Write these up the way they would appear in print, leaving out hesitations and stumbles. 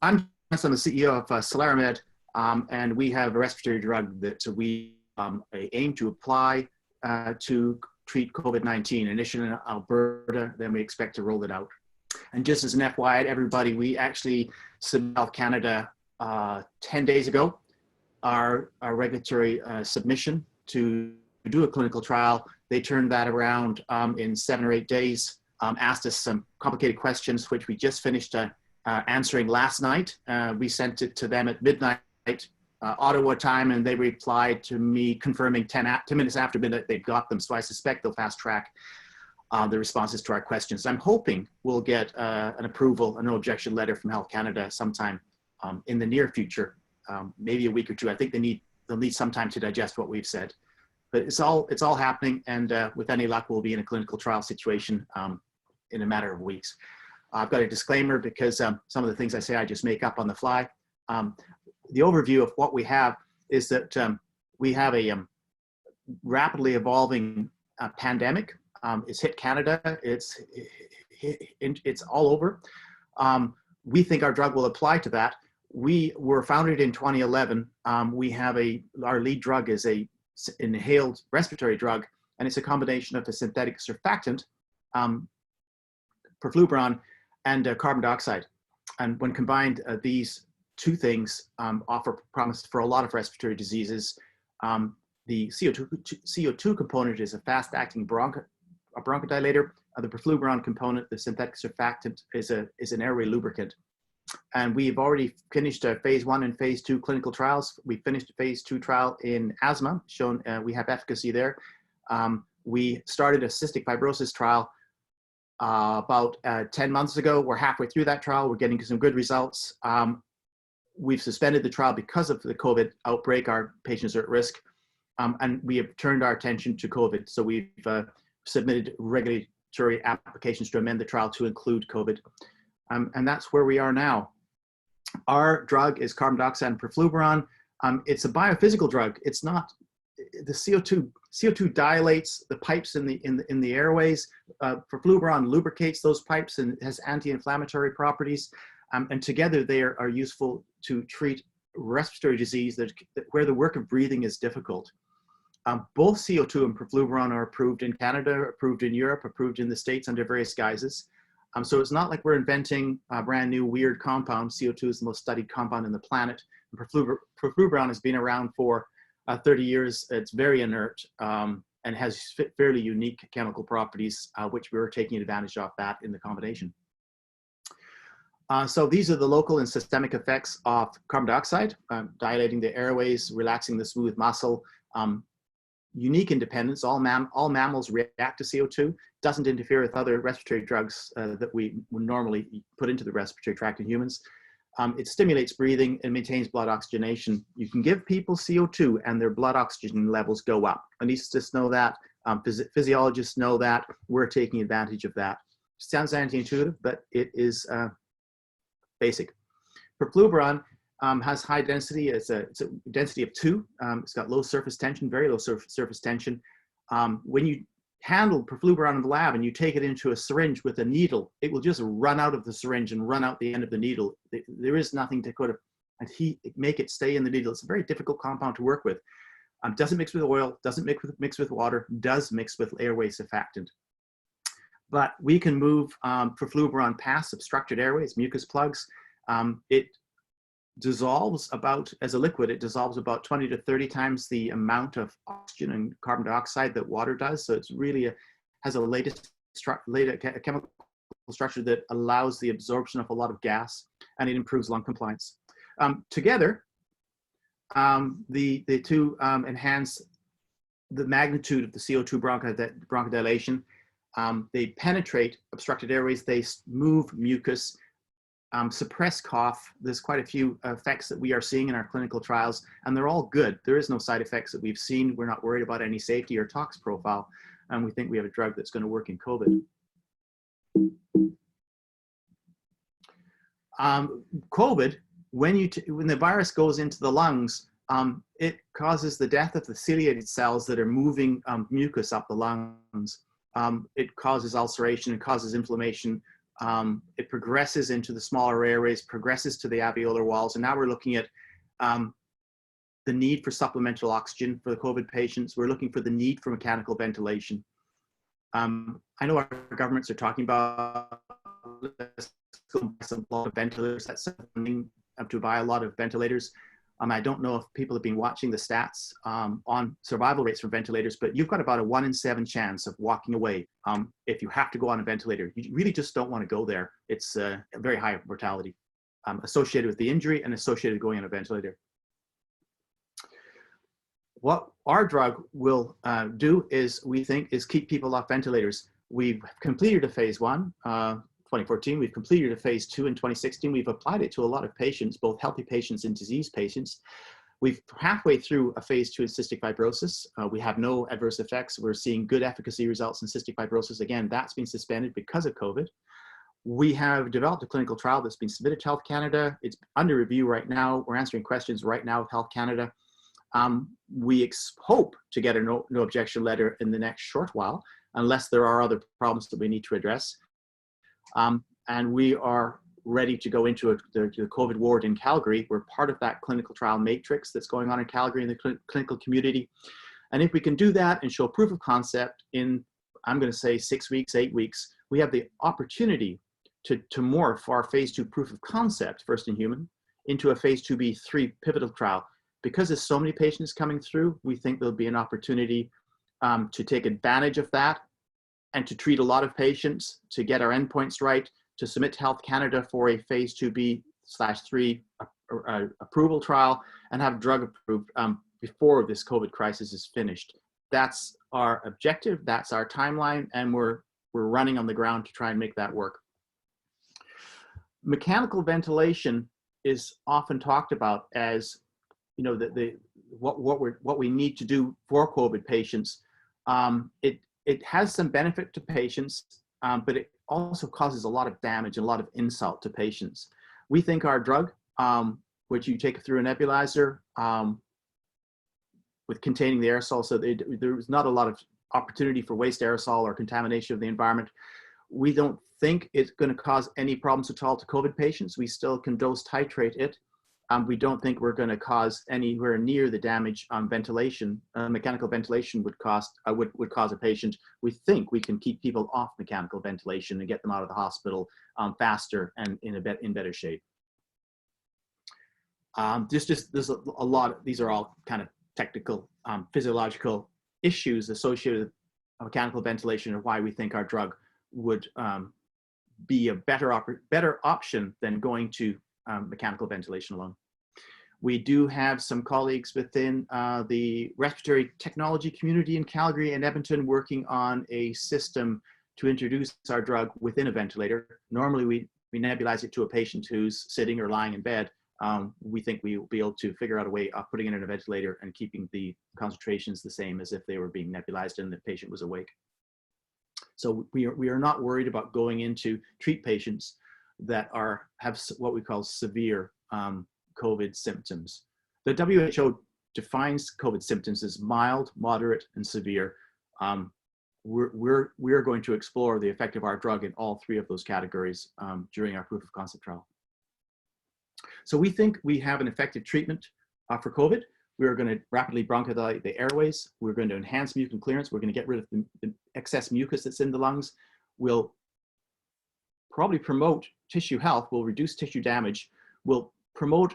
I'm the CEO of SolAeroMed, and we have a respiratory drug that we aim to apply to treat COVID-19, initially in Alberta, then we expect to roll it out. And just as an FYI to everybody, we actually submitted Health Canada 10 days ago, our regulatory submission to do a clinical trial. They turned that around in 7 or 8 days, asked us some complicated questions, which we just finished answering last night. We sent it to them at midnight, Ottawa time, and they replied to me confirming 10 minutes after midnight they've got them. So I suspect they'll fast track the responses to our questions. I'm hoping we'll get an approval, a no objection letter from Health Canada sometime in the near future, maybe a week or two. I think they'll need some time to digest what we've said. But it's all happening, and with any luck, we'll be in a clinical trial situation in a matter of weeks. I've got a disclaimer because some of the things I say I just make up on the fly. The overview of what we have is that we have a rapidly evolving pandemic. It's hit Canada. It's all over. We think our drug will apply to that. We were founded in 2011. We have our lead drug is a inhaled respiratory drug, and it's a combination of a synthetic surfactant, perfluoraan, and carbon dioxide. And when combined, these two things offer promise for a lot of respiratory diseases. The CO2 component is a fast-acting bronchodilator. The perfluoraan component, the synthetic surfactant, is an airway lubricant. And we've already finished phase 1 and phase 2 clinical trials. We finished a phase 2 trial in asthma, shown we have efficacy there. We started a cystic fibrosis trial about 10 months ago. We're halfway through that trial. We're getting some good results. We've suspended the trial because of the COVID outbreak. Our patients are at risk. And we have turned our attention to COVID. So we've submitted regulatory applications to amend the trial to include COVID. And that's where we are now. Our drug is carbon dioxide and perfluoraan. It's a biophysical drug. It's not the CO2. CO2 dilates the pipes in the airways. Perfluoraan lubricates those pipes and has anti-inflammatory properties. And together they are useful to treat respiratory disease where the work of breathing is difficult. Both CO2 and perfluoraan are approved in Canada, approved in Europe, approved in the States under various guises. So it's not like we're inventing a brand new weird compound. CO2 is the most studied compound on the planet. Perfluoraan has been around for 30 years. It's very inert and has fairly unique chemical properties, which we were taking advantage of that in the combination. So these are the local and systemic effects of carbon dioxide, dilating the airways, relaxing the smooth muscle, unique independence. All mammals react to CO2. Doesn't interfere with other respiratory drugs that we would normally put into the respiratory tract in humans. It stimulates breathing and maintains blood oxygenation. You can give people CO2 and their blood oxygen levels go up. Anesthetists know that. Physiologists know that. We're taking advantage of that. Sounds anti-intuitive, but it is basic. Perfluoraan has high density. It's a density of 2. It's got low surface tension, very low surface tension. When you handle perfluoraan in the lab and you take it into a syringe with a needle, it will just run out of the syringe and run out the end of the needle. There is nothing to kind of make it stay in the needle. It's a very difficult compound to work with. Doesn't mix with oil, doesn't mix with water, does mix with airway surfactant. But we can move perfluoraan past obstructed airways, mucus plugs. It dissolves as a liquid, it dissolves about 20 to 30 times the amount of oxygen and carbon dioxide that water does. So it's really has a chemical structure that allows the absorption of a lot of gas, and it improves lung compliance. Together, the two enhance the magnitude of the CO2 bronchodilation. They penetrate obstructed airways, they move mucus, suppress cough. There's quite a few effects that we are seeing in our clinical trials, and they're all good. There is no side effects that we've seen. We're not worried about any safety or tox profile, and we think we have a drug that's going to work in COVID. COVID, when the virus goes into the lungs, it causes the death of the ciliated cells that are moving mucus up the lungs. It causes ulceration, it causes inflammation. It progresses into the smaller airways, progresses to the alveolar walls, and now we're looking at the need for supplemental oxygen for the COVID patients. We're looking for the need for mechanical ventilation. I know our governments are talking about some lot of ventilators. That's something to buy a lot of ventilators. I don't know if people have been watching the stats on survival rates from ventilators, but you've got about a 1 in 7 chance of walking away if you have to go on a ventilator. You really just don't want to go there. It's a very high mortality associated with the injury and associated with going on a ventilator. What our drug will do is, we think, is keep people off ventilators. We've completed a phase 1, 2014. We've completed a phase 2 in 2016. We've applied it to a lot of patients, both healthy patients and disease patients. We've halfway through a phase 2 in cystic fibrosis. We have no adverse effects. We're seeing good efficacy results in cystic fibrosis. Again, that's been suspended because of COVID. We have developed a clinical trial that's been submitted to Health Canada. It's under review right now. We're answering questions right now with Health Canada. We hope to get a no objection letter in the next short while, unless there are other problems that we need to address. And we are ready to go into the COVID ward in Calgary. We're part of that clinical trial matrix that's going on in Calgary in the clinical community. And if we can do that and show proof of concept in, I'm going to say 6 weeks, 8 weeks, we have the opportunity to morph our phase 2 proof of concept, first in human, into a phase 2b/3 pivotal trial. Because there's so many patients coming through, we think there'll be an opportunity to take advantage of that and to treat a lot of patients, to get our endpoints right, to submit to Health Canada for a phase 2b/3 approval trial and have drug approved before this COVID crisis is finished. That's our objective, that's our timeline, and we're running on the ground to try and make that work. Mechanical ventilation is often talked about as, you know, what we need to do for COVID patients. It has some benefit to patients, but it also causes a lot of damage and a lot of insult to patients. We think our drug, which you take through a nebulizer with containing the aerosol, so there's not a lot of opportunity for waste aerosol or contamination of the environment. We don't think it's going to cause any problems at all to COVID patients. We still can dose titrate it. We don't think we're going to cause anywhere near the damage ventilation. Mechanical ventilation would cause a patient. We think we can keep people off mechanical ventilation and get them out of the hospital faster and in better shape. There's a lot. These are all kind of technical, physiological issues associated with mechanical ventilation and why we think our drug would be a better option than going to mechanical ventilation alone. We do have some colleagues within the respiratory technology community in Calgary and Edmonton working on a system to introduce our drug within a ventilator. Normally we nebulize it to a patient who's sitting or lying in bed. We think we will be able to figure out a way of putting it in a ventilator and keeping the concentrations the same as if they were being nebulized and the patient was awake. So we are not worried about going into treat patients that have what we call severe COVID symptoms. The WHO defines COVID symptoms as mild, moderate, and severe. We're going to explore the effect of our drug in all 3 of those categories during our proof of concept trial. So we think we have an effective treatment for COVID. We're going to rapidly bronchodilate the airways. We're going to enhance mucus clearance. We're going to get rid of the excess mucus that's in the lungs. We'll probably promote tissue health. We'll reduce tissue damage. We'll promote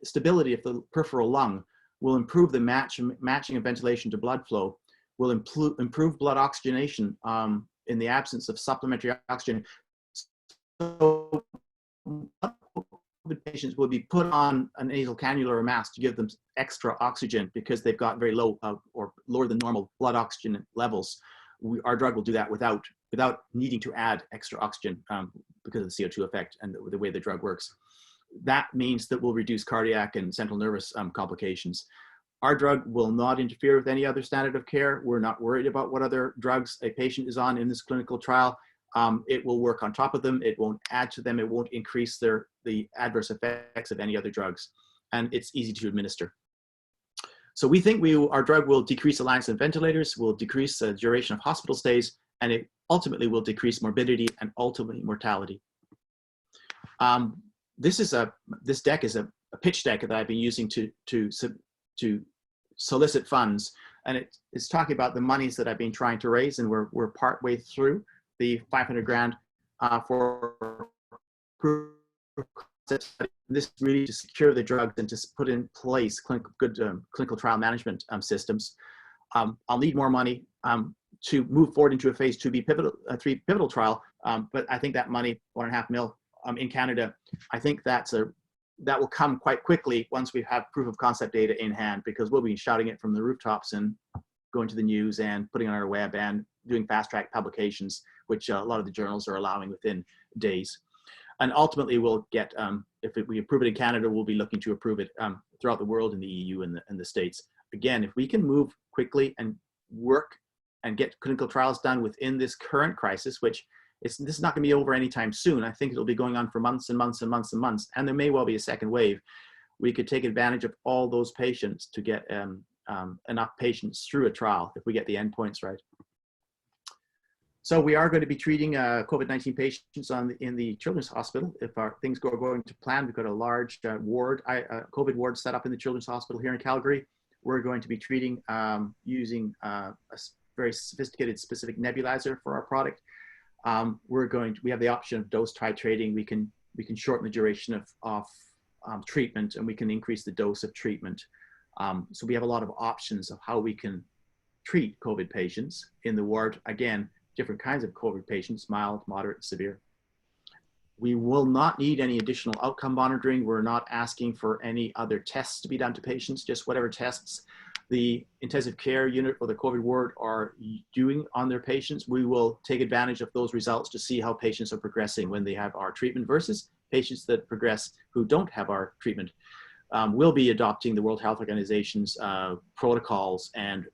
stability of the peripheral lung. We'll improve the matching of ventilation to blood flow. We'll improve blood oxygenation in the absence of supplementary oxygen. So COVID patients will be put on a nasal cannula or mask to give them extra oxygen because they've got very low or lower than normal blood oxygen levels. Our drug will do that without needing to add extra oxygen because of the CO2 effect and the way the drug works. That means that we'll reduce cardiac and central nervous complications. Our drug will not interfere with any other standard of care. We're not worried about what other drugs a patient is on in this clinical trial. It will work on top of them. It won't add to them. It won't increase the adverse effects of any other drugs. And it's easy to administer. So we think our drug will decrease reliance on ventilators, will decrease the duration of hospital stays, and it ultimately will decrease morbidity and ultimately mortality. This deck is a pitch deck that I've been using to solicit funds, and it's talking about the monies that I've been trying to raise, and we're part way through the 500 grand for proof of concept study. This is really to secure the drugs and to put in place good clinical trial management systems. I'll need more money to move forward into a phase 2B three pivotal trial, but I think that money, $1.5 million in Canada, I think that will come quite quickly once we have proof of concept data in hand, because we'll be shouting it from the rooftops and going to the news and putting it on our web and doing fast track publications, which a lot of the journals are allowing within days. And ultimately we'll get, if we approve it in Canada, we'll be looking to approve it throughout the world in the EU and the States. Again, if we can move quickly and work and get clinical trials done within this current crisis, which this is not going to be over anytime soon. I think it'll be going on for months and months and months and months, and there may well be a second wave. We could take advantage of all those patients to get enough patients through a trial if we get the endpoints right. So we are going to be treating COVID-19 patients in the Children's Hospital. If our things go according to plan, we've got a large COVID ward set up in the Children's Hospital here in Calgary. We're going to be treating using a very sophisticated specific nebulizer for our product. We have the option of dose titrating. We can shorten the duration of treatment, and we can increase the dose of treatment. So we have a lot of options of how we can treat COVID patients in the ward. Again, different kinds of COVID patients, mild, moderate, severe. We will not need any additional outcome monitoring. We're not asking for any other tests to be done to patients, just whatever tests the intensive care unit or the COVID ward are doing on their patients. We will take advantage of those results to see how patients are progressing when they have our treatment versus patients that progress who don't have our treatment. We'll be adopting the World Health Organization's protocols and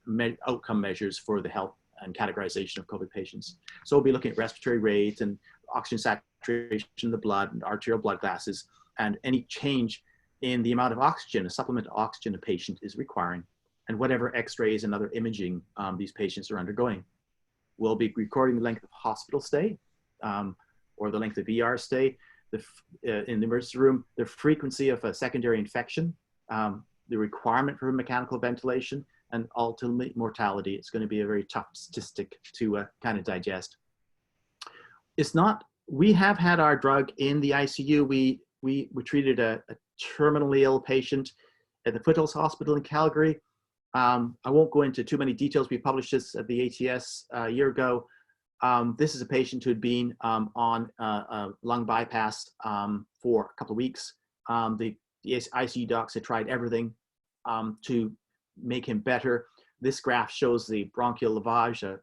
outcome measures for the health and categorization of COVID patients. So we'll be looking at respiratory rate and oxygen saturation in the blood and arterial blood gases, and any change in the amount of oxygen, a supplemental oxygen a patient is requiring, and whatever x-rays and other imaging these patients are undergoing. We'll be recording the length of hospital stay or the length of ER stay, in the emergency room, the frequency of a secondary infection, the requirement for mechanical ventilation, and ultimately mortality. It's going to be a very tough statistic to kind of digest. It's not, we have had our drug in the ICU. We treated a terminally ill patient at the Foothills Hospital in Calgary. I won't go into too many details. We published this at the ATS a year ago. This is a patient who had been on a lung bypass for a couple of weeks. The ICU docs had tried everything to make him better. This graph shows the bronchial lavage,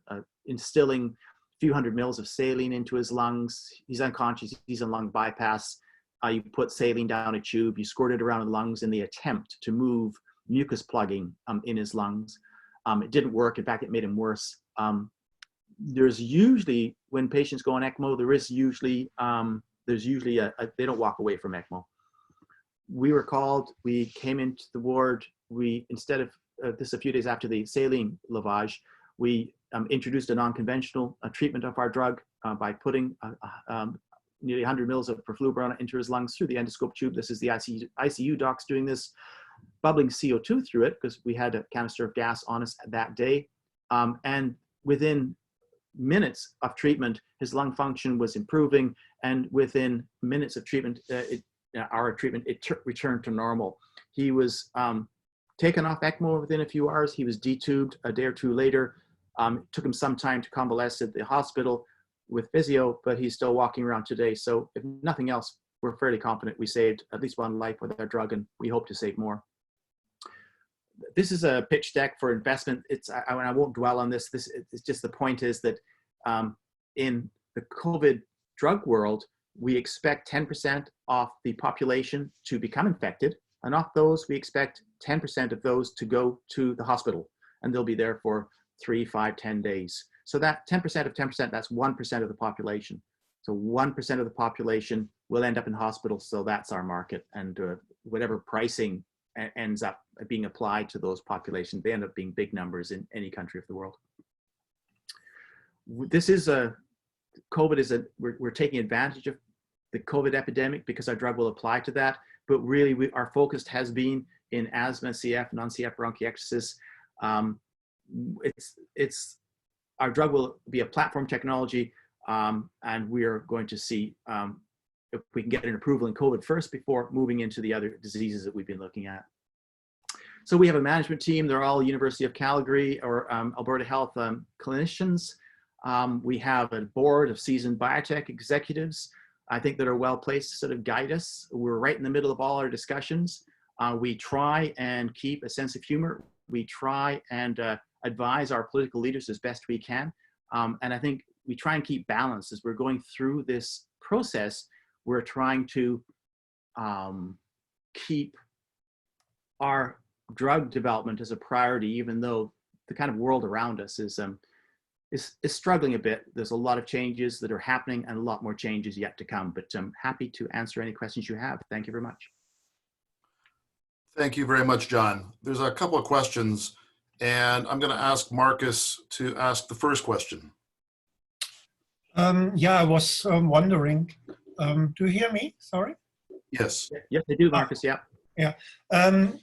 instilling a few hundred mils of saline into his lungs. He's unconscious, he's on lung bypass. You put saline down a tube, you squirt it around the lungs in the attempt to move mucus plugging in his lungs. It didn't work. In fact, it made him worse. There's usually, when patients go on ECMO, there's usually they don't walk away from ECMO. We were called, we came into the ward, instead of this a few days after the saline lavage, we introduced a non-conventional treatment of our drug by putting nearly 100 mils of perfluorine into his lungs through the endoscope tube. This is the ICU docs doing this, bubbling CO2 through it because we had a canister of gas on us that day. And within minutes of treatment, his lung function was improving, and within minutes of treatment, our treatment, it returned to normal. He was taken off ECMO within a few hours. He was detubed a day or two later. It took him some time to convalesce at the hospital with physio, but he's still walking around today. So if nothing else, we're fairly confident we saved at least one life with our drug, and we hope to save more. This is a pitch deck for investment. I won't dwell on this. It's just, the point is that in the COVID drug world, we expect 10% of the population to become infected. And of those, we expect 10% of those to go to the hospital, and they'll be there for 3, 5, 10 days. So that 10% of 10%, that's 1% of the population. So 1% of the population will end up in hospital. So that's our market. And whatever pricing ends up being applied to those populations, they end up being big numbers in any country of the world. this is we're taking advantage of the COVID epidemic because our drug will apply to that. But really, our focus has been in asthma, CF, non-CF bronchiectasis. Our drug will be a platform technology, and we are going to see if we can get an approval in COVID first before moving into the other diseases that we've been looking at. So we have a management team. They're all University of Calgary or Alberta Health clinicians. We have a board of seasoned biotech executives, I think, that are well placed to sort of guide us. We're right in the middle of all our discussions. We try and keep a sense of humor. We try and advise our political leaders as best we can. And I think we try and keep balance as we're going through this process. We're trying to keep our drug development as a priority, even though the kind of world around us is struggling a bit. There's a lot of changes that are happening and a lot more changes yet to come, but I'm happy to answer any questions you have. Thank you very much. Thank you very much, John. There's a couple of questions, and I'm going to ask Marcus to ask the first question. Yeah, I was wondering, do you hear me? Sorry? Yes. Yes, I do, Marcus, yeah. Yeah,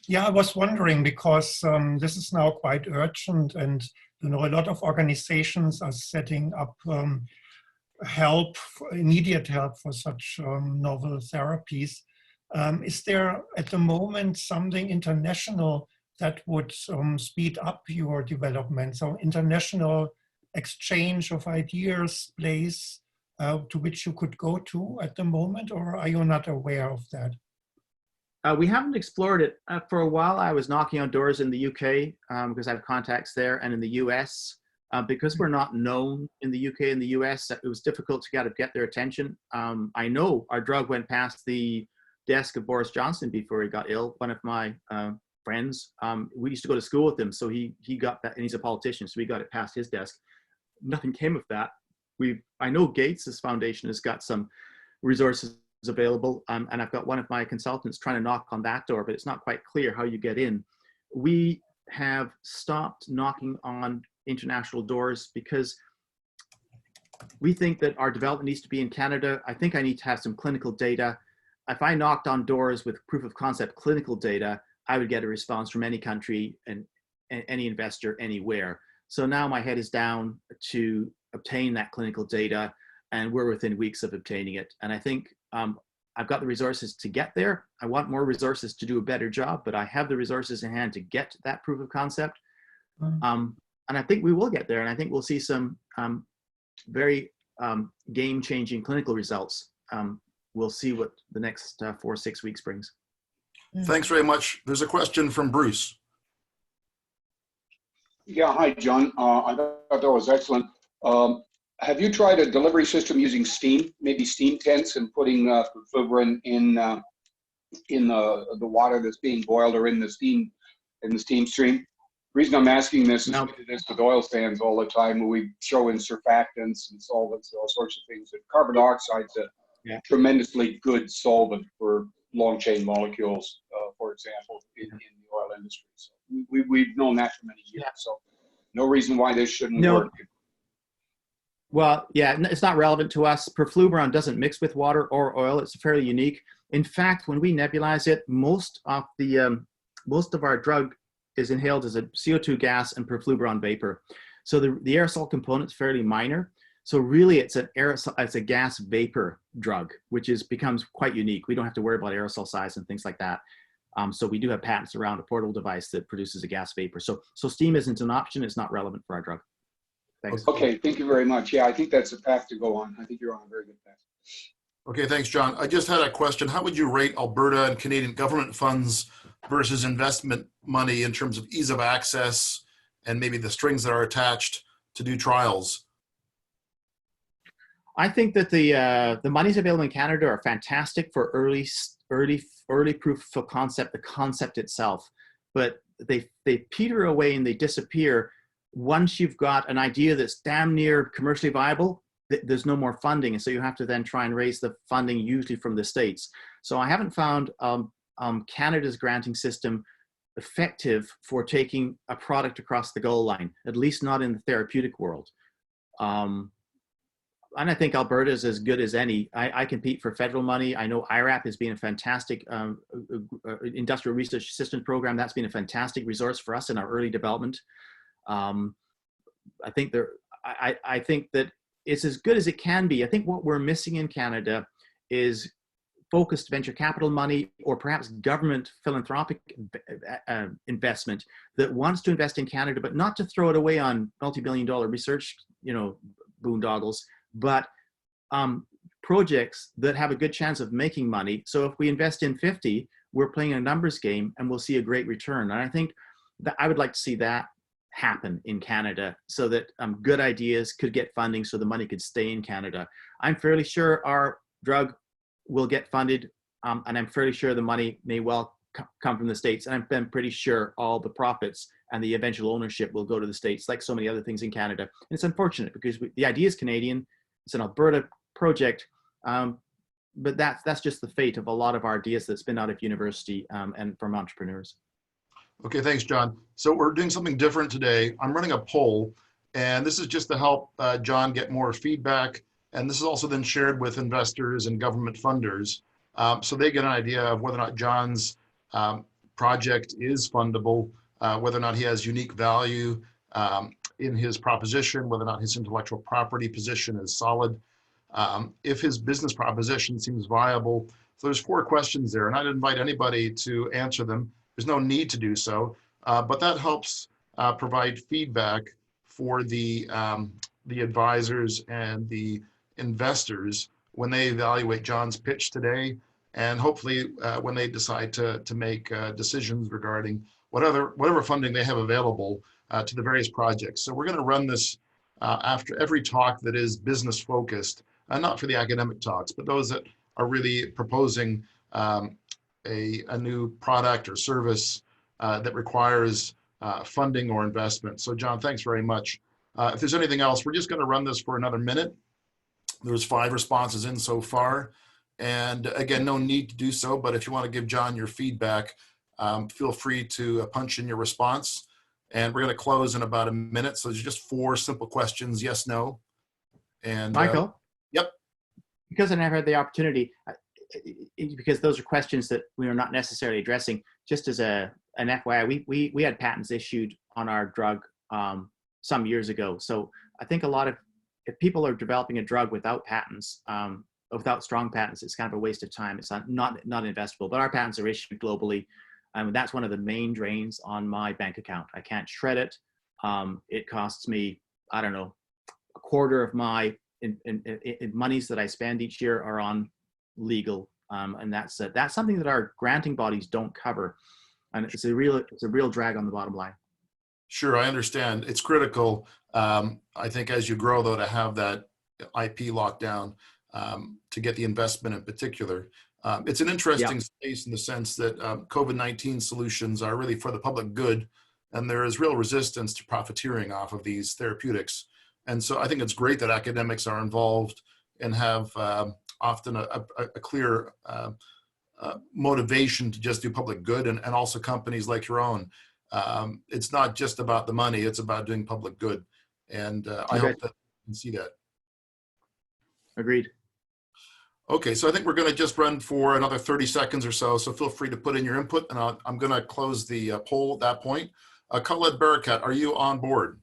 yeah, I was wondering because this is now quite urgent, and you know, a lot of organizations are setting up immediate help for such novel therapies. Is there at the moment something international that would speed up your development? So international exchange of ideas, place to which you could go to at the moment, or are you not aware of that? We haven't explored it. For a while, I was knocking on doors in the UK because I have contacts there, and in the US. Because we're not known in the UK and the US, it was difficult to kind of get their attention. I know our drug went past the desk of Boris Johnson before he got ill. One of my friends, we used to go to school with him, so he got that, and he's a politician, so we got it past his desk. Nothing came of that. I know Gates's foundation has got some resources available, and I've got one of my consultants trying to knock on that door, but it's not quite clear how you get in. We have stopped knocking on international doors because we think that our development needs to be in Canada. I think I need to have some clinical data. If I knocked on doors with proof of concept clinical data, I would get a response from any country and any investor anywhere. So now my head is down to obtain that clinical data, and we're within weeks of obtaining it. And I think I've got the resources to get there. I want more resources to do a better job, but I have the resources in hand to get that proof of concept. And I think we will get there, and I think we'll see some very game-changing clinical results. We'll see what the next 4 or 6 weeks brings. Thanks very much. There's a question from Bruce. Yeah, hi, John. I thought that was excellent. Have you tried a delivery system using steam, maybe steam tents, and putting perfluorine in the water that's being boiled, or in the steam stream? The reason I'm asking this is we do this with oil sands all the time, where we throw in surfactants and solvents and all sorts of things. And carbon dioxide's a tremendously good solvent for long chain molecules, for example, in the oil industry. So we've known that for many years. So no reason why this shouldn't work. Well, yeah, it's not relevant to us. Perfluorine doesn't mix with water or oil. It's fairly unique. In fact, when we nebulize it, most of our drug is inhaled as a CO2 gas and perfluorine vapor. So the aerosol component is fairly minor. So really, it's an aerosol, it's a gas vapor drug, which becomes quite unique. We don't have to worry about aerosol size and things like that. So we do have patents around a portable device that produces a gas vapor. So steam isn't an option. It's not relevant for our drug. Thanks. Okay, thank you very much. Yeah, I think that's a path to go on. I think you're on a very good path. Okay, thanks, John. I just had a question. How would you rate Alberta and Canadian government funds versus investment money in terms of ease of access and maybe the strings that are attached to do trials? I think that the monies available in Canada are fantastic for early proof of concept, the concept itself, but they peter away and they disappear once you've got an idea that's damn near commercially viable. There's no more funding, and so you have to then try and raise the funding, usually from the States. So I haven't found Canada's granting system effective for taking a product across the goal line, at least not in the therapeutic world. And I think Alberta is as good as any. I compete for federal money. I know IRAP has been a fantastic industrial research assistance program. That's been a fantastic resource for us in our early development. I think that it's as good as it can be. I think what we're missing in Canada is focused venture capital money, or perhaps government philanthropic investment that wants to invest in Canada, but not to throw it away on multi-billion-dollar research, boondoggles, but projects that have a good chance of making money. So if we invest in 50, we're playing a numbers game and we'll see a great return. And I think that I would like to see that happen in Canada, so that good ideas could get funding, so the money could stay in Canada. I'm fairly sure our drug will get funded, and I'm fairly sure the money may well come from the States, and I'm pretty sure all the profits and the eventual ownership will go to the States, like so many other things in Canada. And it's unfortunate because the idea is Canadian, it's an Alberta project, but that's just the fate of a lot of our ideas that spin out of university and from entrepreneurs. Okay, thanks, John. So we're doing something different today. I'm running a poll, and this is just to help John get more feedback. And this is also then shared with investors and government funders, so they get an idea of whether or not John's project is fundable, whether or not he has unique value in his proposition, whether or not his intellectual property position is solid, if his business proposition seems viable. So there's 4 questions there, and I'd invite anybody to answer them. There's no need to do so, but that helps provide feedback for the advisors and the investors when they evaluate John's pitch today, and hopefully when they decide to make decisions regarding whatever funding they have available to the various projects. So we're going to run this after every talk that is business focused, not for the academic talks, but those that are really proposing a new product or service that requires funding or investment. So John, thanks very much. If there's anything else, we're just going to run this for another minute. There's 5 responses in so far. And again, no need to do so, but if you want to give John your feedback, feel free to punch in your response. And we're going to close in about a minute. So there's just 4 simple questions, yes, no. And Michael? Yep. Because I never had the opportunity, because those are questions that we are not necessarily addressing, just as an FYI, we had patents issued on our drug some years ago. So I think if people are developing a drug without patents, without strong patents, it's kind of a waste of time. It's not investable, but our patents are issued globally. That's one of the main drains on my bank account. I can't shred it. It costs me, I don't know, a quarter of my monies that I spend each year are on legal, and that's something that our granting bodies don't cover, and it's a real drag on the bottom line. Sure, I understand. It's critical. I think as you grow, though, to have that IP locked down to get the investment in particular. It's an interesting space in the sense that COVID-19 solutions are really for the public good, and there is real resistance to profiteering off of these therapeutics. And so I think it's great that academics are involved and have often a clear motivation to just do public good, and also companies like your own. It's not just about the money, it's about doing public good. And I hope that you can see that. Agreed. Okay, so I think we're going to just run for another 30 seconds or so, so feel free to put in your input, and I'm going to close the poll at that point. Khaled Barakat, are you on board?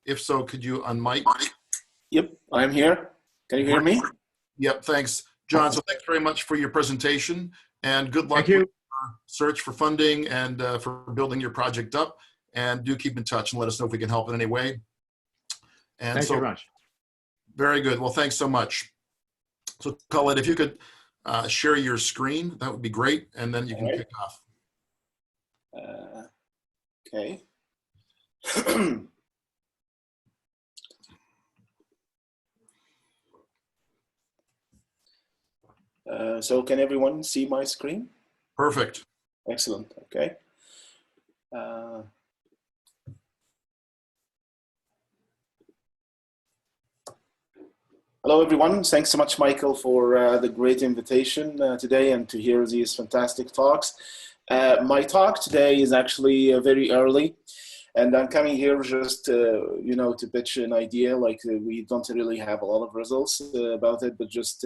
If so, could you unmic? Yep, I'm here. Can you hear me? Yep, thanks. John, so thanks very much for your presentation, and good luck with your search for funding and for building your project up. And do keep in touch and let us know if we can help in any way. And thanks very much. Very good. Well, thanks so much. So, Khaled, if you could share your screen, that would be great, and then you can kick off. Okay. So can everyone see my screen? Perfect. Excellent. Okay. Hello, everyone. Thanks so much, Michael, for the great invitation today and to hear these fantastic talks. My talk today is actually very early. And I'm coming here just, you know, to pitch an idea. Like we don't really have a lot of results about it, but just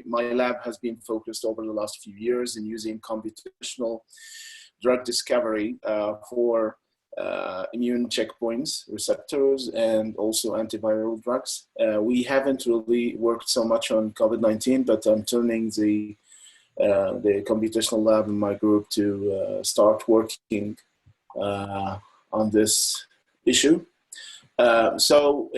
my lab has been focused over the last few years in using computational drug discovery for immune checkpoints, receptors, and also antiviral drugs. We haven't really worked so much on COVID-19, but I'm turning the computational lab in my group to start working on this issue. So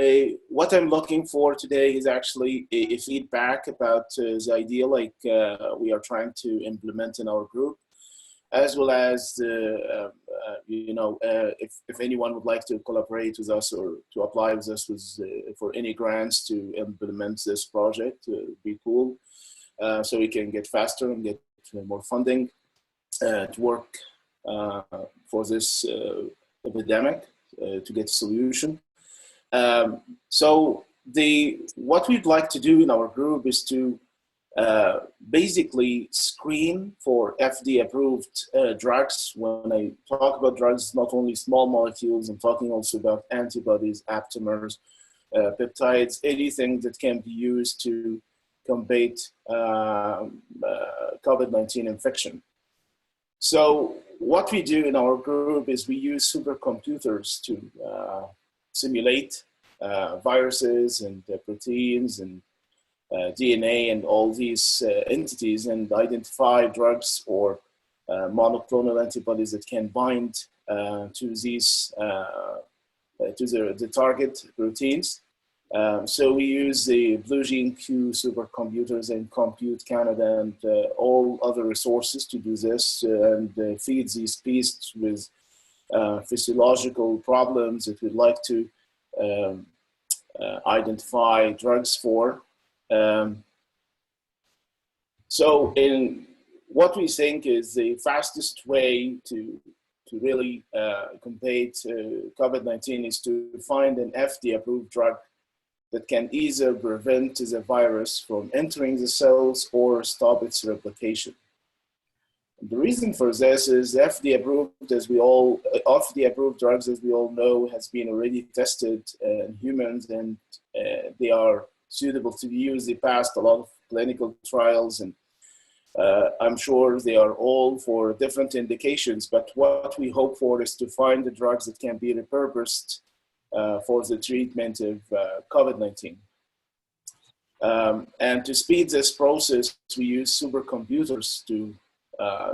what I'm looking for today is actually a feedback about the idea like we are trying to implement in our group, as well as you know, if anyone would like to collaborate with us or to apply with us for any grants to implement this project, it'd be cool. So we can get faster and get more funding to work for this epidemic, to get a solution. So what we'd like to do in our group is to basically screen for FDA-approved drugs. When I talk about drugs, not only small molecules, I'm talking also about antibodies, aptamers, peptides, anything that can be used to combat COVID-19 infection. So what we do in our group is we use supercomputers to simulate viruses and proteins and DNA and all these entities and identify drugs or monoclonal antibodies that can bind to these to the target proteins. So we use the BlueGeneQ supercomputers and Compute Canada and all other resources to do this and feed these beasts with physiological problems that we'd like to identify drugs for. So in what we think is the fastest way to really combat COVID-19 is to find an FDA-approved drug that can either prevent the virus from entering the cells or stop its replication. The reason for this is FDA-approved drugs, as we all know, has been already tested in humans, and they are suitable to be used. They passed a lot of clinical trials, and I'm sure they are all for different indications. But what we hope for is to find the drugs that can be repurposed for the treatment of COVID-19. And to speed this process, we use supercomputers to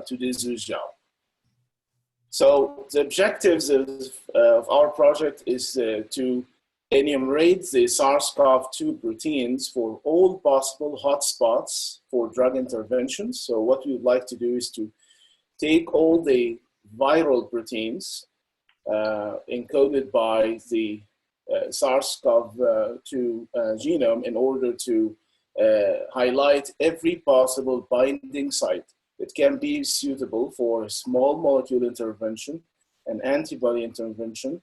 do this job. So the objectives of our project is to enumerate the SARS-CoV-2 proteins for all possible hotspots for drug interventions. So what we would like to do is to take all the viral proteins encoded by the SARS-CoV-2 genome in order to highlight every possible binding site that can be suitable for a small molecule intervention, an antibody intervention,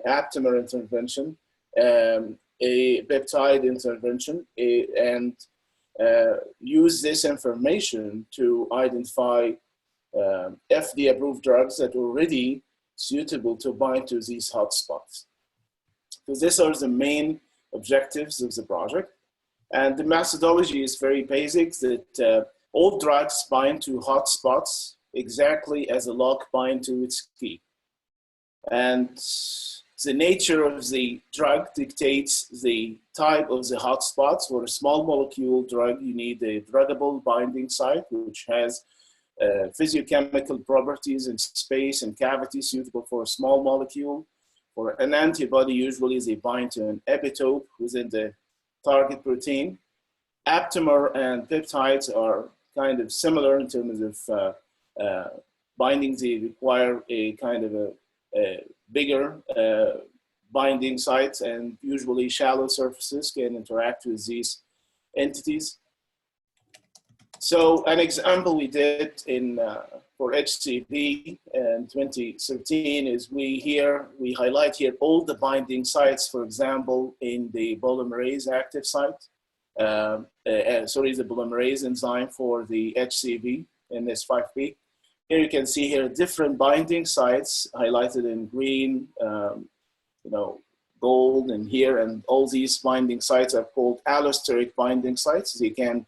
aptamer intervention, a peptide intervention, and use this information to identify FDA-approved drugs that are already suitable to bind to these hotspots. So these are the main objectives of the project. And the methodology is very basic, that all drugs bind to hotspots exactly as a lock binds to its key. And the nature of the drug dictates the type of the hotspots. For a small molecule drug, you need a druggable binding site, which has physiochemical properties in space and cavity suitable for a small molecule. For an antibody, usually they bind to an epitope within the target protein. Aptamer and peptides are kind of similar in terms of binding. They require a kind of a bigger binding sites, and usually shallow surfaces can interact with these entities. So an example we did for HCV in 2013 is we highlight here all the binding sites, for example, in the polymerase active site, the polymerase enzyme for the HCV in this 5P. Here you can see here different binding sites highlighted in green, gold, and here, and all these binding sites are called allosteric binding sites. They can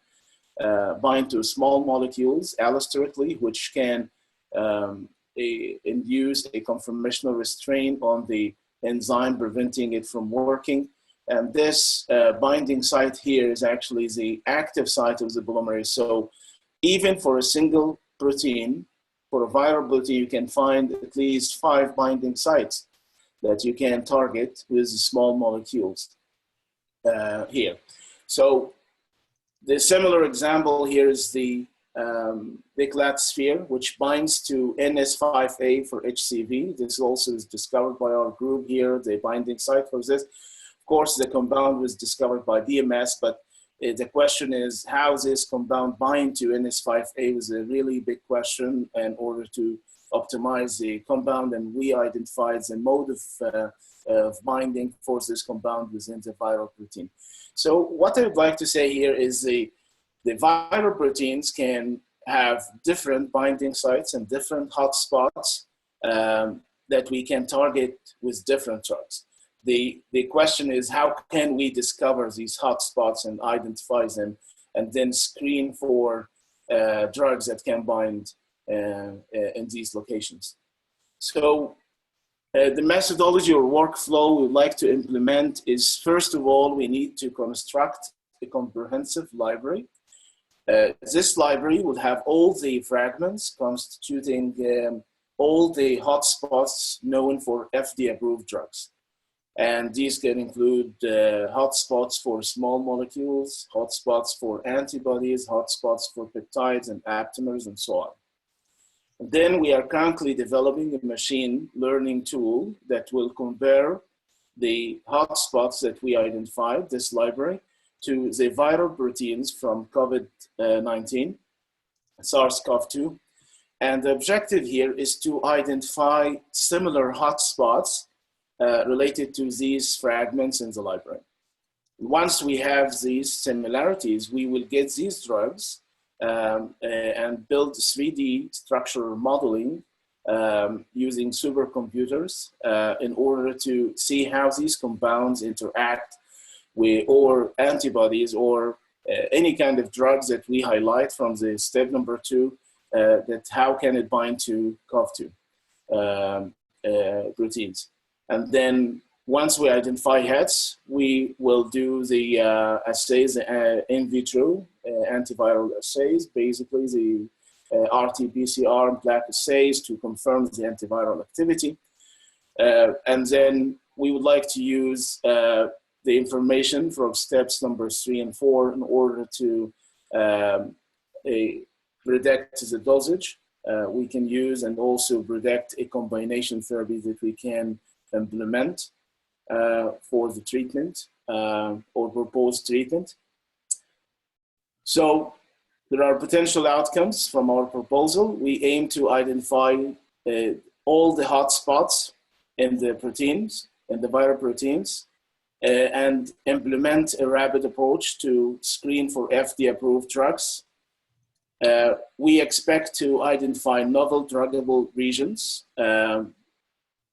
bind to small molecules allosterically, which can induce a conformational restraint on the enzyme, preventing it from working. And this binding site here is actually the active site of the polymerase. So even for a single protein, for a viral protein, you can find at least 5 binding sites that you can target with small molecules here. So the similar example here is the Biglioli sphere, which binds to NS5A for HCV. This also is discovered by our group here, the binding site for this. Of course, the compound was discovered by BMS, but the question is how this compound bind to NS5A is a really big question in order to optimize the compound, and we identified the mode of binding for this compound within the viral protein. So what I would like to say here is the viral proteins can have different binding sites and different hotspots that we can target with different drugs. The question is, how can we discover these hotspots and identify them and then screen for drugs that can bind in these locations? So the methodology or workflow we'd like to implement is, first of all, we need to construct a comprehensive library. This library will have all the fragments constituting all the hotspots known for FDA-approved drugs. And these can include hotspots for small molecules, hotspots for antibodies, hotspots for peptides and aptamers, and so on. And then we are currently developing a machine learning tool that will compare the hotspots that we identified, this library, to the viral proteins from COVID-19, SARS-CoV-2. And the objective here is to identify similar hotspots related to these fragments in the library. Once we have these similarities, we will get these drugs and build 3D structural modeling using supercomputers in order to see how these compounds interact with or antibodies or any kind of drugs that we highlight from the step number 2, that how can it bind to CoV-2 proteins. And then once we identify hits, we will do the assays, in vitro antiviral assays, basically the RT-PCR and plaque assays to confirm the antiviral activity. And then we would like to use the information from steps number 3 and 4 in order to predict the dosage we can use, and also predict a combination therapy that we can implement for the treatment or proposed treatment. So there are potential outcomes from our proposal. We aim to identify all the hotspots in the proteins, in the viral proteins, and implement a rapid approach to screen for FDA-approved drugs. We expect to identify novel druggable regions,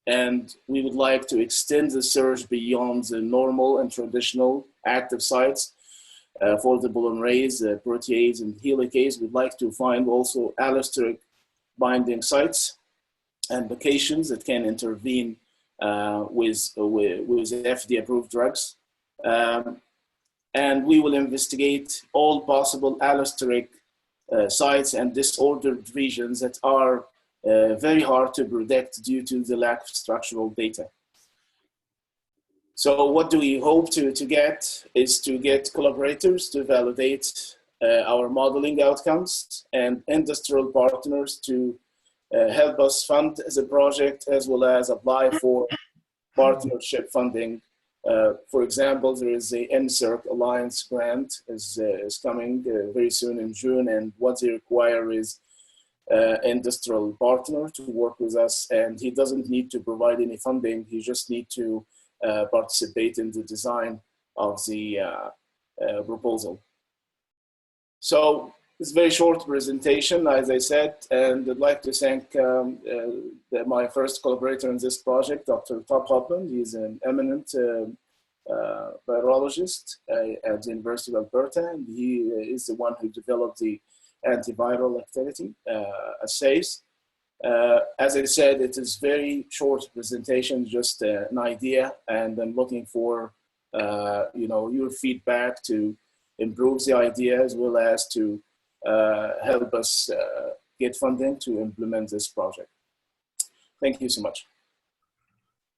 and we would like to extend the search beyond the normal and traditional active sites for the polymerase, protease, and helicase. We'd like to find also allosteric binding sites and locations that can intervene with FDA-approved drugs. And we will investigate all possible allosteric sites and disordered regions that are very hard to predict due to the lack of structural data. So what do we hope to get is to get collaborators to validate our modeling outcomes and industrial partners to help us fund the project, as well as apply for partnership funding. For example, there is a NSERC Alliance grant is coming very soon in June, and what they require is industrial partner to work with us, and he doesn't need to provide any funding. He just needs to participate in the design of the proposal. So it's a very short presentation, as I said, and I'd like to thank my first collaborator in this project, Dr. Prabhat. He's an eminent virologist at the University of Alberta, and he is the one who developed the antiviral activity assays. As I said, it is very short presentation, just an idea, and I'm looking for your feedback to improve the idea as well as to help us get funding to implement this project. Thank you so much.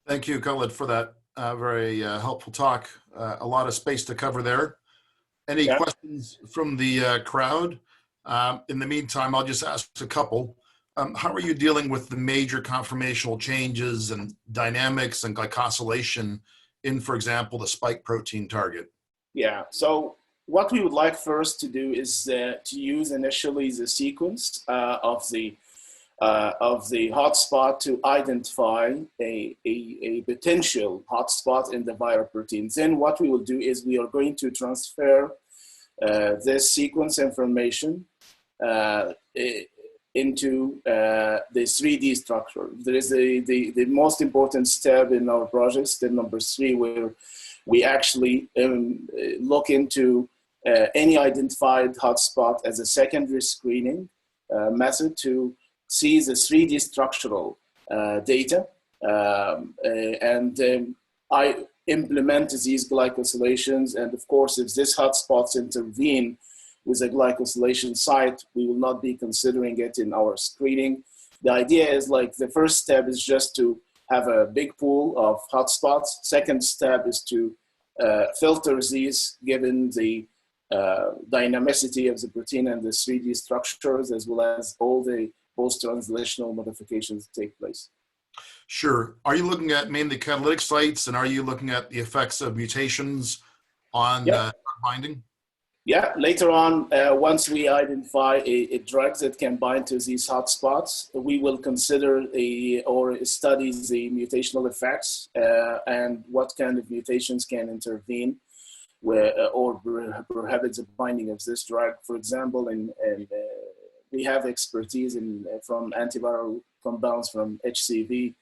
Thank you, Khaled, for that very helpful talk. A lot of space to cover there. Any questions from the crowd? In the meantime, I'll just ask a couple. How are you dealing with the major conformational changes and dynamics and glycosylation in, for example, the spike protein target? Yeah, so what we would like first to do is to use initially the sequence of the hotspot to identify a potential hotspot in the viral protein. Then what we will do is we are going to transfer this sequence information into the 3D structure. There is the most important step in our project, step number 3, where we actually look into any identified hotspot as a secondary screening method to see the 3D structural data. I implement these glycosylations, and of course, if these hotspots intervene with a glycosylation site, we will not be considering it in our screening. The idea is like the first step is just to have a big pool of hotspots. Second step is to filter these given the dynamicity of the protein and the 3D structures, as well as all the post-translational modifications that take place. Sure. Are you looking at mainly catalytic sites, and are you looking at the effects of mutations on binding? Yeah, later on, once we identify a drug that can bind to these hotspots, we will consider or study the mutational effects and what kind of mutations can intervene or prohibit the binding of this drug. For example, we have expertise from antiviral compounds from HCV,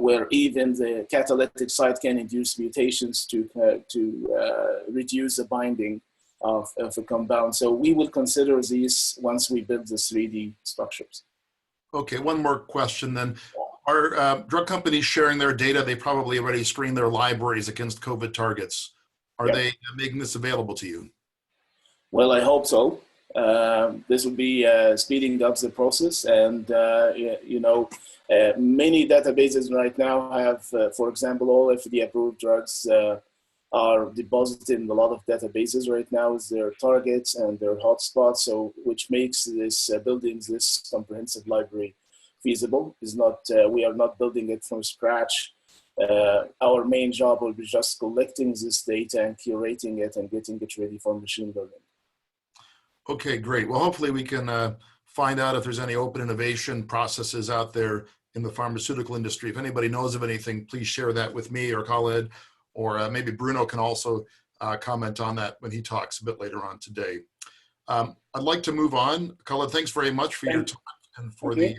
where even the catalytic site can induce mutations to reduce the binding of a compound. So we will consider these once we build the 3D structures. Okay, one more question then. Are drug companies sharing their data? They probably already screened their libraries against COVID targets. Are they making this available to you? Well, I hope so. This will be speeding up the process, and many databases right now have, for example, all FDA-approved drugs are deposited in a lot of databases right now as their targets and their hotspots. So, which makes this building this comprehensive library feasible. Is not we are not building it from scratch. Our main job will be just collecting this data and curating it and getting it ready for machine learning. Okay, great. Well, hopefully we can find out if there's any open innovation processes out there in the pharmaceutical industry. If anybody knows of anything, please share that with me or Khaled, or maybe Bruno can also comment on that when he talks a bit later on today. I'd like to move on. Khaled, thanks very much for your time and for the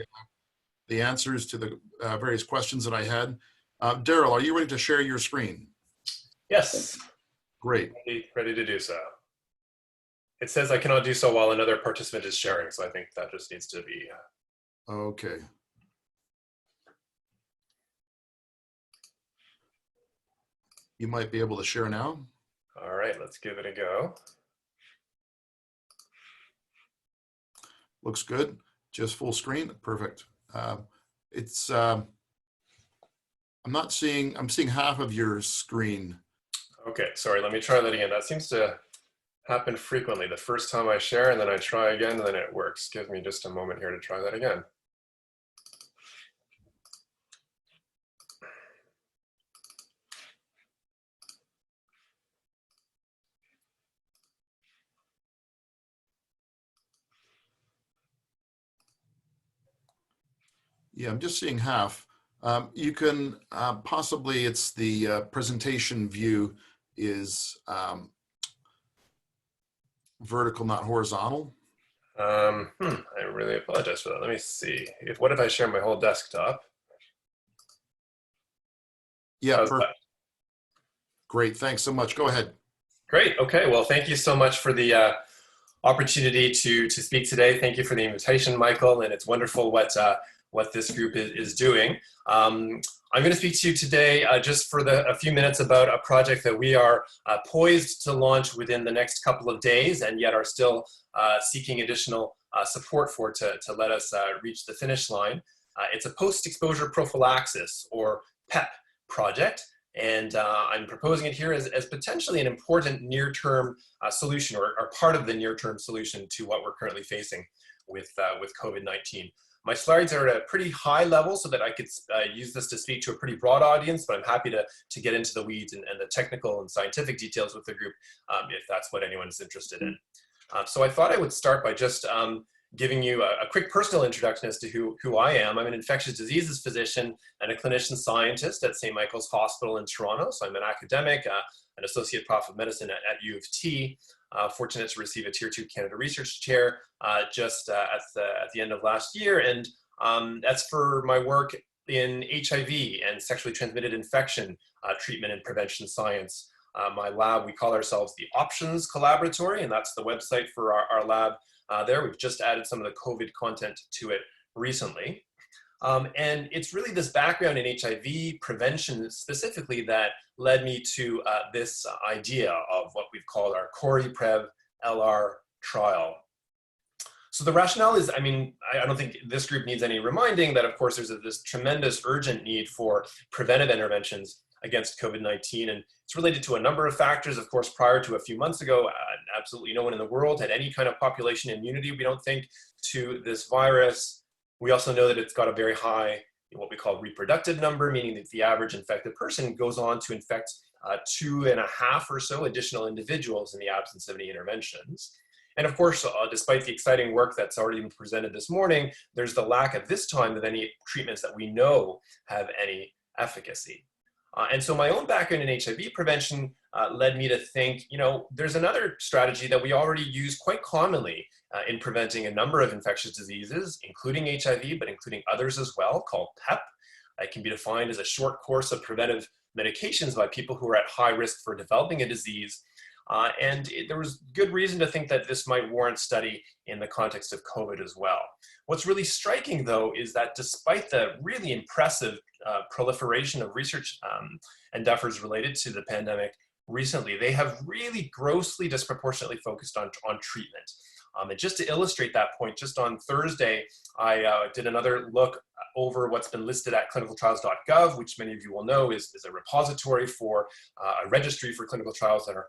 answers to the various questions that I had. Darrell, are you ready to share your screen? Yes. Great. Ready to do so. It says I cannot do so while another participant is sharing, so I think that just needs to be. Okay. You might be able to share now. All right, let's give it a go. Looks good. Just full screen. Perfect. I'm seeing half of your screen. Okay, sorry, let me try that again. That seems to happen frequently. The first time I share and then I try again and then it works. Give me just a moment here to try that again. Yeah, I'm just seeing half. You can possibly, it's the presentation view is vertical, not horizontal. I really apologize for that. Let me see. What if I share my whole desktop? Yeah, great. Thanks so much. Go ahead. Great. Okay. Well, thank you so much for the opportunity to speak today. Thank you for the invitation, Michael, and it's wonderful what this group is doing. I'm going to speak to you today just for a few minutes about a project that we are poised to launch within the next couple of days, and yet are still seeking additional support for to let us reach the finish line. It's a post-exposure prophylaxis, or PEP project, and I'm proposing it here as potentially an important near-term solution, or part of the near-term solution to what we're currently facing with COVID-19. My slides are at a pretty high level so that I could use this to speak to a pretty broad audience, but I'm happy to get into the weeds and the technical and scientific details with the group if that's what anyone is interested in. So I thought I would start by just giving you a quick personal introduction as to who I am. I'm an infectious diseases physician and a clinician scientist at St. Michael's Hospital in Toronto. So I'm an academic, an associate prof of medicine at U of T, fortunate to receive a Tier 2 Canada Research Chair just at the end of last year. And that's for my work in HIV and sexually transmitted infection treatment and prevention science. My lab, we call ourselves the Options Collaboratory, and that's the website for our lab there. We've just added some of the COVID content to it recently. And it's really this background in HIV prevention specifically that led me to this idea of what we've called our CORI-PREV LR trial. So the rationale is, I mean, I don't think this group needs any reminding that, of course, there's this tremendous urgent need for preventive interventions against COVID-19, and it's related to a number of factors. Of course, prior to a few months ago, absolutely no one in the world had any kind of population immunity, we don't think, to this virus. We also know that it's got a very high, what we call reproductive number, meaning that the average infected person goes on to infect 2.5 or so additional individuals in the absence of any interventions. And of course, despite the exciting work that's already been presented this morning, there's the lack at this time of any treatments that we know have any efficacy. And so my own background in HIV prevention led me to think, you know, there's another strategy that we already use quite commonly in preventing a number of infectious diseases, including HIV, but including others as well, called PEP. It can be defined as a short course of preventive medications by people who are at high risk for developing a disease. There was good reason to think that this might warrant study in the context of COVID as well. What's really striking, though, is that despite the really impressive proliferation of research endeavors related to the pandemic recently, they have really grossly disproportionately focused on treatment. And just to illustrate that point, just on Thursday, I did another look over what's been listed at clinicaltrials.gov, which many of you will know is a repository for a registry for clinical trials that are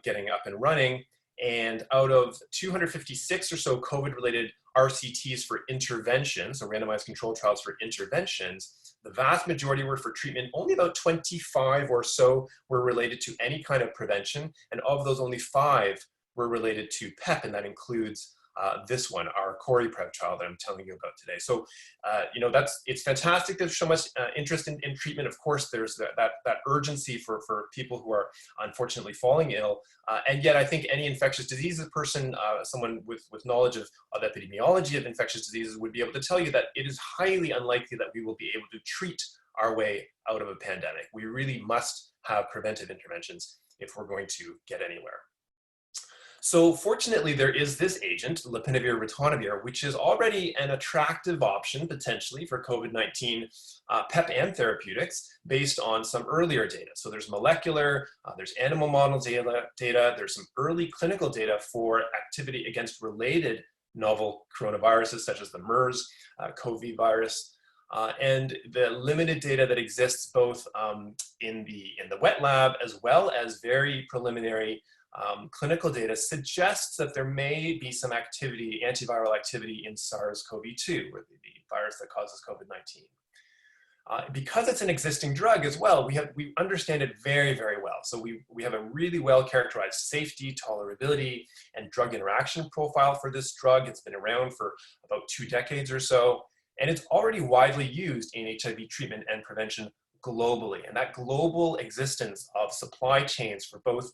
getting up and running. And out of 256 or so COVID-related RCTs for interventions, so randomized controlled trials for interventions, the vast majority were for treatment. Only about 25 or so were related to any kind of prevention. And of those, only 5 were related to PEP, and that includes this one, our CORI-PREV trial that I'm telling you about today. So, you know, it's fantastic there's so much interest in treatment. Of course, there's that urgency for people who are unfortunately falling ill. And yet I think any infectious diseases person, someone with knowledge of epidemiology of infectious diseases would be able to tell you that it is highly unlikely that we will be able to treat our way out of a pandemic. We really must have preventive interventions if we're going to get anywhere. So fortunately, there is this agent, Lopinavir, Ritonavir, which is already an attractive option potentially for COVID-19 PEP and therapeutics based on some earlier data. So there's molecular, there's animal model data, there's some early clinical data for activity against related novel coronaviruses such as the MERS COVID virus. And the limited data that exists both in the wet lab as well as very preliminary clinical data suggests that there may be some activity, antiviral activity in SARS-CoV-2, or the virus that causes COVID-19. Because it's an existing drug as well, we understand it very, very well. So we have a really well-characterized safety, tolerability, and drug interaction profile for this drug. It's been around for about 2 decades or so, and it's already widely used in HIV treatment and prevention globally. And that global existence of supply chains for both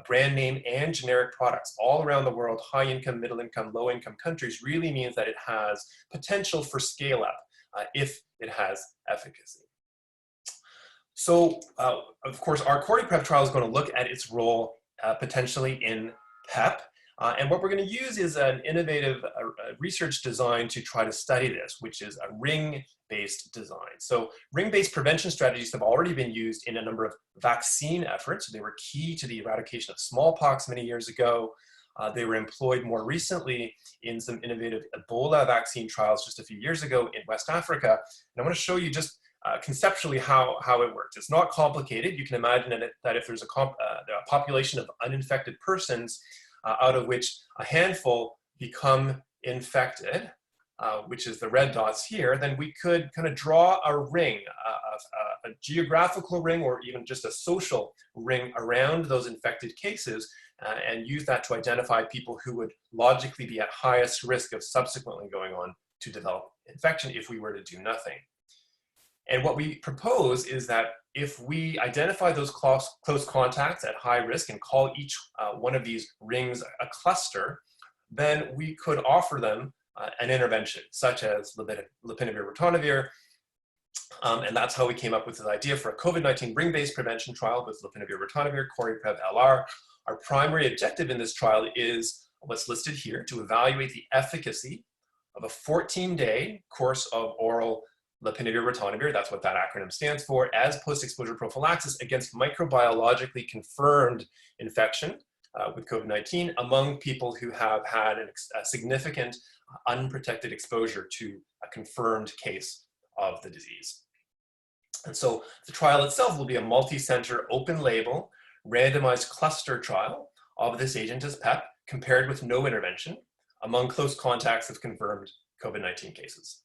brand name and generic products all around the world, high income, middle income, low income countries, really means that it has potential for scale up if it has efficacy. So, of course, our CORI-PrEP trial is going to look at its role potentially in PEP. And what we're going to use is an innovative research design to try to study this, which is a ring-based design. So ring-based prevention strategies have already been used in a number of vaccine efforts. They were key to the eradication of smallpox many years ago. They were employed more recently in some innovative Ebola vaccine trials just a few years ago in West Africa. And I want to show you just conceptually how it works. It's not complicated. You can imagine that if there's a population of uninfected persons, out of which a handful become infected, which is the red dots here, then we could kind of draw a ring, a geographical ring, or even just a social ring around those infected cases, and use that to identify people who would logically be at highest risk of subsequently going on to develop infection if we were to do nothing. And what we propose is that if we identify those close contacts at high risk and call each one of these rings a cluster, then we could offer them an intervention, such as Lopinavir, Ritonavir. And that's how we came up with this idea for a COVID-19 ring-based prevention trial with Lopinavir, Ritonavir, CORI-PrEP, LR. Our primary objective in this trial is what's listed here, to evaluate the efficacy of a 14-day course of oral Lopinavir, Ritonavir, that's what that acronym stands for, as post-exposure prophylaxis against microbiologically confirmed infection with COVID-19 among people who have had a significant unprotected exposure to a confirmed case of the disease. And so the trial itself will be a multi-center, open-label, randomized cluster trial of this agent as PEP compared with no intervention among close contacts of confirmed COVID-19 cases.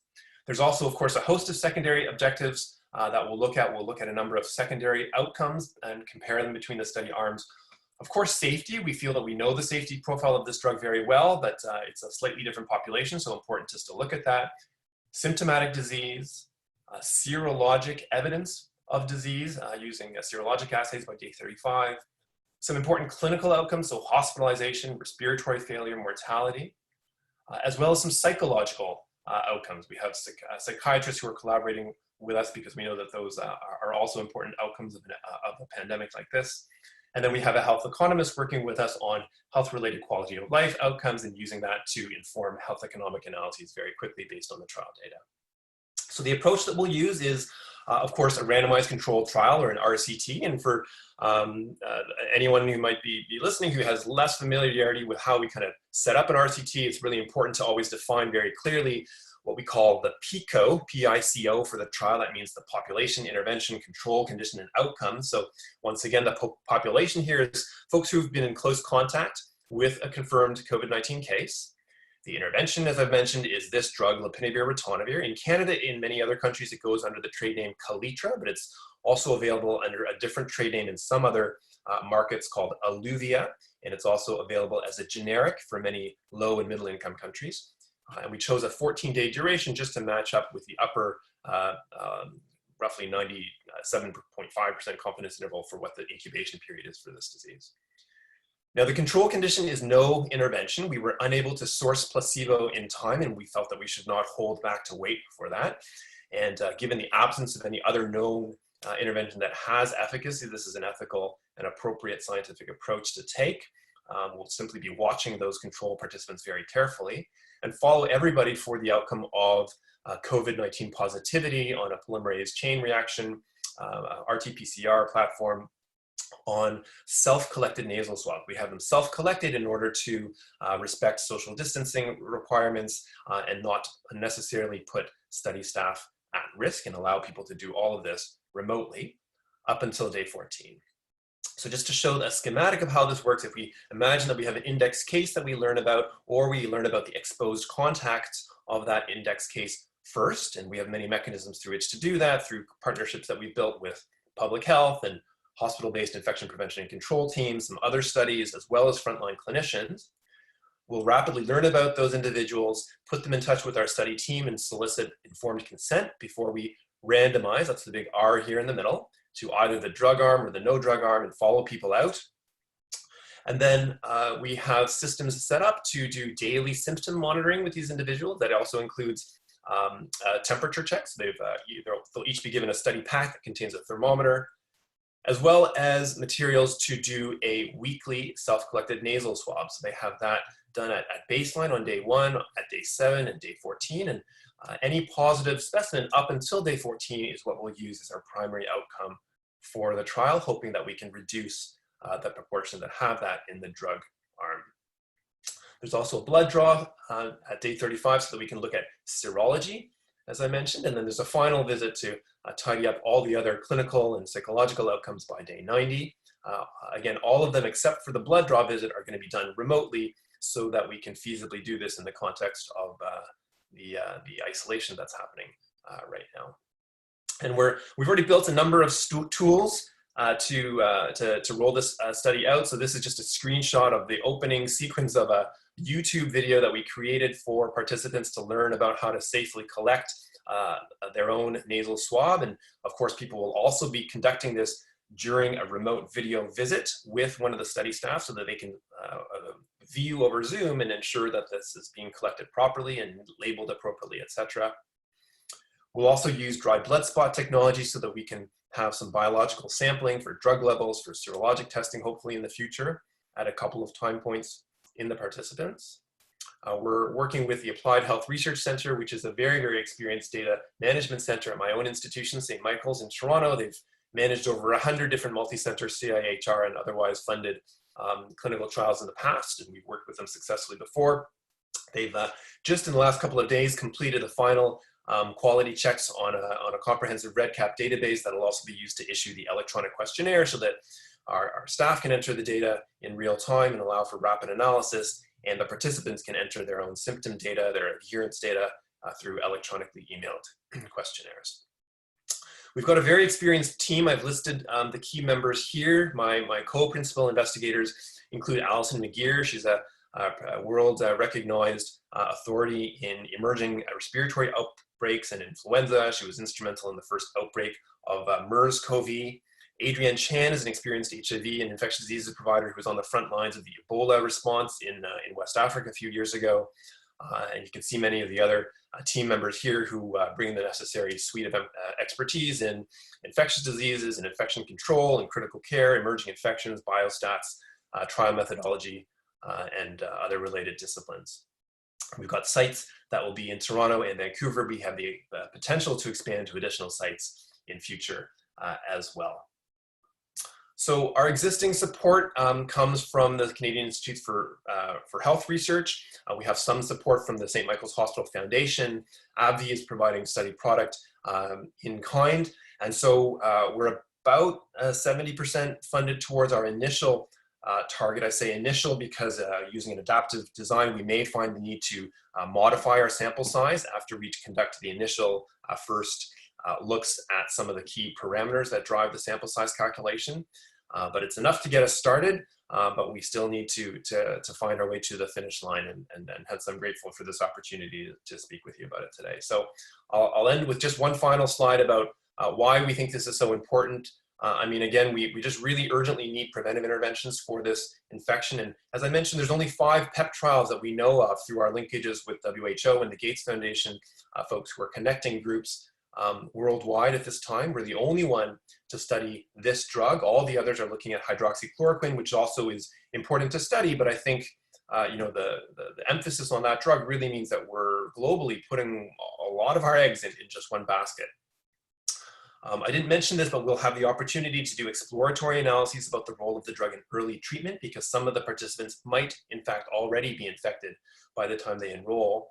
There's also, of course, a host of secondary objectives that we'll look at. We'll look at a number of secondary outcomes and compare them between the study arms. Of course, safety. We feel that we know the safety profile of this drug very well, but it's a slightly different population, so important just to look at that. Symptomatic disease, serologic evidence of disease using serologic assays by day 35. Some important clinical outcomes, so hospitalization, respiratory failure, mortality, as well as some psychological outcomes. We have psychiatrists who are collaborating with us because we know that those are also important outcomes of a pandemic like this. And then we have a health economist working with us on health-related quality of life outcomes and using that to inform health economic analyses very quickly based on the trial data. So the approach that we'll use is, of course, a randomized controlled trial, or an RCT. And for anyone who might be listening who has less familiarity with how we kind of set up an RCT, it's really important to always define very clearly what we call the PICO, P-I-C-O for the trial. That means the population, intervention, control, condition, and outcome. So once again, the population here is folks who've been in close contact with a confirmed COVID-19 case. The intervention, as I've mentioned, is this drug, Lopinavir, Ritonavir. In Canada, in many other countries, it goes under the trade name Kaletra, but it's also available under a different trade name in some other markets called Alluvia, and it's also available as a generic for many low and middle income countries. And we chose a 14-day duration just to match up with the upper roughly 97.5% confidence interval for what the incubation period is for this disease. Now, the control condition is no intervention. We were unable to source placebo in time, and we felt that we should not hold back to wait for that. And given the absence of any other known intervention that has efficacy, this is an ethical and appropriate scientific approach to take. We'll simply be watching those control participants very carefully and follow everybody for the outcome of COVID-19 positivity on a polymerase chain reaction, RT-PCR platform, on self-collected nasal swabs. We have them self-collected in order to respect social distancing requirements and not unnecessarily put study staff at risk, and allow people to do all of this remotely up until day 14. So just to show a schematic of how this works, if we imagine that we have an index case that we learn about, or we learn about the exposed contacts of that index case first, and we have many mechanisms through which to do that, through partnerships that we built with public health and hospital-based infection prevention and control teams, some other studies, as well as frontline clinicians. We'll rapidly learn about those individuals, put them in touch with our study team, and solicit informed consent before we randomize, that's the big R here in the middle, to either the drug arm or the no drug arm and follow people out. And then we have systems set up to do daily symptom monitoring with these individuals. That also includes temperature checks. They'll each be given a study pack that contains a thermometer, as well as materials to do a weekly self-collected nasal swab. So they have that done at baseline on day 1, at day 7, and day 14. And any positive specimen up until day 14 is what we'll use as our primary outcome for the trial, hoping that we can reduce the proportion that have that in the drug arm. There's also a blood draw at day 35 so that we can look at serology, as I mentioned, and then there's a final visit to tidy up all the other clinical and psychological outcomes by day 90. Again, all of them except for the blood draw visit are going to be done remotely so that we can feasibly do this in the context of the isolation that's happening right now. And we've already built a number of tools to roll this study out. So this is just a screenshot of the opening sequence of a YouTube video that we created for participants to learn about how to safely collect their own nasal swab. And of course, people will also be conducting this during a remote video visit with one of the study staff so that they can view over Zoom and ensure that this is being collected properly and labeled appropriately, etc. We'll also use dry blood spot technology so that we can have some biological sampling for drug levels, for serologic testing, hopefully in the future, at a couple of time points in the participants. We're working with the Applied Health Research Center, which is a very, very experienced data management center at my own institution, St. Michael's in Toronto. They've managed over 100 different multi-center CIHR and otherwise funded clinical trials in the past, and we've worked with them successfully before. They've just in the last couple of days completed the final quality checks on a comprehensive REDCap database that will also be used to issue the electronic questionnaire so that our staff can enter the data in real time and allow for rapid analysis, and the participants can enter their own symptom data, their adherence data through electronically emailed questionnaires. We've got a very experienced team. I've listed the key members here. My co-principal investigators include Alison McGeer. She's a world recognized authority in emerging respiratory outbreaks and influenza. She was instrumental in the first outbreak of MERS-CoV. Adrienne Chan is an experienced HIV and infectious diseases provider who was on the front lines of the Ebola response in West Africa a few years ago. And you can see many of the other team members here who bring the necessary suite of expertise in infectious diseases and infection control and critical care, emerging infections, biostats, trial methodology, and other related disciplines. We've got sites that will be in Toronto and Vancouver. We have the potential to expand to additional sites in future as well. So our existing support comes from the Canadian Institute for Health Research. We have some support from the St. Michael's Hospital Foundation. AbbVie is providing study product in kind. And so we're about 70% funded towards our initial target. I say initial because using an adaptive design, we may find the need to modify our sample size after we conduct the initial first looks at some of the key parameters that drive the sample size calculation. But it's enough to get us started, but we still need to find our way to the finish line, and hence I'm grateful for this opportunity to speak with you about it today. So I'll end with just one final slide about why we think this is so important. I mean, again, we just really urgently need preventive interventions for this infection. And as I mentioned, there's only 5 PEP trials that we know of through our linkages with WHO and the Gates Foundation, folks who are connecting groups worldwide at this time. We're the only one to study this drug. All the others are looking at hydroxychloroquine, which also is important to study, but I think you know, the emphasis on that drug really means that we're globally putting a lot of our eggs in just one basket. I didn't mention this, but we'll have the opportunity to do exploratory analyses about the role of the drug in early treatment, because some of the participants might, in fact, already be infected by the time they enroll.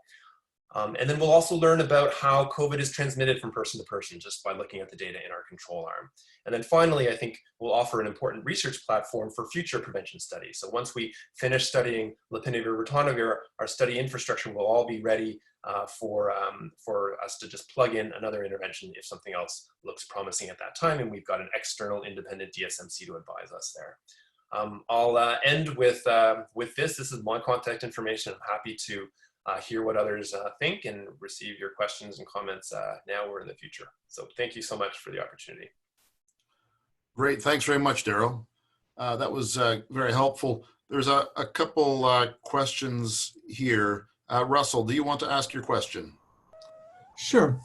And then we'll also learn about how COVID is transmitted from person to person just by looking at the data in our control arm. And then finally, I think we'll offer an important research platform for future prevention studies. So once we finish studying Lopinavir, Ritonavir, our study infrastructure will all be ready for us to just plug in another intervention if something else looks promising at that time, and we've got an external independent DSMC to advise us there. I'll end with this. This is my contact information. I'm happy to hear what others think and receive your questions and comments now or in the future. So thank you so much for the opportunity. Great, thanks very much, Darrell. That was very helpful. There's a couple questions here. Russell, do you want to ask your question? Sure.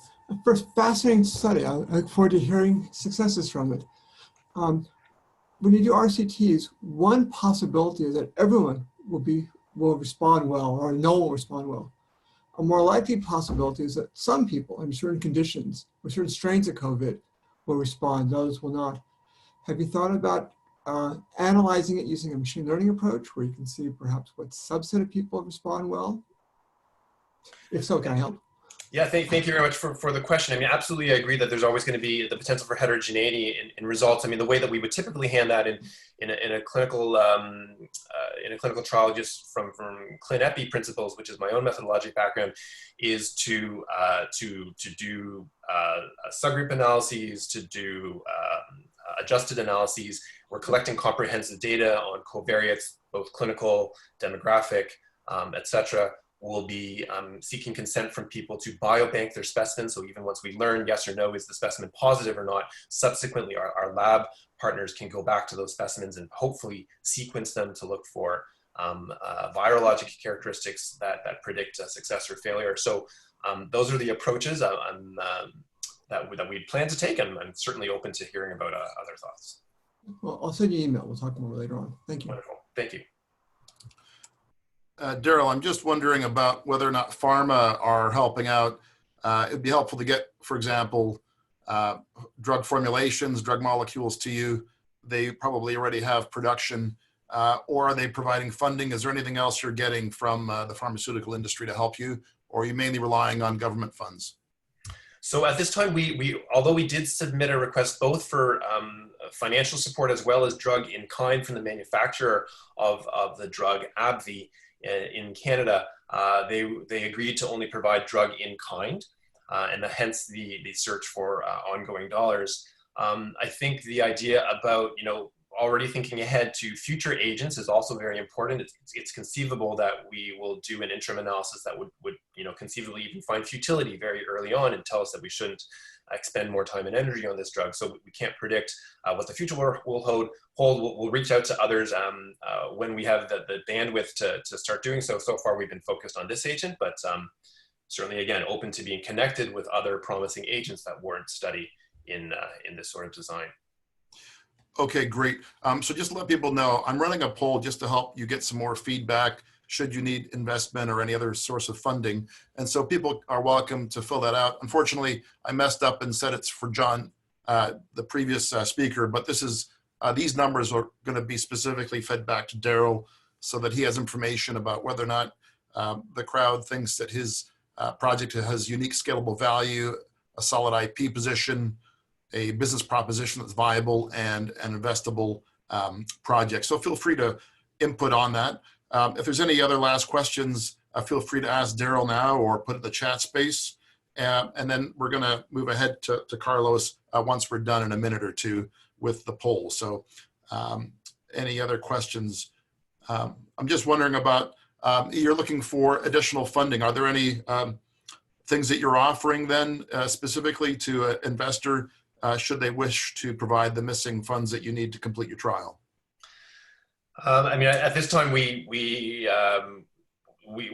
First, fascinating study. I look forward to hearing successes from it. When you do RCTs, one possibility is that everyone will respond well, or no one will respond well. A more likely possibility is that some people in certain conditions, with certain strains of COVID, will respond, others will not. Have you thought about analyzing it using a machine learning approach where you can see perhaps what subset of people respond well? If so, can I help? Yeah, thank you very much for the question. I mean, absolutely, I agree that there's always going to be the potential for heterogeneity in results. I mean, the way that we would typically hand that in a clinical trial, just from ClinEpi principles, which is my own methodologic background, is to do subgroup analyses, to do adjusted analyses. We're collecting comprehensive data on covariates, both clinical, demographic, etc. We'll be seeking consent from people to biobank their specimens. So even once we learn yes or no, is the specimen positive or not, subsequently our lab partners can go back to those specimens and hopefully sequence them to look for virologic characteristics that predict success or failure. So those are the approaches that we plan to take, and I'm certainly open to hearing about other thoughts. Well, I'll send you an email. We'll talk more later on. Thank you. Wonderful. Thank you. Darrell, I'm just wondering about whether or not pharma are helping out. It'd be helpful to get, for example, drug formulations, drug molecules to you. They probably already have production, or are they providing funding? Is there anything else you're getting from the pharmaceutical industry to help you, or are you mainly relying on government funds? So at this time, although we did submit a request both for financial support as well as drug in kind from the manufacturer of the drug, AbbVie, in Canada, they agreed to only provide drug in kind, and hence the search for ongoing dollars. I think the idea about already thinking ahead to future agents is also very important. It's conceivable that we will do an interim analysis that would conceivably even find futility very early on and tell us that we shouldn't expend more time and energy on this drug. So we can't predict what the future will hold. We'll reach out to others when we have the bandwidth to start doing so. So far, we've been focused on this agent, but certainly, again, open to being connected with other promising agents that warrant study in this sort of design. Okay, great. So just to let people know, I'm running a poll just to help you get some more feedback should you need investment or any other source of funding. And so people are welcome to fill that out. Unfortunately, I messed up and said it's for John, the previous speaker, but this is, these numbers are going to be specifically fed back to Darrell so that he has information about whether or not the crowd thinks that his project has unique scalable value, a solid IP position, a business proposition that's viable, and an investable project. So feel free to input on that. If there's any other last questions, feel free to ask Darrell now or put it in the chat space. And then we're going to move ahead to Carlos once we're done in a minute or two with the poll. So any other questions? I'm just wondering about, you're looking for additional funding. Are there any things that you're offering then specifically to an investor should they wish to provide the missing funds that you need to complete your trial? I mean, at this time, we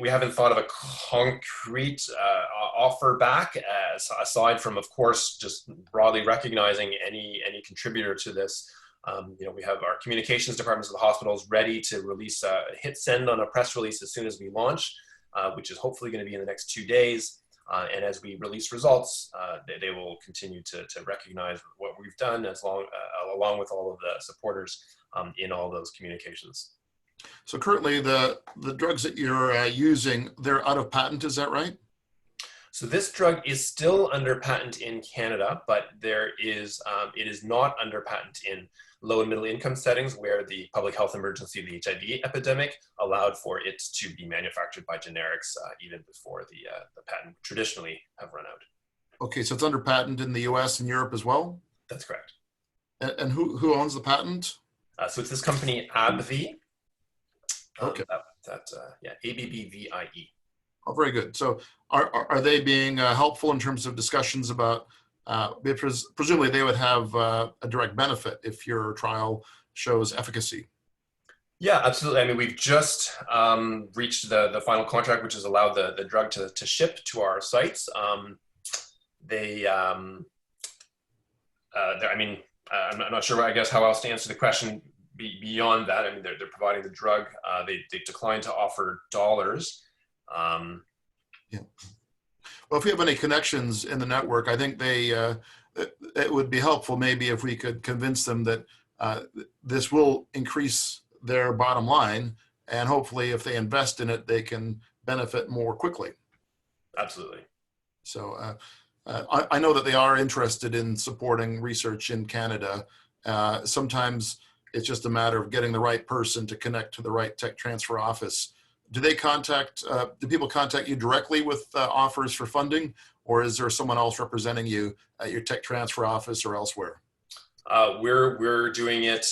haven't thought of a concrete offer back, aside from, of course, just broadly recognizing any contributor to this. We have our communications departments of the hospitals ready to release, hit send on a press release as soon as we launch, which is hopefully going to be in the next 2 days. And as we release results, they will continue to recognize what we've done along with all of the supporters in all those communications. So currently the drugs that you're using, they're out of patent, is that right? So this drug is still under patent in Canada, but it is not under patent in low and middle income settings where the public health emergency of the HIV epidemic allowed for it to be manufactured by generics even before the patent traditionally have run out. Okay, so it's under patent in the US and Europe as well? That's correct. And who owns the patent? So it's this company, AbbVie. Okay. Yeah, AbbVie. Oh, very good. So are they being helpful in terms of discussions about, because presumably they would have a direct benefit if your trial shows efficacy? Yeah, absolutely. I mean, we've just reached the final contract, which has allowed the drug to ship to our sites. I mean, I'm not sure, I guess, how else to answer the question beyond that. I mean, they're providing the drug. They declined to offer dollars. Yeah. Well, if we have any connections in the network, I think it would be helpful maybe if we could convince them that this will increase their bottom line, and hopefully if they invest in it, they can benefit more quickly. Absolutely. So I know that they are interested in supporting research in Canada. Sometimes it's just a matter of getting the right person to connect to the right tech transfer office. Do people contact you directly with offers for funding, or is there someone else representing you at your tech transfer office or elsewhere? We're doing it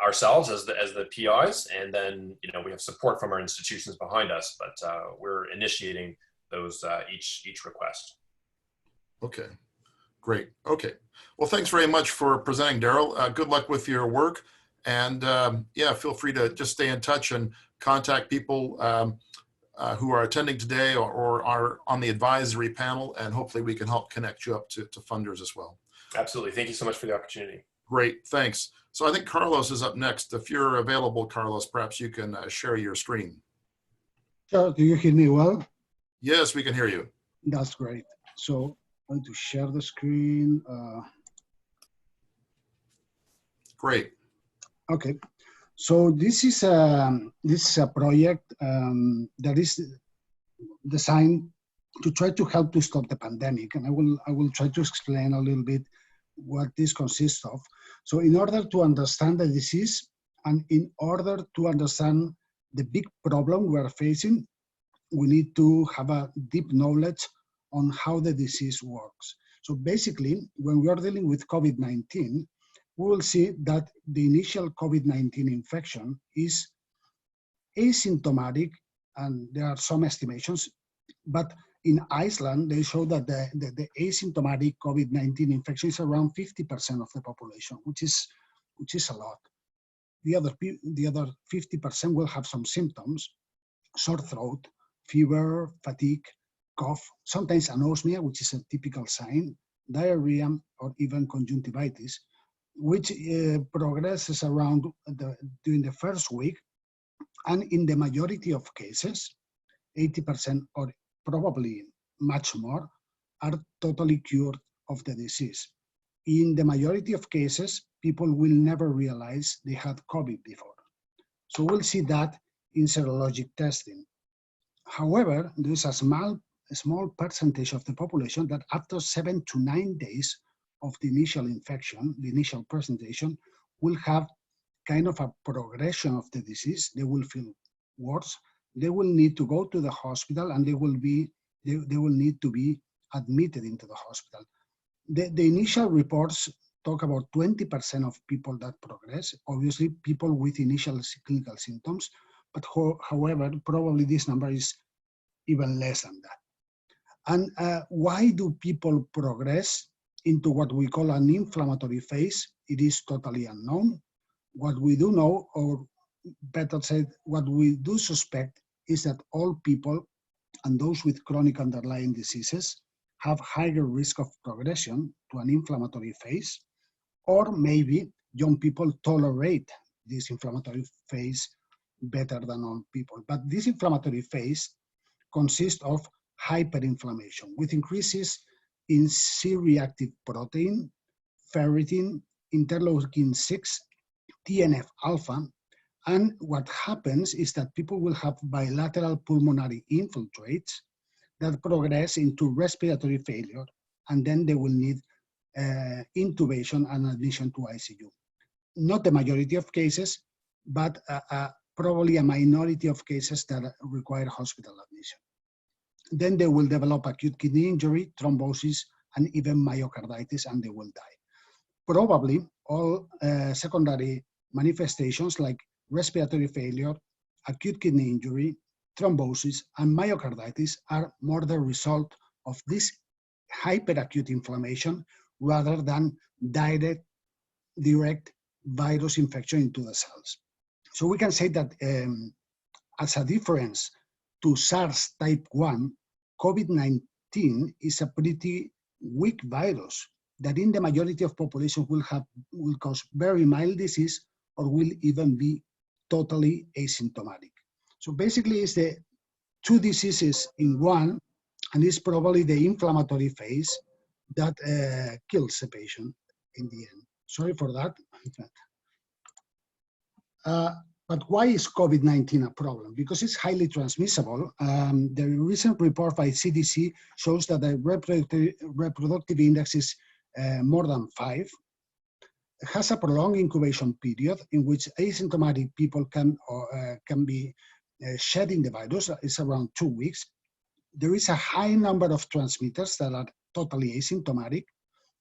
ourselves as the PIs, and then we have support from our institutions behind us, but we're initiating those each request. Okay, great. Okay, well, thanks very much for presenting, Darrell. Good luck with your work, and yeah, feel free to just stay in touch and contact people who are attending today or are on the advisory panel, and hopefully we can help connect you up to funders as well. Absolutely. Thank you so much for the opportunity. Great, thanks. So I think Carlos is up next. If you're available, Carlos, perhaps you can share your screen. Sure. Do you hear me well? Yes, we can hear you. That's great. So I'm going to share the screen. Great. Okay. So this is a project that is designed to try to help to stop the pandemic, and I will try to explain a little bit what this consists of. So in order to understand the disease and in order to understand the big problem we are facing, we need to have a deep knowledge on how the disease works. So basically, when we are dealing with COVID-19, we will see that the initial COVID-19 infection is asymptomatic, and there are some estimations, but in Iceland, they show that the asymptomatic COVID-19 infection is around 50% of the population, which is a lot. The other 50% will have some symptoms: sore throat, fever, fatigue, cough, sometimes anosmia, which is a typical sign, diarrhea, or even conjunctivitis, which progresses around during the first week, and in the majority of cases, 80% or probably much more, are totally cured of the disease. In the majority of cases, people will never realize they had COVID before. So we'll see that in serologic testing. However, there is a small percentage of the population that after 7 to 9 days of the initial infection, the initial presentation, will have kind of a progression of the disease. They will feel worse. They will need to go to the hospital, and they will need to be admitted into the hospital. The initial reports talk about 20% of people that progress, obviously people with initial clinical symptoms, but however, probably this number is even less than that. And why do people progress into what we call an inflammatory phase? It is totally unknown. What we do know, or better said, what we do suspect, is that all people and those with chronic underlying diseases have higher risk of progression to an inflammatory phase, or maybe young people tolerate this inflammatory phase better than old people. But this inflammatory phase consists of hyperinflammation with increases in C-reactive protein, ferritin, interleukin-6, TNF-alpha, and what happens is that people will have bilateral pulmonary infiltrates that progress into respiratory failure, and then they will need intubation and admission to ICU. Not the majority of cases, but probably a minority of cases that require hospital admission. Then they will develop acute kidney injury, thrombosis, and even myocarditis, and they will die. Probably all secondary manifestations like respiratory failure, acute kidney injury, thrombosis, and myocarditis are more the result of this hyperacute inflammation rather than direct virus infection into the cells. So we can say that as a difference to SARS type 1, COVID-19 is a pretty weak virus that in the majority of populations will cause very mild disease or will even be totally asymptomatic. So basically it's the two diseases in one, and it's probably the inflammatory phase that kills the patient in the end. Sorry for that. But why is COVID-19 a problem? Because it's highly transmissible. The recent report by CDC shows that the reproductive index is more than 5. It has a prolonged incubation period in which asymptomatic people can be shedding the virus. It's around 2 weeks. There is a high number of transmitters that are totally asymptomatic,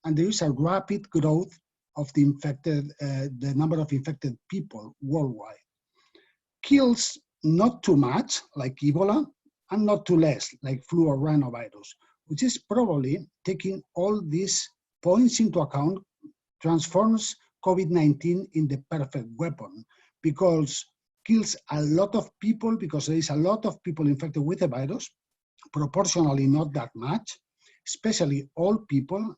and there is a rapid growth of the infected, the number of infected people worldwide. Kills not too much, like Ebola, and not too less, like flu or rhinovirus, which is probably, taking all these points into account, transforms COVID-19 in the perfect weapon, because kills a lot of people, because there is a lot of people infected with the virus, proportionally not that much, especially old people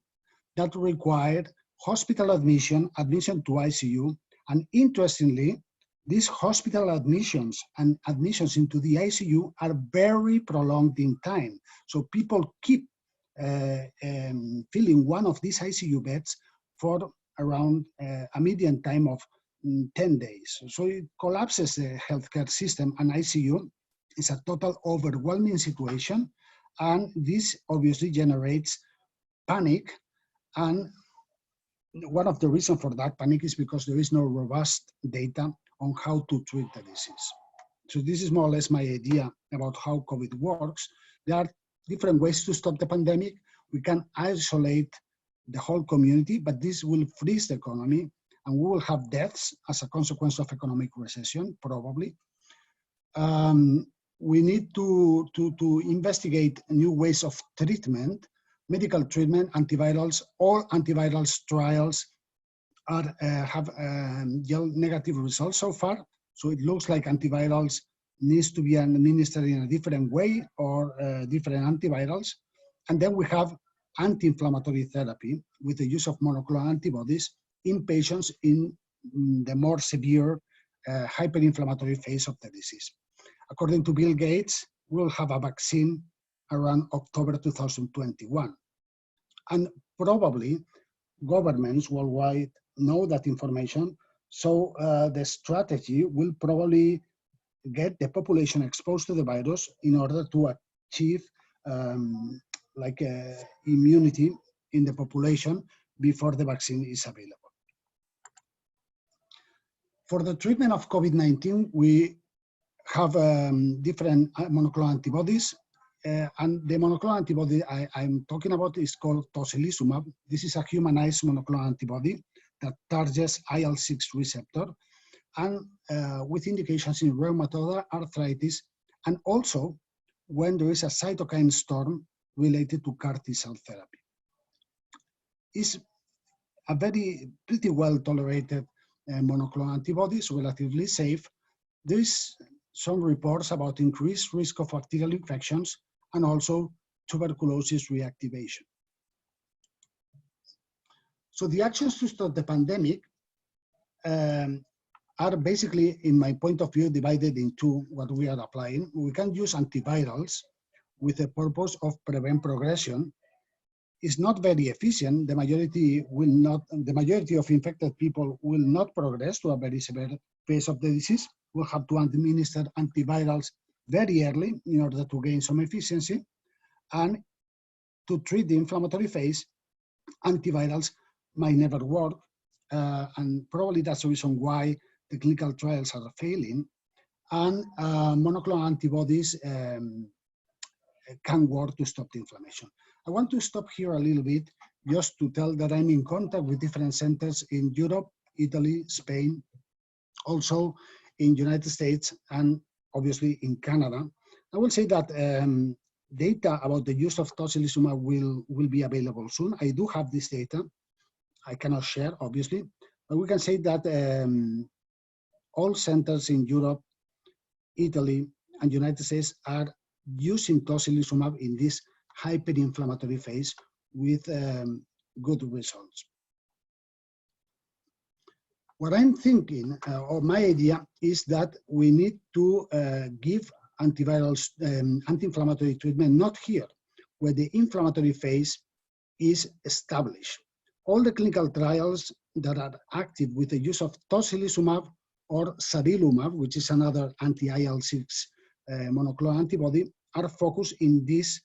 that require hospital admission to ICU, and interestingly, these hospital admissions and admissions into the ICU are very prolonged in time. So people keep filling one of these ICU beds for around a median time of 10 days. So it collapses the healthcare system, and ICU is a total overwhelming situation. And this obviously generates panic. And one of the reasons for that panic is because there is no robust data on how to treat the disease. So this is more or less my idea about how COVID works. There are different ways to stop the pandemic. We can isolate the whole community, but this will freeze the economy, and we will have deaths as a consequence of economic recession, probably. We need to investigate new ways of treatment, medical treatment, antivirals. All antivirals trials have yield negative results so far. So it looks like antivirals needs to be administered in a different way, or different antivirals. And then we have anti-inflammatory therapy with the use of monoclonal antibodies in patients in the more severe hyperinflammatory phase of the disease. According to Bill Gates, we'll have a vaccine around October 2021. And probably governments worldwide know that information, so the strategy will probably get the population exposed to the virus in order to achieve immunity in the population before the vaccine is available. For the treatment of COVID-19, we have different monoclonal antibodies. And the monoclonal antibody I'm talking about is called Tocilizumab. This is a humanized monoclonal antibody that targets IL-6 receptor, and with indications in rheumatoid arthritis, and also when there is a cytokine storm related to CAR T-cell therapy. It's a pretty well tolerated monoclonal antibody, is relatively safe. There is some reports about increased risk of bacterial infections and also tuberculosis reactivation. So the actions to stop the pandemic are basically, in my point of view, divided into what we are applying. We can use antivirals with the purpose of prevent progression. It's not very efficient. The majority of infected people will not progress to a very severe phase of the disease. We'll have to administer antivirals very early in order to gain some efficiency. And to treat the inflammatory phase, antivirals might never work. And probably that's the reason why the clinical trials are failing. And monoclonal antibodies can work to stop the inflammation. I want to stop here a little bit just to tell that I'm in contact with different centers in Europe, Italy, Spain, also in United States, and obviously in Canada. I will say that data about the use of tocilizumab will be available soon. I do have this data. I cannot share, obviously, but we can say that all centers in Europe, Italy, and United States are using tocilizumab in this hyperinflammatory phase with good results. What I'm thinking, or my idea, is that we need to give antivirals, anti-inflammatory treatment, not here, where the inflammatory phase is established. All the clinical trials that are active with the use of tocilizumab or sarilumab, which is another anti-IL-6 monoclonal antibody, are focused in this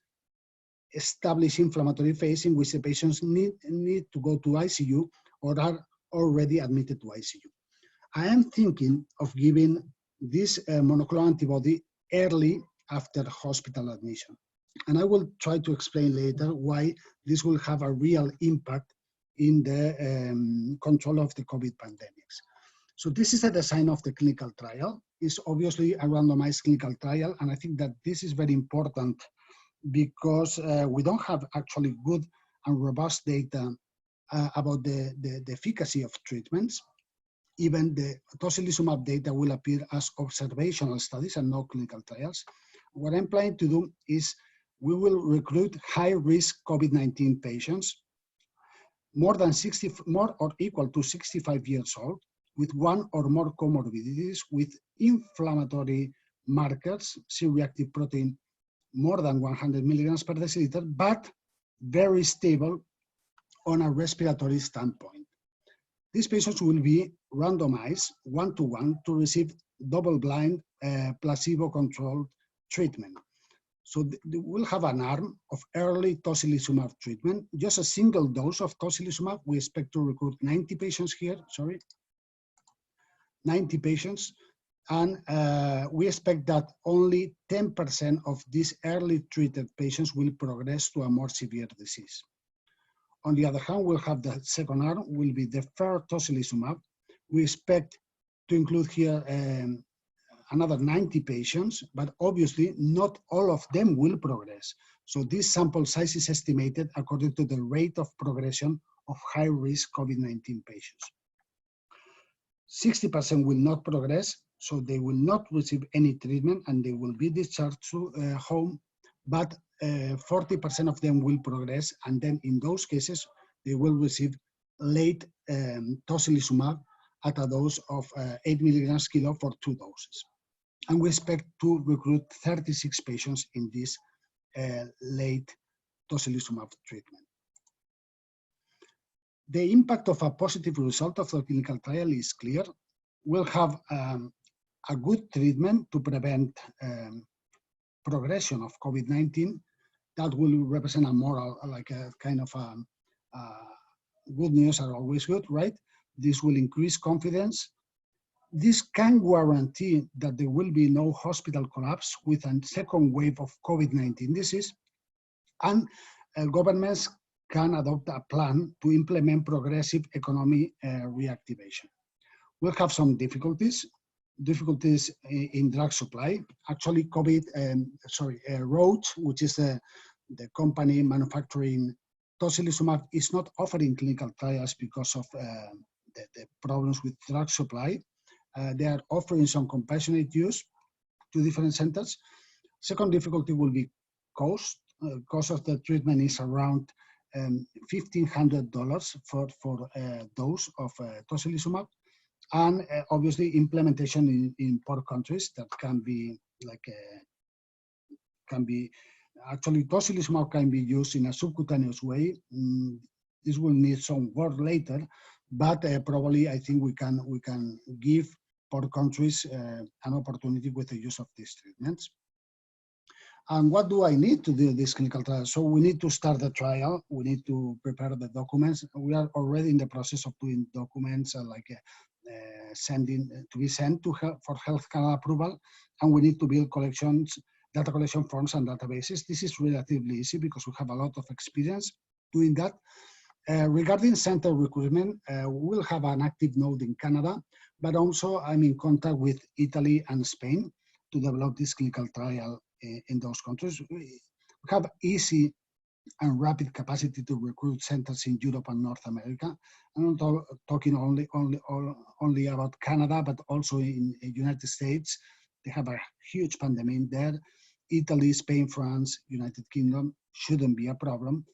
established inflammatory phase in which the patients need to go to ICU or are already admitted to ICU. I am thinking of giving this monoclonal antibody early after hospital admission. And I will try to explain later why this will have a real impact in the control of the COVID pandemics. So this is the design of the clinical trial. It's obviously a randomized clinical trial, and I think that this is very important because we don't have actually good and robust data about the efficacy of treatments. Even the tocilizumab data will appear as observational studies and no clinical trials. What I'm planning to do is we will recruit high-risk COVID-19 patients, more or equal to 65 years old, with one or more comorbidities, with inflammatory markers, C-reactive protein more than 100 milligrams per deciliter, but very stable on a respiratory standpoint. These patients will be randomized one-to-one to receive double-blind, placebo-controlled treatment. So we'll have an arm of early tocilizumab treatment, just a single dose of tocilizumab. We expect to recruit 90 patients here, 90 patients. And we expect that only 10% of these early treated patients will progress to a more severe disease. On the other hand, we'll have the second arm, will be the deferred tocilizumab. We expect to include here another 90 patients, but obviously not all of them will progress. So this sample size is estimated according to the rate of progression of high-risk COVID-19 patients. 60% will not progress, so they will not receive any treatment and they will be discharged to home, but 40% of them will progress, and then in those cases, they will receive late tocilizumab at a dose of 8 milligrams kilo for 2 doses. And we expect to recruit 36 patients in this late tocilizumab treatment. The impact of a positive result of the clinical trial is clear. We'll have a good treatment to prevent progression of COVID-19. That will represent a moral, like a kind of good news are always good, right? This will increase confidence. This can guarantee that there will be no hospital collapse with a second wave of COVID-19 disease, and governments can adopt a plan to implement progressive economic reactivation. We'll have some difficulties in drug supply. Actually, Roche, which is the company manufacturing tocilizumab, is not offering clinical trials because of the problems with drug supply. They are offering some compassionate use to different centers. Second difficulty will be cost. Cost of the treatment is around $1,500 for a dose of tocilizumab. And obviously implementation in poor countries that can be actually tocilizumab can be used in a subcutaneous way. This will need some work later, but probably I think we can give poor countries an opportunity with the use of these treatments. And what do I need to do this clinical trial? So we need to start the trial. We need to prepare the documents. We are already in the process of doing documents sending to be sent for Health Canada approval, and we need to build data collection forms and databases. This is relatively easy because we have a lot of experience doing that. Regarding center recruitment, we'll have an active node in Canada, but also I'm in contact with Italy and Spain to develop this clinical trial in those countries. We have easy and rapid capacity to recruit centers in Europe and North America. I'm not talking only about Canada, but also in the United States. They have a huge pandemic there. Italy, Spain, France, United Kingdom shouldn't be a problem.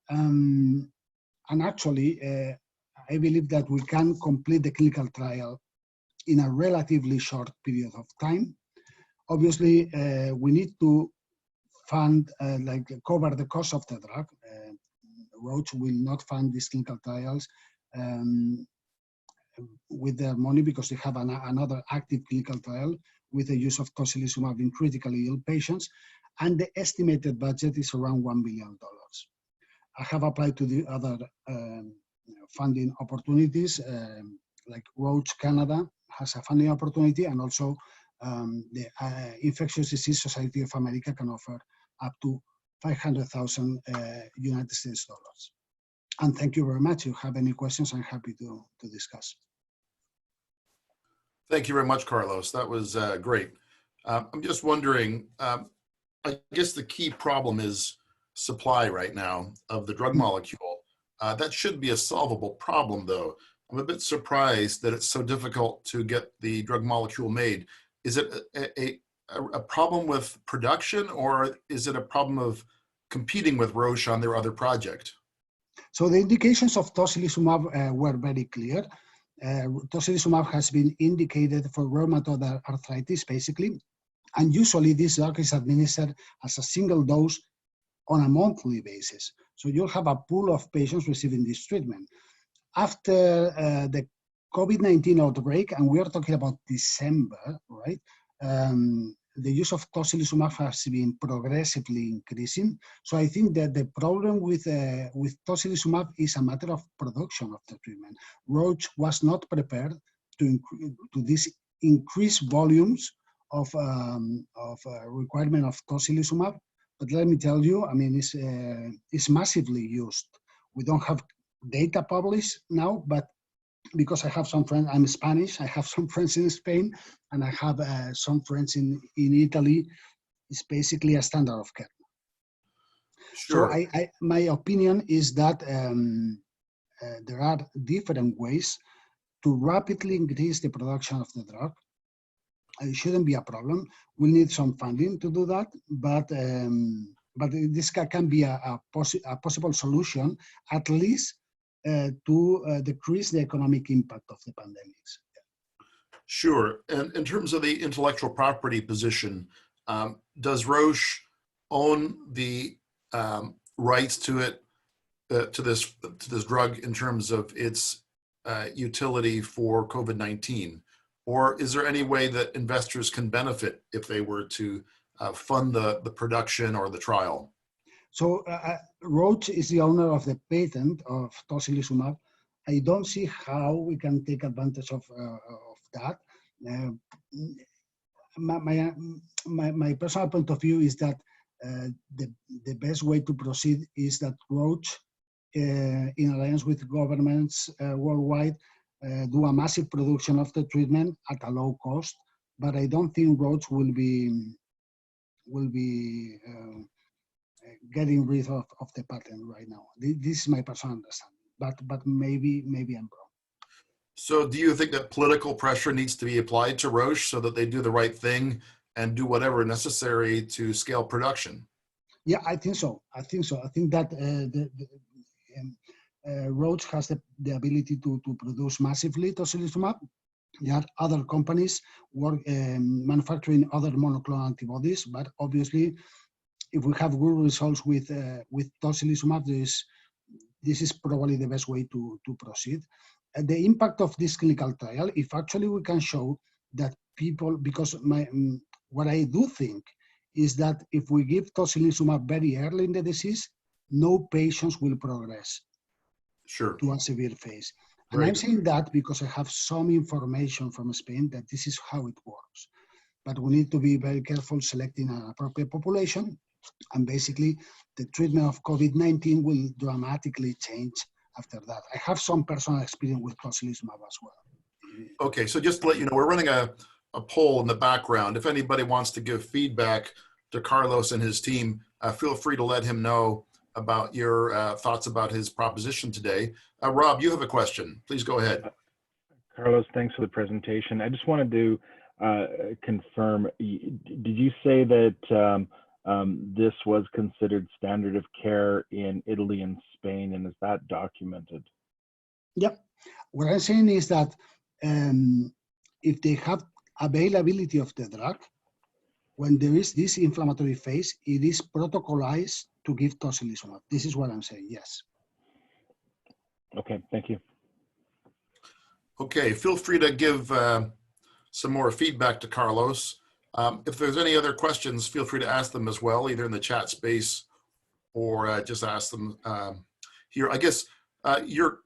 And actually, I believe that we can complete the clinical trial in a relatively short period of time. Obviously, we need to fund, cover the cost of the drug. Roche will not fund these clinical trials with their money because they have another active clinical trial with the use of Tocilizumab in critically ill patients, and the estimated budget is around $1 billion. I have applied to the other funding opportunities, like Roche Canada has a funding opportunity, and also the Infectious Disease Society of America can offer up to 500,000 United States dollars. And thank you very much. If you have any questions, I'm happy to discuss. Thank you very much, Carlos. That was great. I'm just wondering, I guess the key problem is supply right now of the drug molecule. That should be a solvable problem, though. I'm a bit surprised that it's so difficult to get the drug molecule made. Is it a problem with production, or is it a problem of competing with Roche on their other project? So the indications of Tocilizumab were very clear. Tocilizumab has been indicated for rheumatoid arthritis, basically, and usually this drug is administered as a single dose on a monthly basis. So you'll have a pool of patients receiving this treatment. After the COVID-19 outbreak, and we are talking about December, right? The use of Tocilizumab has been progressively increasing. So I think that the problem with Tocilizumab is a matter of production of the treatment. Roche was not prepared to these increased volumes of requirement of Tocilizumab. But let me tell you, I mean, it's massively used. We don't have data published now, but because I have some friends, I'm Spanish, I have some friends in Spain, and I have some friends in Italy. It's basically a standard of care. Sure. So my opinion is that there are different ways to rapidly increase the production of the drug. It shouldn't be a problem. We need some funding to do that, but this can be a possible solution, at least to decrease the economic impact of the pandemics. Sure. And in terms of the intellectual property position, does Roche own the rights to it, to this drug in terms of its utility for COVID-19? Or is there any way that investors can benefit if they were to fund the production or the trial? So Roche is the owner of the patent of Tocilizumab. I don't see how we can take advantage of that. My personal point of view is that the best way to proceed is that Roche, in alliance with governments worldwide, do a massive production of the treatment at a low cost. But I don't think Roche will be getting rid of the patent right now. This is my personal understanding, but maybe I'm wrong. So do you think that political pressure needs to be applied to Roche so that they do the right thing and do whatever necessary to scale production? Yeah, I think so. I think that Roche has the ability to produce massively Tocilizumab. There are other companies manufacturing other monoclonal antibodies, but obviously, if we have good results with Tocilizumab, this is probably the best way to proceed. The impact of this clinical trial, if actually we can show that people, because what I do think is that if we give Tocilizumab very early in the disease, no patients will progress to a severe phase. And I'm saying that because I have some information from Spain that this is how it works. But we need to be very careful selecting an appropriate population. And basically, the treatment of COVID-19 will dramatically change after that. I have some personal experience with Tocilizumab as well. Okay, so just to let you know, we're running a poll in the background. If anybody wants to give feedback to Carlos and his team, feel free to let him know about your thoughts about his proposition today. Rob, you have a question. Please go ahead. Carlos, thanks for the presentation. I just wanted to confirm, did you say that this was considered standard of care in Italy and Spain, and is that documented? Yep. What I'm saying is that if they have availability of the drug, when there is this inflammatory phase, it is protocolized to give tocilizumab. This is what I'm saying, yes. Okay, thank you. Okay, feel free to give some more feedback to Carlos. If there's any other questions, feel free to ask them as well, either in the chat space or just ask them here. I guess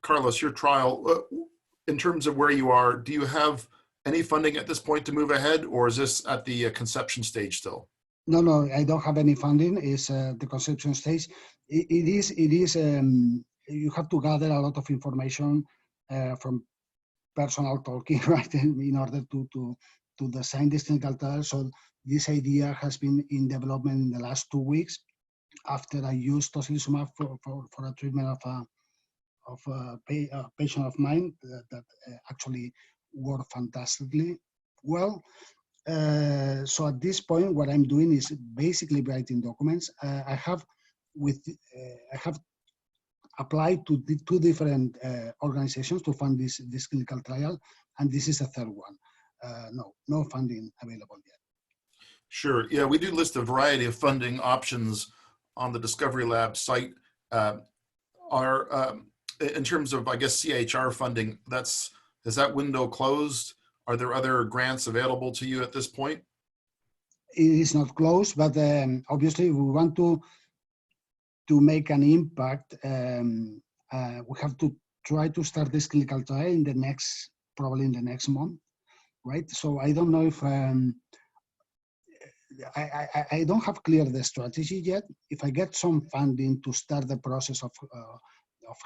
Carlos, your trial, in terms of where you are, do you have any funding at this point to move ahead, or is this at the conception stage still? No, I don't have any funding. It's the conception stage. It is. You have to gather a lot of information from personal talking, right, in order to design this clinical trial. So this idea has been in development in the last 2 weeks after I used tocilizumab for a treatment of a patient of mine that actually worked fantastically well. So at this point, what I'm doing is basically writing documents. I have applied to the 2 different organizations to fund this clinical trial, and this is the 3rd one. No funding available yet. Sure. Yeah, we do list a variety of funding options on the Discovery Lab site. In terms of, I guess, CHR funding, is that window closed? Are there other grants available to you at this point? It is not closed, but obviously we want to make an impact. We have to try to start this clinical trial probably in the next month, right? So I don't know if I don't have clear the strategy yet. If I get some funding to start the process of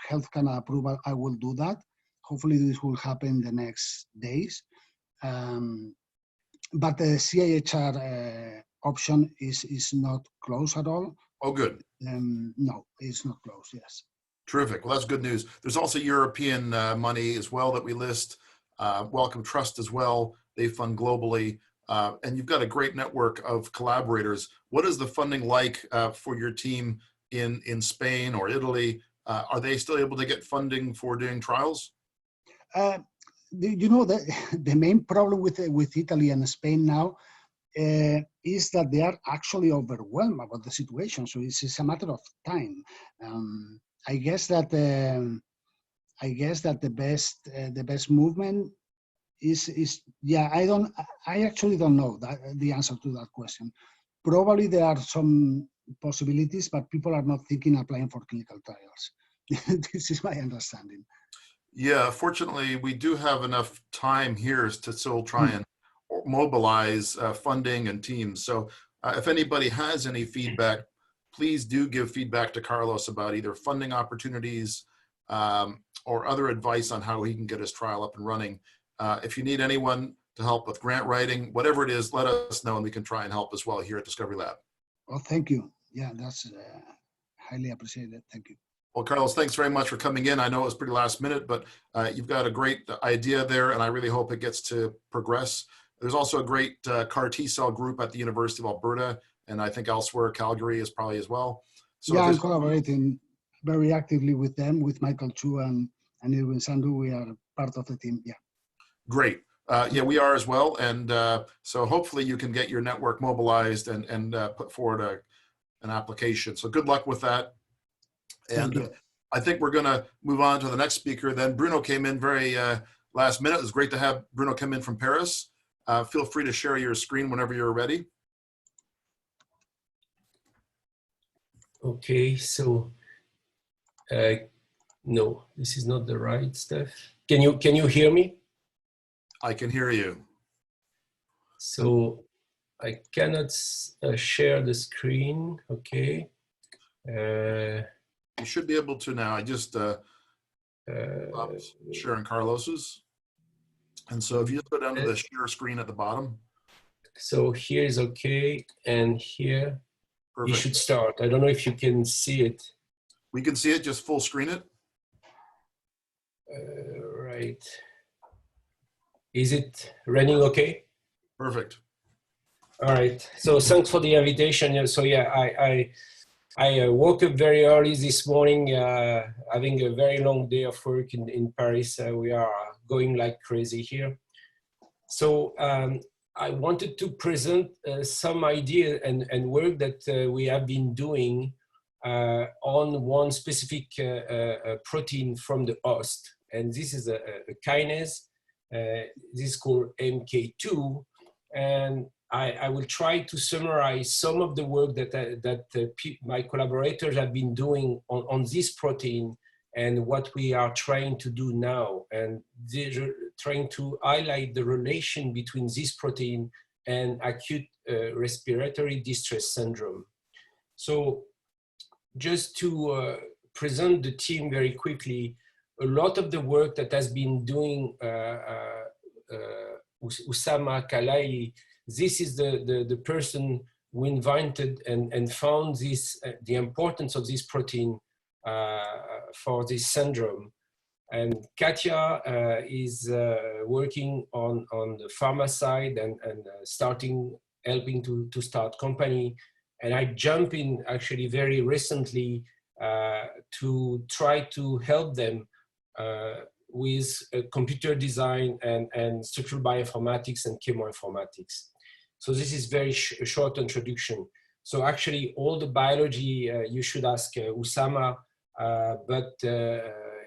Health Canada approval, I will do that. Hopefully this will happen the next days. But the CIHR option is not closed at all. Oh, good. No, it's not closed, yes. Terrific. Well, that's good news. There's also European money as well that we list. Wellcome Trust as well. They fund globally. And you've got a great network of collaborators. What is the funding like for your team in Spain or Italy? Are they still able to get funding for doing trials? You know, the main problem with Italy and Spain now is that they are actually overwhelmed about the situation. So it's a matter of time. I guess that the best movement is yeah. I actually don't know the answer to that question. Probably there are some possibilities, but people are not thinking applying for clinical trials. This is my understanding. Yeah, fortunately, we do have enough time here to still try and mobilize funding and teams. So if anybody has any feedback, please do give feedback to Carlos about either funding opportunities or other advice on how he can get his trial up and running. If you need anyone to help with grant writing, whatever it is, let us know and we can try and help as well here at Discovery Lab. Well, thank you. Yeah, that's highly appreciated. Thank you. Well, Carlos, thanks very much for coming in. I know it was pretty last minute, but you've got a great idea there, and I really hope it gets to progress. There's also a great CAR T-cell group at the University of Alberta, and I think elsewhere, Calgary is probably as well. So yeah, I'm collaborating very actively with them, with Michael Chu and Alessandro. We are part of the team, yeah. Great. Yeah, we are as well. And so hopefully you can get your network mobilized and put forward an application. So good luck with that. And I think we're going to move on to the next speaker. Then Bruno came in very last minute. It was great to have Bruno come in from Paris. Feel free to share your screen whenever you're ready. Okay, so no, this is not the right stuff. Can you hear me? I can hear you. So I cannot share the screen. Okay. You should be able to now. I just sharing Carlos's. And so if you just go down to the share screen at the bottom. So here is okay, and here Perfect. you should start. I don't know if you can see it. We can see it, just full screen it. Right. Is it running okay? Perfect. All right. So thanks for the invitation. So yeah, I woke up very early this morning, having a very long day of work in Paris. We are going like crazy here. So I wanted to present some idea and work that we have been doing on one specific protein from the host. And this is a kinase. This is called MK2. And I will try to summarize some of the work that my collaborators have been doing on this protein and what we are trying to do now. And they're trying to highlight the relation between this protein and acute respiratory distress syndrome. So just to present the team very quickly, a lot of the work that has been doing Oussama Kelley, this is the person who invented and found this, the importance of this protein for this syndrome. And Katya is working on the pharma side and helping to start company. And I jumped in actually very recently to try to help them with computer design and structural bioinformatics and chemoinformatics. So this is very short introduction. So actually all the biology you should ask Oussama, but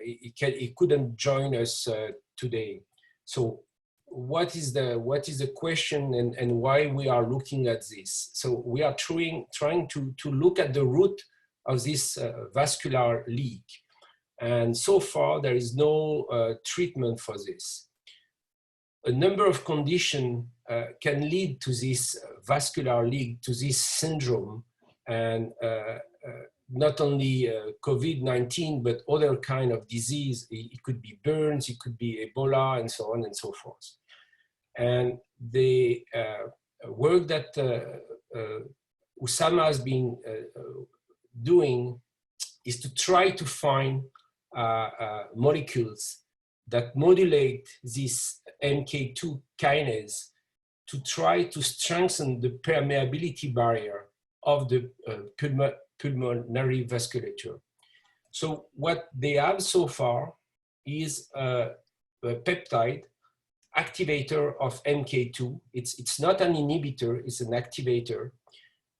he couldn't join us today. So what is the question and why we are looking at this? So we are trying to look at the root of this vascular leak. And so far, there is no treatment for this. A number of conditions can lead to this vascular leak, to this syndrome, and not only COVID-19, but other kind of disease. It could be burns, it could be Ebola, and so on and so forth. And the work that Oussama has been doing is to try to find molecules that modulate this MK2 kinase to try to strengthen the permeability barrier of the pulmonary vasculature. So what they have so far is a peptide activator of MK2. It's not an inhibitor, it's an activator.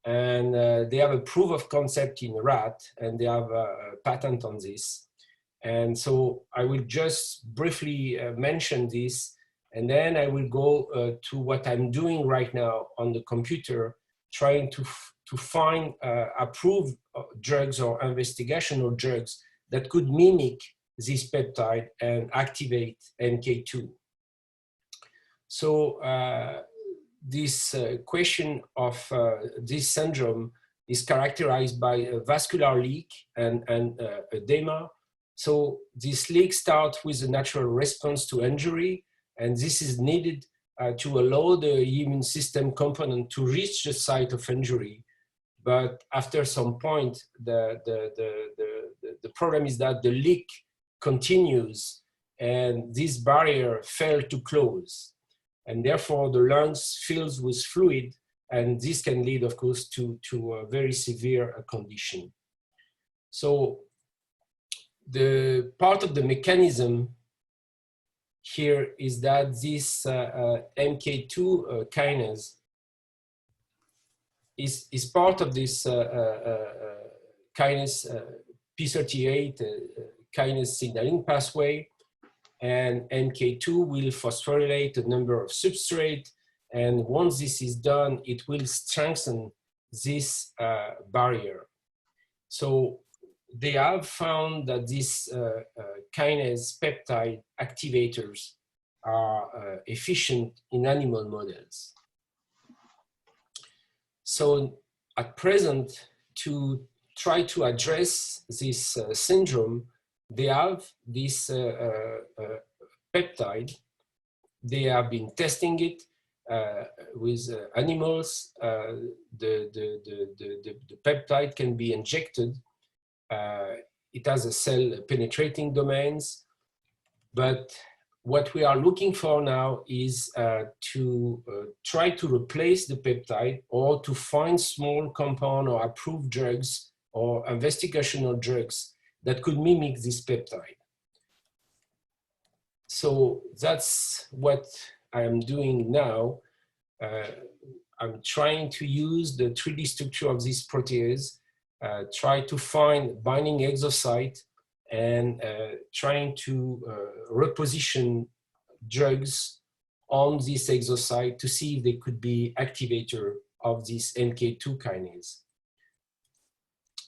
And they have a proof of concept in rat, and they have a patent on this. And so I will just briefly mention this, and then I will go to what I'm doing right now on the computer, trying to find approved drugs or investigational drugs that could mimic this peptide and activate MK2. So this question of this syndrome is characterized by a vascular leak and edema. So this leak starts with a natural response to injury, and this is needed to allow the immune system component to reach the site of injury. But after some point, the problem is that the leak continues and this barrier fails to close. And therefore the lungs fills with fluid, and this can lead, of course, to a very severe condition. So the part of the mechanism here is that this MK2 kinase is part of this kinase P38 kinase signaling pathway, and MK2 will phosphorylate a number of substrates, and once this is done, it will strengthen this barrier. So they have found that these kinase peptide activators are efficient in animal models. So at present, to try to address this syndrome, they have this peptide. They have been testing it animals, the peptide can be injected. It has a cell penetrating domains, but what we are looking for now is to try to replace the peptide or to find small compound or approved drugs or investigational drugs that could mimic this peptide. So that's what I am doing now. I'm trying to use the 3D structure of this protease, try to find binding exosite, and trying to reposition drugs on this exosite to see if they could be activator of this MK2 kinase.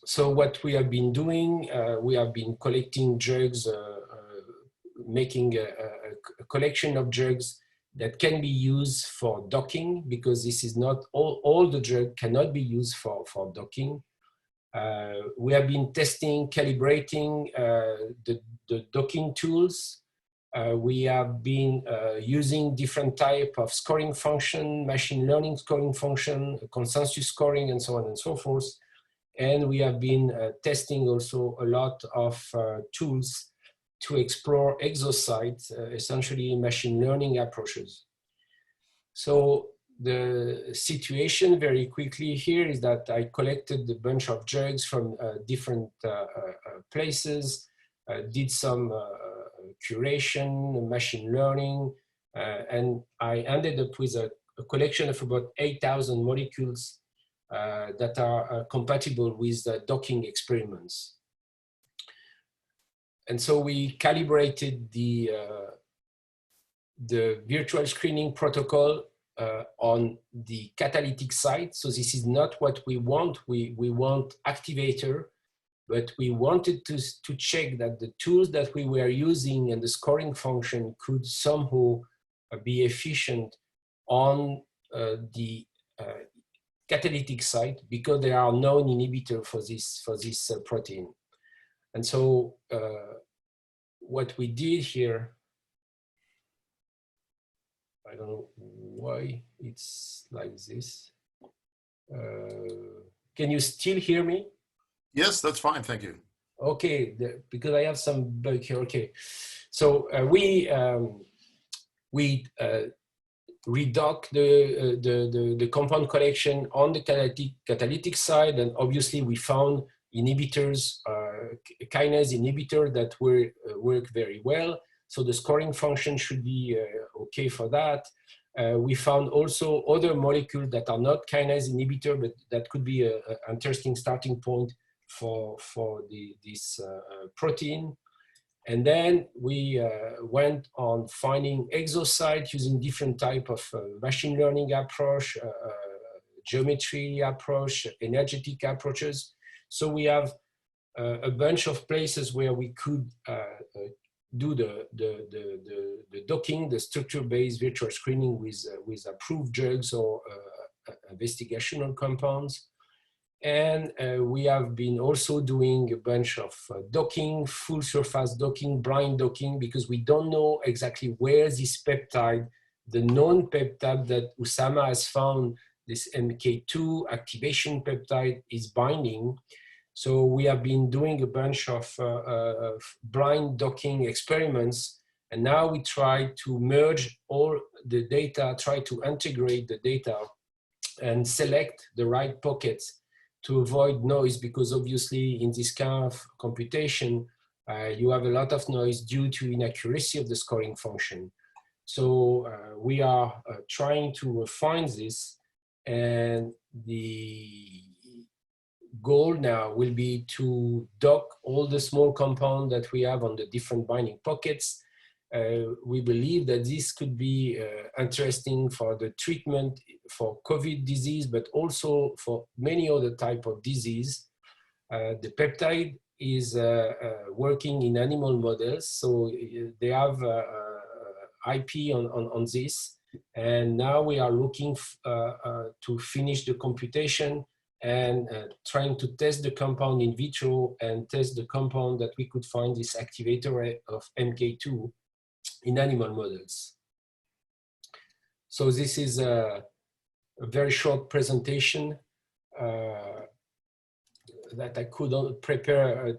So what we have been doing, we have been collecting drugs, making a collection of drugs that can be used for docking, because this is not all the drug cannot be used for docking. We have been testing, calibrating the docking tools. We have been using different type of scoring function, machine learning scoring function, consensus scoring, and so on and so forth. And we have been testing also a lot of tools to explore exosites, essentially machine learning approaches. So the situation very quickly here is that I collected a bunch of drugs from different places, did some curation, machine learning, and I ended up with a collection of about 8,000 molecules that are compatible with the docking experiments. And so we calibrated the virtual screening protocol on the catalytic side. So this is not what we want. We want activator, but we wanted to check that the tools that we were using and the scoring function could somehow be efficient on the catalytic side, because there are known inhibitors for this protein. And so what we did here, I don't know why it's like this. Can you still hear me? Yes, that's fine. Thank you. Okay, because I have some bug here. Okay, so we redock the compound collection on the catalytic side, and obviously we found inhibitors, kinase inhibitor that work very well. So the scoring function should be okay for that. We found also other molecules that are not kinase inhibitor, but that could be an interesting starting point for this protein. And then we went on finding exosites using different type of machine learning approach, geometry approach, energetic approaches. So we have a bunch of places where we could do the docking, the structure-based virtual screening with approved drugs or investigational compounds. And we have been also doing a bunch of docking, full surface docking, blind docking, because we don't know exactly where this peptide, the known peptide that Usama has found, this MK2 activation peptide, is binding. So we have been doing a bunch of blind docking experiments, and now we try to merge all the data, try to integrate the data and select the right pockets to avoid noise, because obviously in this kind of computation, you have a lot of noise due to inaccuracy of the scoring function. So we are trying to refine this, and the goal now will be to dock all the small compounds that we have on the different binding pockets. We believe that this could be interesting for the treatment for COVID disease, but also for many other types of disease. The peptide is working in animal models, so they have IP on this. And now we are looking to finish the computation and trying to test the compound in vitro and test the compound that we could find this activator of MK2 in animal models. So this is a very short presentation that I couldn't prepare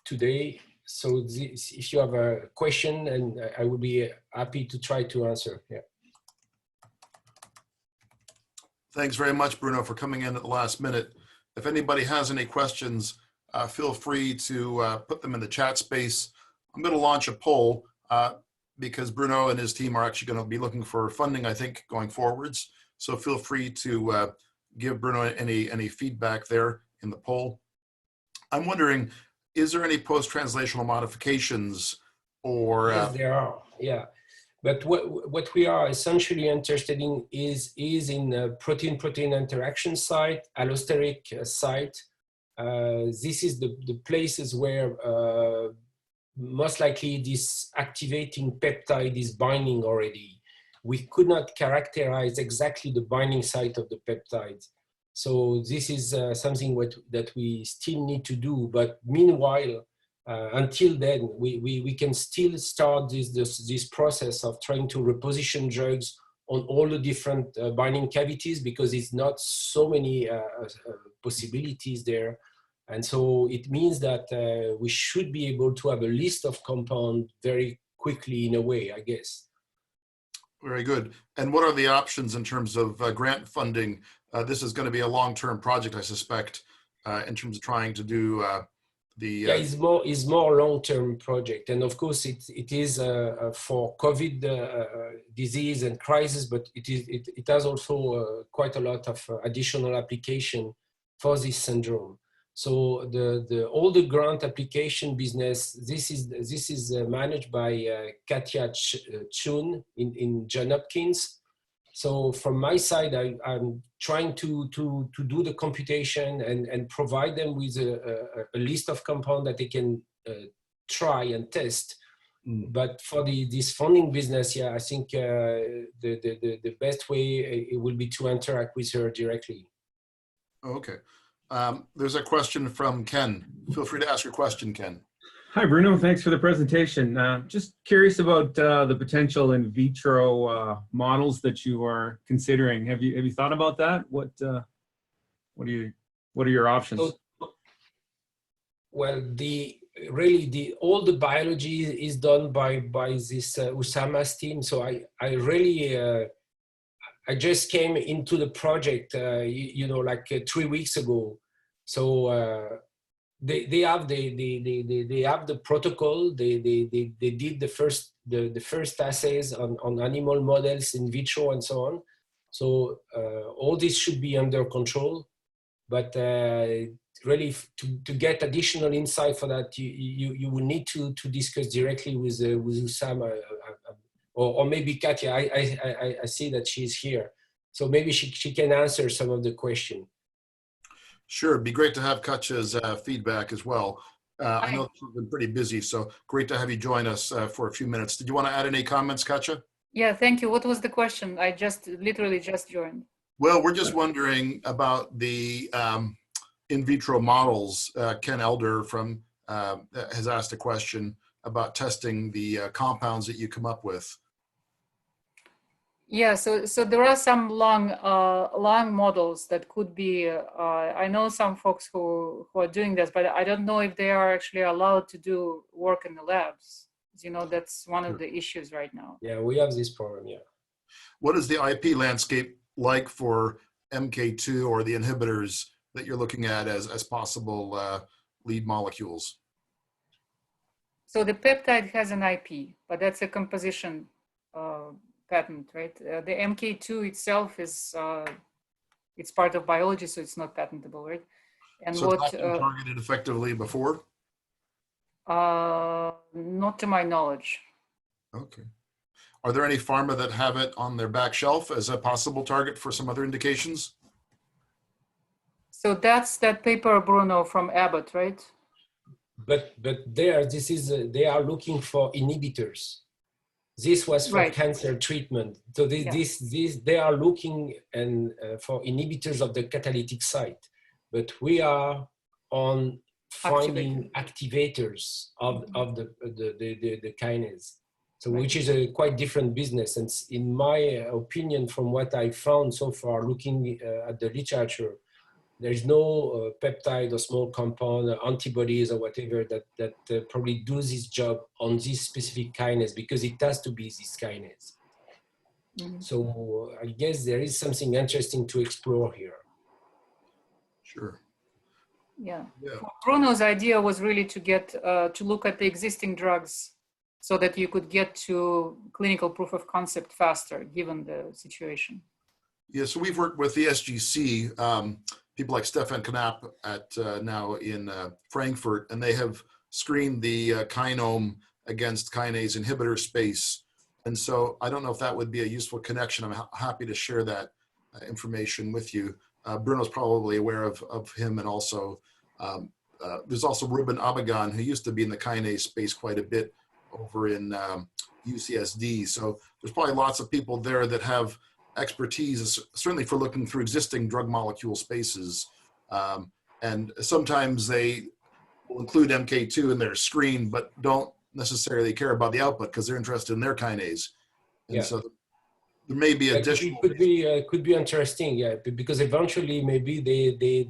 today. So this, if you have a question, and I would be happy to try to answer. Yeah. Thanks very much, Bruno, for coming in at the last minute. If anybody has any questions, feel free to put them in the chat space. I'm going to launch a poll because Bruno and his team are actually going to be looking for funding, I think, going forwards. So feel free to give Bruno any feedback there in the poll. I'm wondering, is there any post-translational modifications or? Yes, there are, yeah. But what we are essentially interested in is in protein-protein interaction site, allosteric site. This is the places where most likely this activating peptide is binding already. We could not characterize exactly the binding site of the peptide. So this is something that we still need to do. But meanwhile, until then, we can still start this process of trying to reposition drugs on all the different binding cavities, because it's not so many possibilities there. And so it means that we should be able to have a list of compounds very quickly in a way, I guess. Very good. And what are the options in terms of grant funding? This is going to be a long-term project, I suspect, in terms of trying to do yeah, it's more long-term project, and of course it is for COVID disease and crisis, but it has also quite a lot of additional application for this syndrome. So all the grant application business, this is managed by Katia Chun in Johns Hopkins. So from my side, I'm trying to do the computation and provide them with a list of compounds that they can try and test. But for this funding business, yeah, I think the best way it will be to interact with her directly. Okay. There's a question from Ken. Feel free to ask your question, Ken. Hi, Bruno. Thanks for the presentation. Just curious about the potential in vitro models that you are considering. Have you thought about that? What are your options? Well, all the biology is done by this Usama's team. So I really I just came into the project, like 3 weeks ago. So they have the protocol. They did the first assays on animal models in vitro and so on. So all this should be under control. But really, to get additional insight for that, you will need to discuss directly with Usama or maybe Katia. I see that she's here, so maybe she can answer some of the question. Sure, it'd be great to have Katya's feedback as well. I know you've been pretty busy, so great to have you join us for a few minutes. Did you want to add any comments, Katya? Yeah, thank you. What was the question? I literally just joined. Well, we're just wondering about the in vitro models. Ken Elder has asked a question about testing the compounds that you come up with. Yeah, so there are some long models that could be. I know some folks who are doing this, but I don't know if they are actually allowed to do work in the labs. That's one of the issues right now. Yeah, we have this problem. Yeah. What is the IP landscape like for MK2 or the inhibitors that you're looking at as possible lead molecules? So the peptide has an IP, but that's a composition patent, right? The MK2 itself is it's part of biology, so it's not patentable, right? And so it's been targeted effectively before? Not to my knowledge. Okay. Are there any pharma that have it on their back shelf as a possible target for some other indications? So that's that paper, Bruno, from Abbott, right? But they are looking for inhibitors. This was for cancer treatment. So they are looking for inhibitors of the catalytic site. But we are on finding activators of the kinase. So which is a quite different business. And in my opinion, from what I found so far, looking at the literature, there is no peptide or small compound or antibodies or whatever that probably do this job on this specific kinase, because it has to be this kinase. Mm-hmm. So I guess there is something interesting to explore here. Sure. Yeah. Bruno's idea was really to get to look at the existing drugs so that you could get to clinical proof of concept faster, given the situation. Yeah, so we've worked with the SGC, people like Stefan Knapp at now in Frankfurt, and they have screened the kinome against kinase inhibitor space. And so I don't know if that would be a useful connection. I'm happy to share that information with you. Bruno's probably aware of him, and also there's also Ruben Abagan, who used to be in the kinase space quite a bit over in UCSD. So there's probably lots of people there that have expertise, certainly for looking through existing drug molecule spaces. And sometimes they will include MK2 in their screen, but don't necessarily care about the output because they're interested in their kinase. And so there may be additional. Could be interesting, yeah, because eventually maybe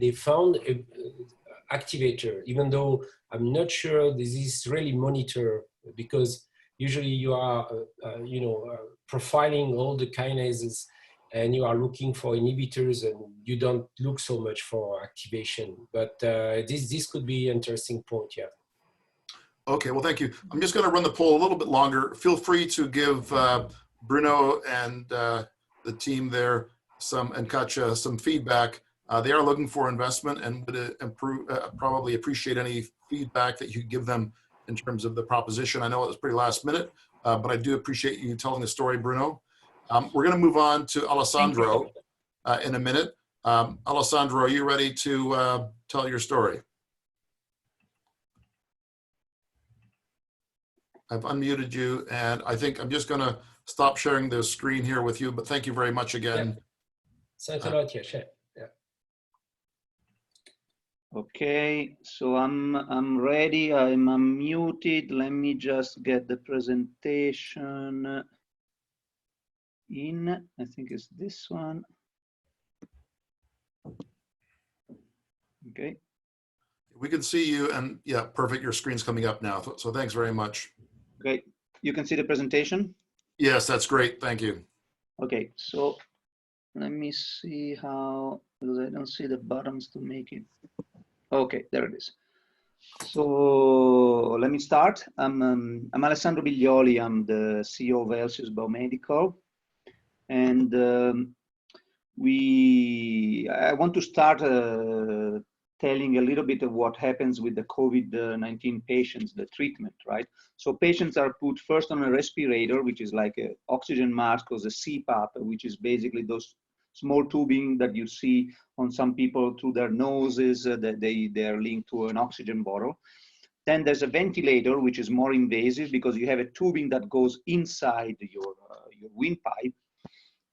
they found an activator, even though I'm not sure this is really monitored, because usually you are, profiling all the kinases, and you are looking for inhibitors, and you don't look so much for activation. But this could be an interesting point, yeah. Okay, well, thank you. I'm just going to run the poll a little bit longer. Feel free to give Bruno and the team there and Katja some feedback. They are looking for investment and would probably appreciate any feedback that you give them in terms of the proposition. I know it was pretty last minute, but I do appreciate you telling the story, Bruno. We're going to move on to Alessandro in a minute. Alessandro, are you ready to tell your story? I've unmuted you, and I think I'm just going to stop sharing the screen here with you, but thank you very much again. Thanks a lot, yeah. Okay, so I'm ready. I'm unmuted. Let me just get the presentation in. I think it's this one. Okay. We can see you, and yeah, perfect. Your screen's coming up now. So thanks very much. Great. You can see the presentation? Yes, that's great. Thank you. Okay, so let me see how, because I don't see the buttons to make it. Okay, there it is. So let me start. I'm Alessandro Biglioli. I'm the CEO of Elsius Biomedical. And I want to start telling a little bit of what happens with the COVID-19 patients, the treatment, right? So patients are put first on a respirator, which is like an oxygen mask, or a CPAP, which is basically those small tubing that you see on some people through their noses, that they are linked to an oxygen bottle. Then there's a ventilator, which is more invasive because you have a tubing that goes inside your windpipe,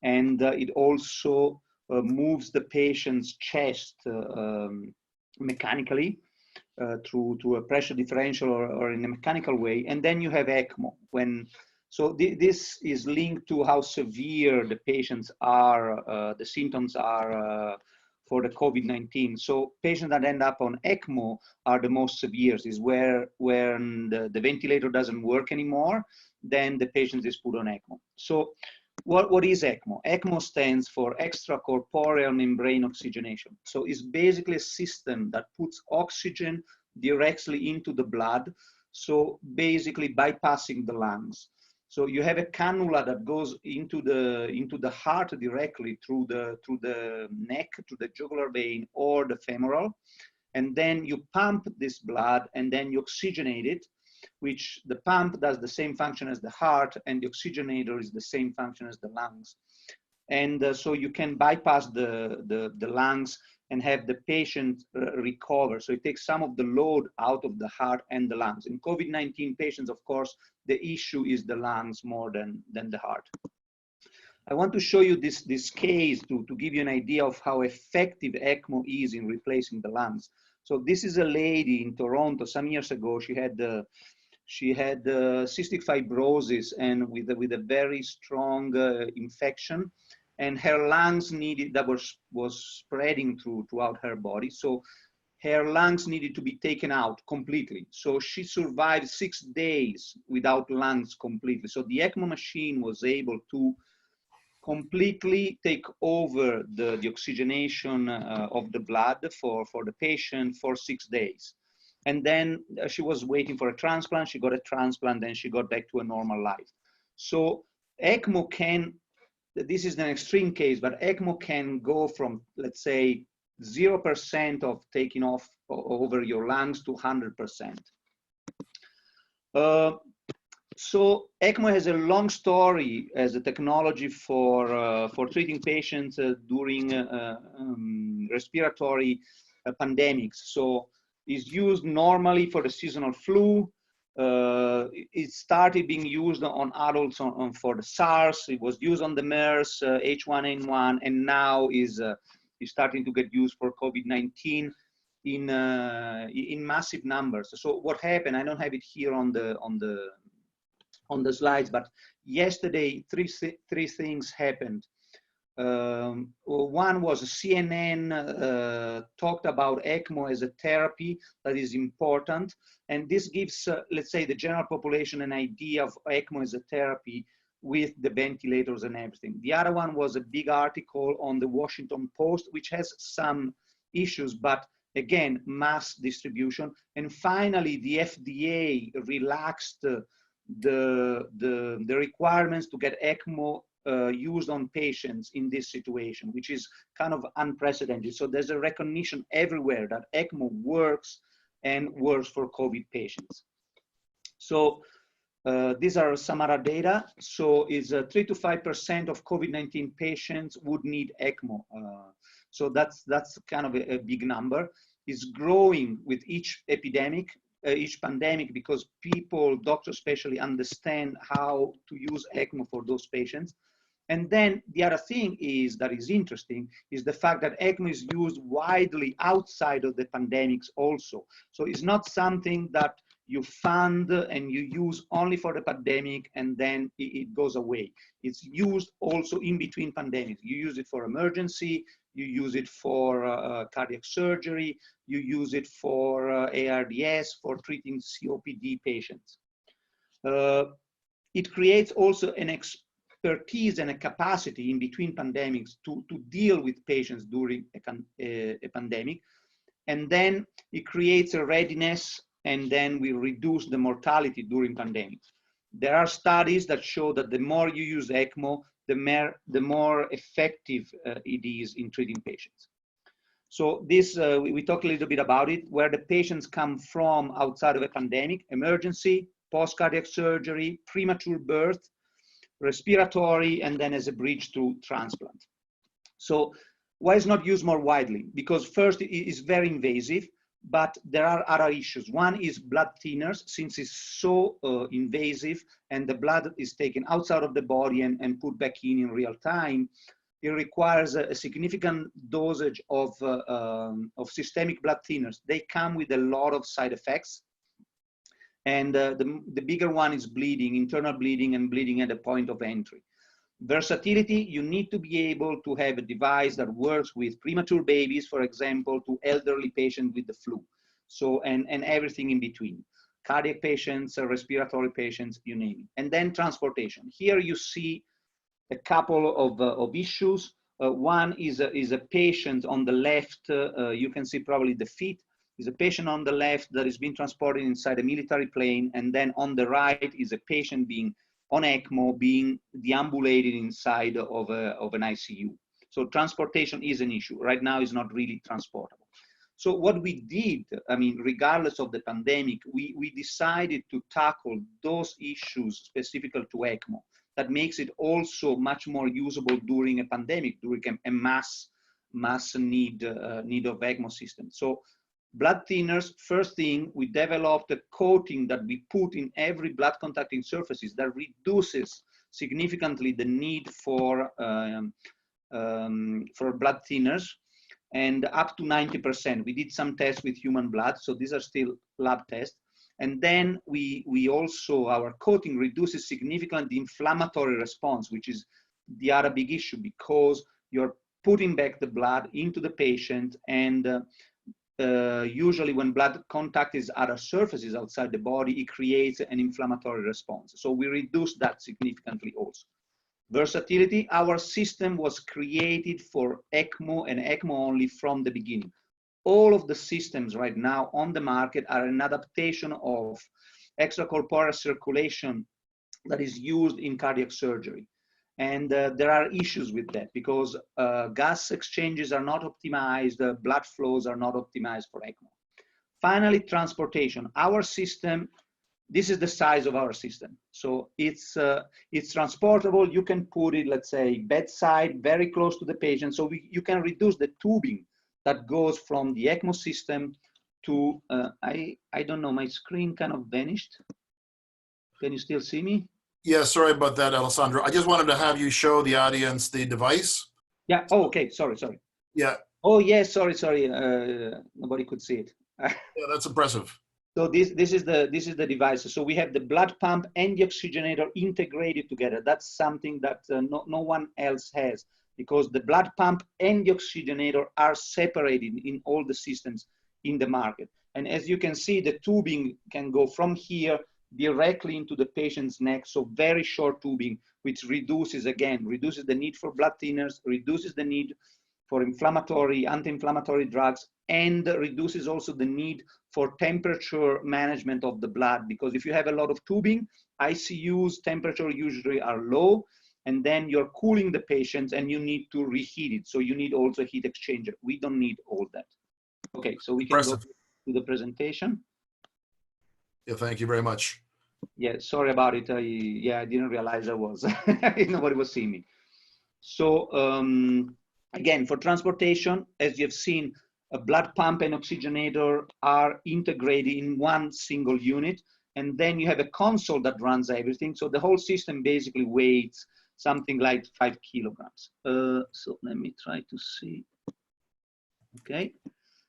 and it also moves the patient's chest mechanically through a pressure differential or in a mechanical way. And then you have ECMO. So this is linked to how severe the patients are, the symptoms are for the COVID-19. So patients that end up on ECMO are the most severe. Is where when the ventilator doesn't work anymore, then the patient is put on ECMO. So what is ECMO? ECMO stands for extracorporeal membrane oxygenation. So it's basically a system that puts oxygen directly into the blood, so basically bypassing the lungs. So you have a cannula that goes into the heart directly through the neck, to the jugular vein or the femoral, and then you pump this blood and then you oxygenate it, which the pump does the same function as the heart, and the oxygenator is the same function as the lungs. And so you can bypass the lungs and have the patient recover. So it takes some of the load out of the heart and the lungs. In COVID-19 patients, of course, the issue is the lungs more than the heart. I want to show you this case to give you an idea of how effective ECMO is in replacing the lungs. So this is a lady in Toronto some years ago. She had cystic fibrosis and with a very strong infection, and her lungs needed, that was spreading throughout her body. So her lungs needed to be taken out completely. So she survived 6 days without lungs completely. So the ECMO machine was able to completely take over the oxygenation of the blood for the patient for 6 days. And then she was waiting for a transplant. She got a transplant, then she got back to a normal life. So ECMO can, this is an extreme case, but ECMO can go from, let's say, 0% of taking off over your lungs to 100%. So ECMO has a long story as a technology for treating patients during respiratory pandemics. So it's used normally for the seasonal flu. It started being used on adults for the SARS. It was used on the MERS, H1N1, and now is starting to get used for COVID-19 in massive numbers. So what happened? I don't have it here on the slides, but yesterday three things happened. One was CNN talked about ECMO as a therapy that is important, and this gives, let's say, the general population an idea of ECMO as a therapy with the ventilators and everything. The other one was a big article on the Washington Post, which has some issues, but again, mass distribution. And finally, the FDA relaxed the requirements to get ECMO used on patients in this situation, which is kind of unprecedented. So there's a recognition everywhere that ECMO works and works for COVID patients. So these are some other data. So it's 3 to 5% of COVID-19 patients would need ECMO. So that's kind of a big number. It's growing with each epidemic, each pandemic, because people, doctors especially, understand how to use ECMO for those patients. And then the other thing that is interesting is the fact that ECMO is used widely outside of the pandemics also. So it's not something that you fund and you use only for the pandemic and then it goes away. It's used also in between pandemics. You use it for emergency, you use it for cardiac surgery, you use it for ARDS, for treating COPD patients. It creates also an expertise and a capacity in between pandemics to deal with patients during a pandemic. And then it creates a readiness, and then we reduce the mortality during pandemics. There are studies that show that the more you use ECMO, the more effective it is in treating patients. So this, we talked a little bit about it, where the patients come from outside of a pandemic: emergency, post-cardiac surgery, premature birth, respiratory, and then as a bridge to transplant. So why is not used more widely? Because first, it is very invasive, but there are other issues. One is blood thinners, since it's so invasive and the blood is taken outside of the body and put back in real time. It requires a significant dosage of systemic blood thinners. They come with a lot of side effects. And the bigger one is bleeding, internal bleeding, and bleeding at the point of entry. Versatility: you need to be able to have a device that works with premature babies, for example, to elderly patients with the flu. So, and everything in between. Cardiac patients, respiratory patients, you name it. And then transportation. Here you see a couple of issues. One is a patient on the left. You can see probably the feet. Is a patient on the left that is being transported inside a military plane. And then on the right is a patient being on ECMO, being deambulated inside of an ICU. So transportation is an issue. Right now, it's not really transportable. So what we did, I mean, regardless of the pandemic, we decided to tackle those issues specific to ECMO. That makes it also much more usable during a pandemic, during a mass need of ECMO system. So blood thinners, first thing, we developed a coating that we put in every blood contacting surfaces that reduces significantly the need for blood thinners, and up to 90%. We did some tests with human blood, so these are still lab tests. And then we also, our coating reduces significantly the inflammatory response, which is the other big issue, because you're putting back the blood into the patient, and usually when blood contact is other surfaces outside the body, it creates an inflammatory response. So we reduce that significantly also. Versatility, our system was created for ECMO and ECMO only from the beginning. All of the systems right now on the market are an adaptation of extracorporeal circulation that is used in cardiac surgery. And there are issues with that because gas exchanges are not optimized, blood flows are not optimized for ECMO. Finally, transportation. Our system, this is the size of our system. So it's transportable. You can put it, let's say, bedside, very close to the patient. So you can reduce the tubing that goes from the ECMO system to, I don't know, my screen kind of vanished. Can you still see me? Yeah, sorry about that, Alessandro. I just wanted to have you show the audience the device. Yeah, oh, okay, sorry. Yeah. Oh, yes, sorry. Nobody could see it. Yeah, that's impressive. So this is the device. So we have the blood pump and the oxygenator integrated together. That's something that no one else has, because the blood pump and the oxygenator are separated in all the systems in the market. And as you can see, the tubing can go from here directly into the patient's neck. So very short tubing, which reduces the need for blood thinners, reduces the need for anti-inflammatory drugs, and reduces also the need for temperature management of the blood. Because if you have a lot of tubing, ICU's temperature usually are low, and then you're cooling the patient and you need to reheat it. So you need also a heat exchanger. We don't need all that. Okay, so we can go to the presentation. Yeah, thank you very much. Yeah, sorry about it. I didn't realize nobody was seeing me. So again, for transportation, as you've seen, a blood pump and oxygenator are integrated in one single unit. And then you have a console that runs everything. So the whole system basically weighs something like 5 kilograms. So let me try to see. Okay.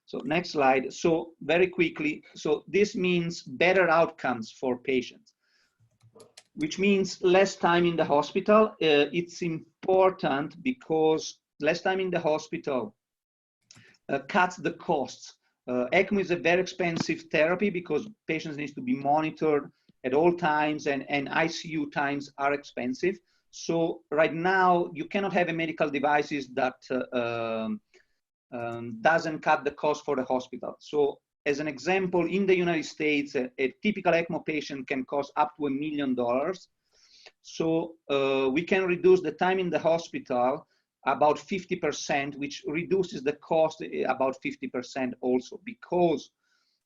So next slide. So very quickly, so this means better outcomes for patients, which means less time in the hospital. It's important because less time in the hospital cuts the costs. ECMO is a very expensive therapy because patients need to be monitored at all times, and ICU times are expensive. So right now, you cannot have a medical devices that doesn't cut the cost for the hospital. So as an example, in the United States, a typical ECMO patient can cost up to $1 million. So we can reduce the time in the hospital about 50%, which reduces the cost about 50% also, because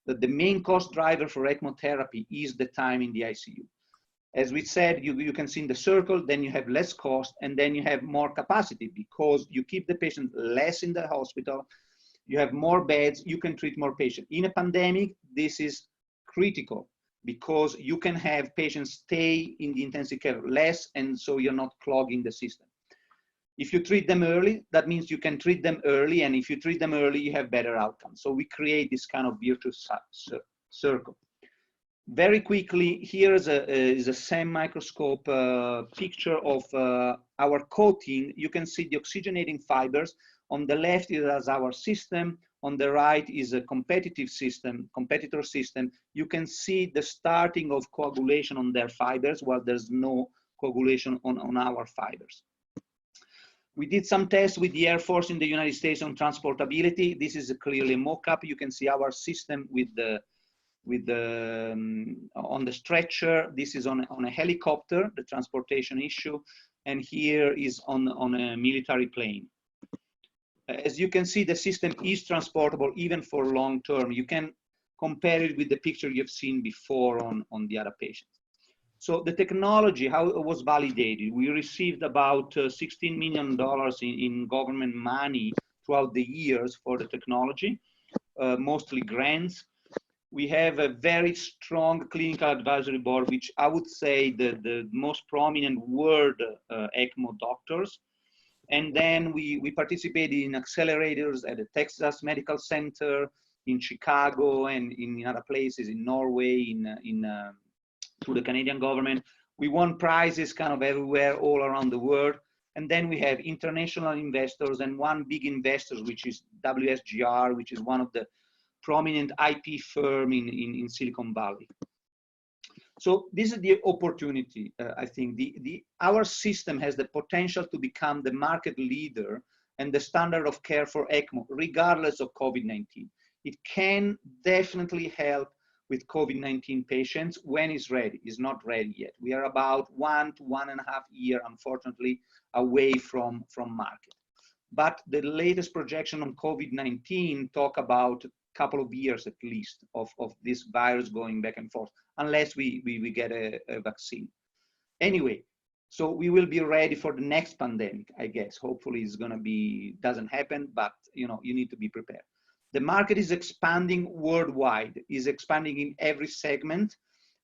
the main cost driver for ECMO therapy is the time in the ICU. As we said, you can see in the circle, then you have less cost, and then you have more capacity because you keep the patient less in the hospital, you have more beds, you can treat more patients. In a pandemic, this is critical because you can have patients stay in the intensive care less, and so you're not clogging the system. If you treat them early, that means you can treat them early, and if you treat them early, you have better outcomes. So we create this kind of virtuous circle. Very quickly, here is a SEM microscope picture of our coating. You can see the oxygenating fibers. On the left is our system. On the right is a competitor system. You can see the starting of coagulation on their fibers, while there's no coagulation on our fibers. We did some tests with the Air Force in the United States on transportability. This is clearly a mock-up. You can see our system on the stretcher. This is on a helicopter, the transportation issue, and here is on a military plane. As you can see, the system is transportable even for long term. You can compare it with the picture you've seen before on the other patients. So the technology, how it was validated, we received about $16 million in government money throughout the years for the technology, mostly grants. We have a very strong clinical advisory board, which I would say the most prominent word ECMO doctors. And then we participated in accelerators at the Texas Medical Center, in Chicago and in other places, in Norway, through the Canadian government. We won prizes kind of everywhere, all around the world. And then we have international investors and one big investor, which is WSGR, which is one of the prominent IP firm in Silicon Valley. So this is the opportunity. I think our system has the potential to become the market leader and the standard of care for ECMO, regardless of COVID-19. It can definitely help with COVID-19 patients when it's ready. It's not ready yet. We are about 1 to 1.5 years, unfortunately, away from market. But the latest projection on COVID-19 talk about a couple of years at least of this virus going back and forth, unless we get a vaccine. Anyway, so we will be ready for the next pandemic, I guess. Hopefully it's gonna be, doesn't happen, but you need to be prepared. The market is expanding worldwide, is expanding in every segment,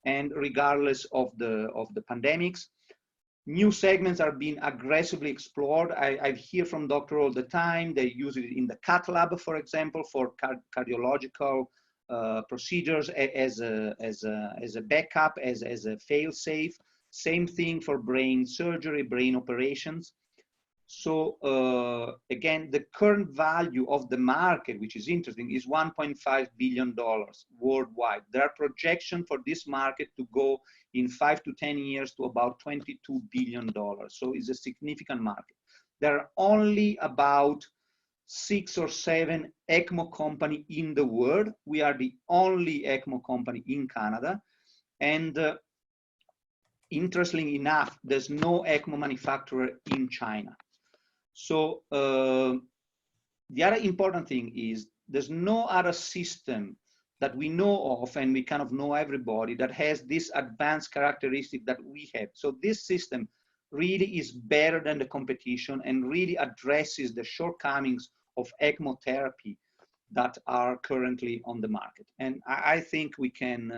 and regardless of the pandemics. New segments are being aggressively explored. I hear from doctors all the time. They use it in the cath lab, for example, for cardiological procedures as a backup, as a fail-safe. Same thing for brain surgery, brain operations. So again, the current value of the market, which is interesting, is $1.5 billion worldwide. There are projections for this market to go in 5 to 10 years to about $22 billion. So it's a significant market. There are only about 6 or 7 ECMO companies in the world. We are the only ECMO company in Canada. And interestingly enough, there's no ECMO manufacturer in China. So the other important thing is there's no other system that we know of, and we kind of know everybody, that has this advanced characteristic that we have. So this system really is better than the competition and really addresses the shortcomings of ECMO therapy that are currently on the market. And I think we can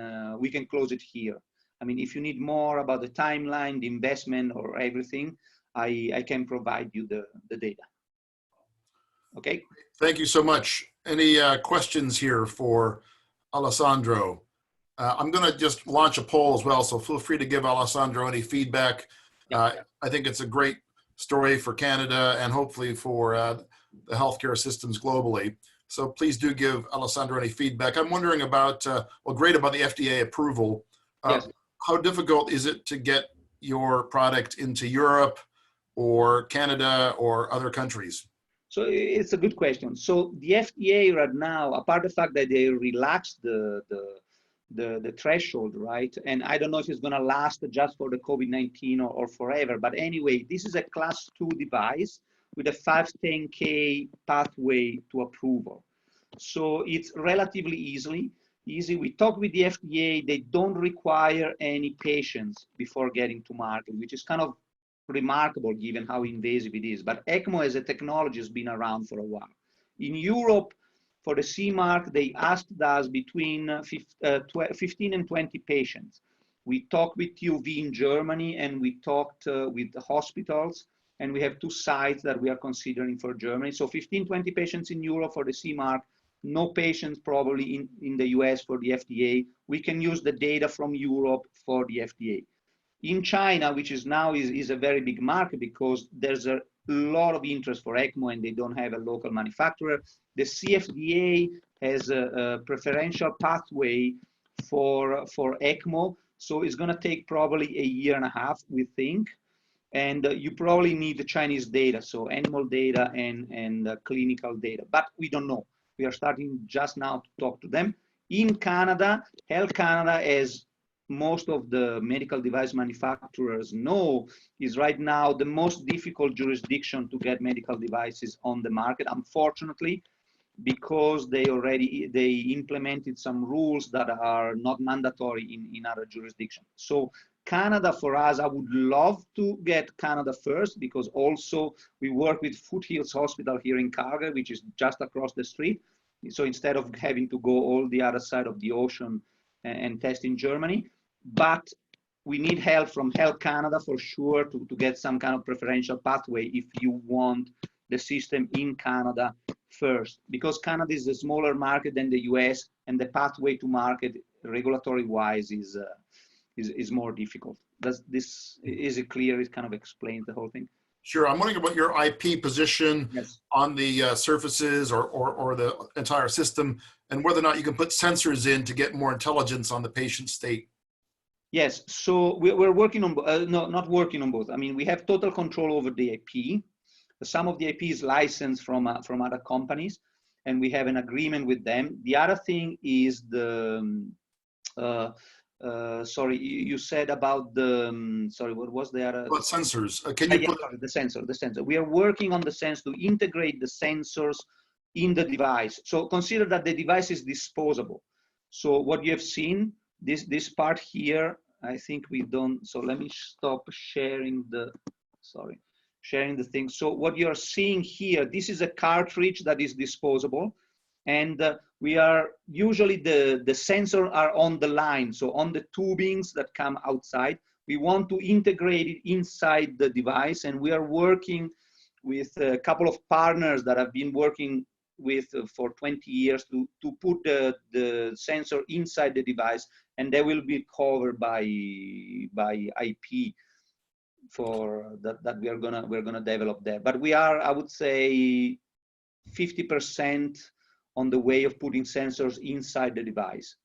close it here. I mean, if you need more about the timeline, the investment, or everything, I can provide you the data. Okay. Thank you so much. Any questions here for Alessandro? I'm going to just launch a poll as well, so feel free to give Alessandro any feedback. I think it's a great story for Canada and hopefully for the healthcare systems globally. So please do give Alessandro any feedback. I'm wondering about, well, great about the FDA approval. Yes. How difficult is it to get your product into Europe or Canada or other countries? So it's a good question. So the FDA right now, apart the fact that they relaxed the threshold, right? And I don't know if it's going to last just for the COVID-19 or forever. But anyway, this is a class 2 device with a 510K pathway to approval. So it's relatively easy. We talked with the FDA. They don't require any patients before getting to market, which is kind of remarkable given how invasive it is. But ECMO as a technology has been around for a while. In Europe, for the CE mark, they asked us between 15 and 20 patients. We talked with TÜV in Germany, and we talked with the hospitals, and we have 2 sites that we are considering for Germany. So 15, 20 patients in Europe for the CE mark, no patients probably in the US for the FDA. We can use the data from Europe for the FDA. In China, which is now is a very big market because there's a lot of interest for ECMO and they don't have a local manufacturer, the CFDA has a preferential pathway for ECMO. So it's going to take probably 1.5 years, we think. And you probably need the Chinese data, so animal data and clinical data, but we don't know. We are starting just now to talk to them. In Canada, Health Canada, as most of the medical device manufacturers know, is right now the most difficult jurisdiction to get medical devices on the market, unfortunately, because they implemented some rules that are not mandatory in other jurisdictions. So Canada, for us, I would love to get Canada first, because also we work with Foothills Hospital here in Calgary, which is just across the street. So instead of having to go all the other side of the ocean and test in Germany, but we need help from Health Canada for sure to get some kind of preferential pathway if you want the system in Canada first, because Canada is a smaller market than the US, and the pathway to market regulatory-wise is more difficult. Is it clear? It kind of explains the whole thing. Sure. I'm wondering about your IP position on the surfaces or the entire system, and whether or not you can put sensors in to get more intelligence on the patient state. Yes. So we're working on, no, not working on both. I mean, we have total control over the IP. Some of the IP is licensed from other companies, and we have an agreement with them. The other thing is the, sorry, you said about the, sorry, what was the other? What sensors? Can you put sorry, the sensor. We are working on the sensor to integrate the sensors in the device. So consider that the device is disposable. So what you have seen, this part here, I think we don't, so let me stop sharing the, sorry, sharing the thing. So what you're seeing here, this is a cartridge that is disposable. And we are usually the sensor are on the line, so on the tubings that come outside. We want to integrate it inside the device, and we are working with a couple of partners that have been working with for 20 years to put the sensor inside the device, and they will be covered by IP for that we're gonna develop there. But we are, I would say, 50% on the way of putting sensors inside the device.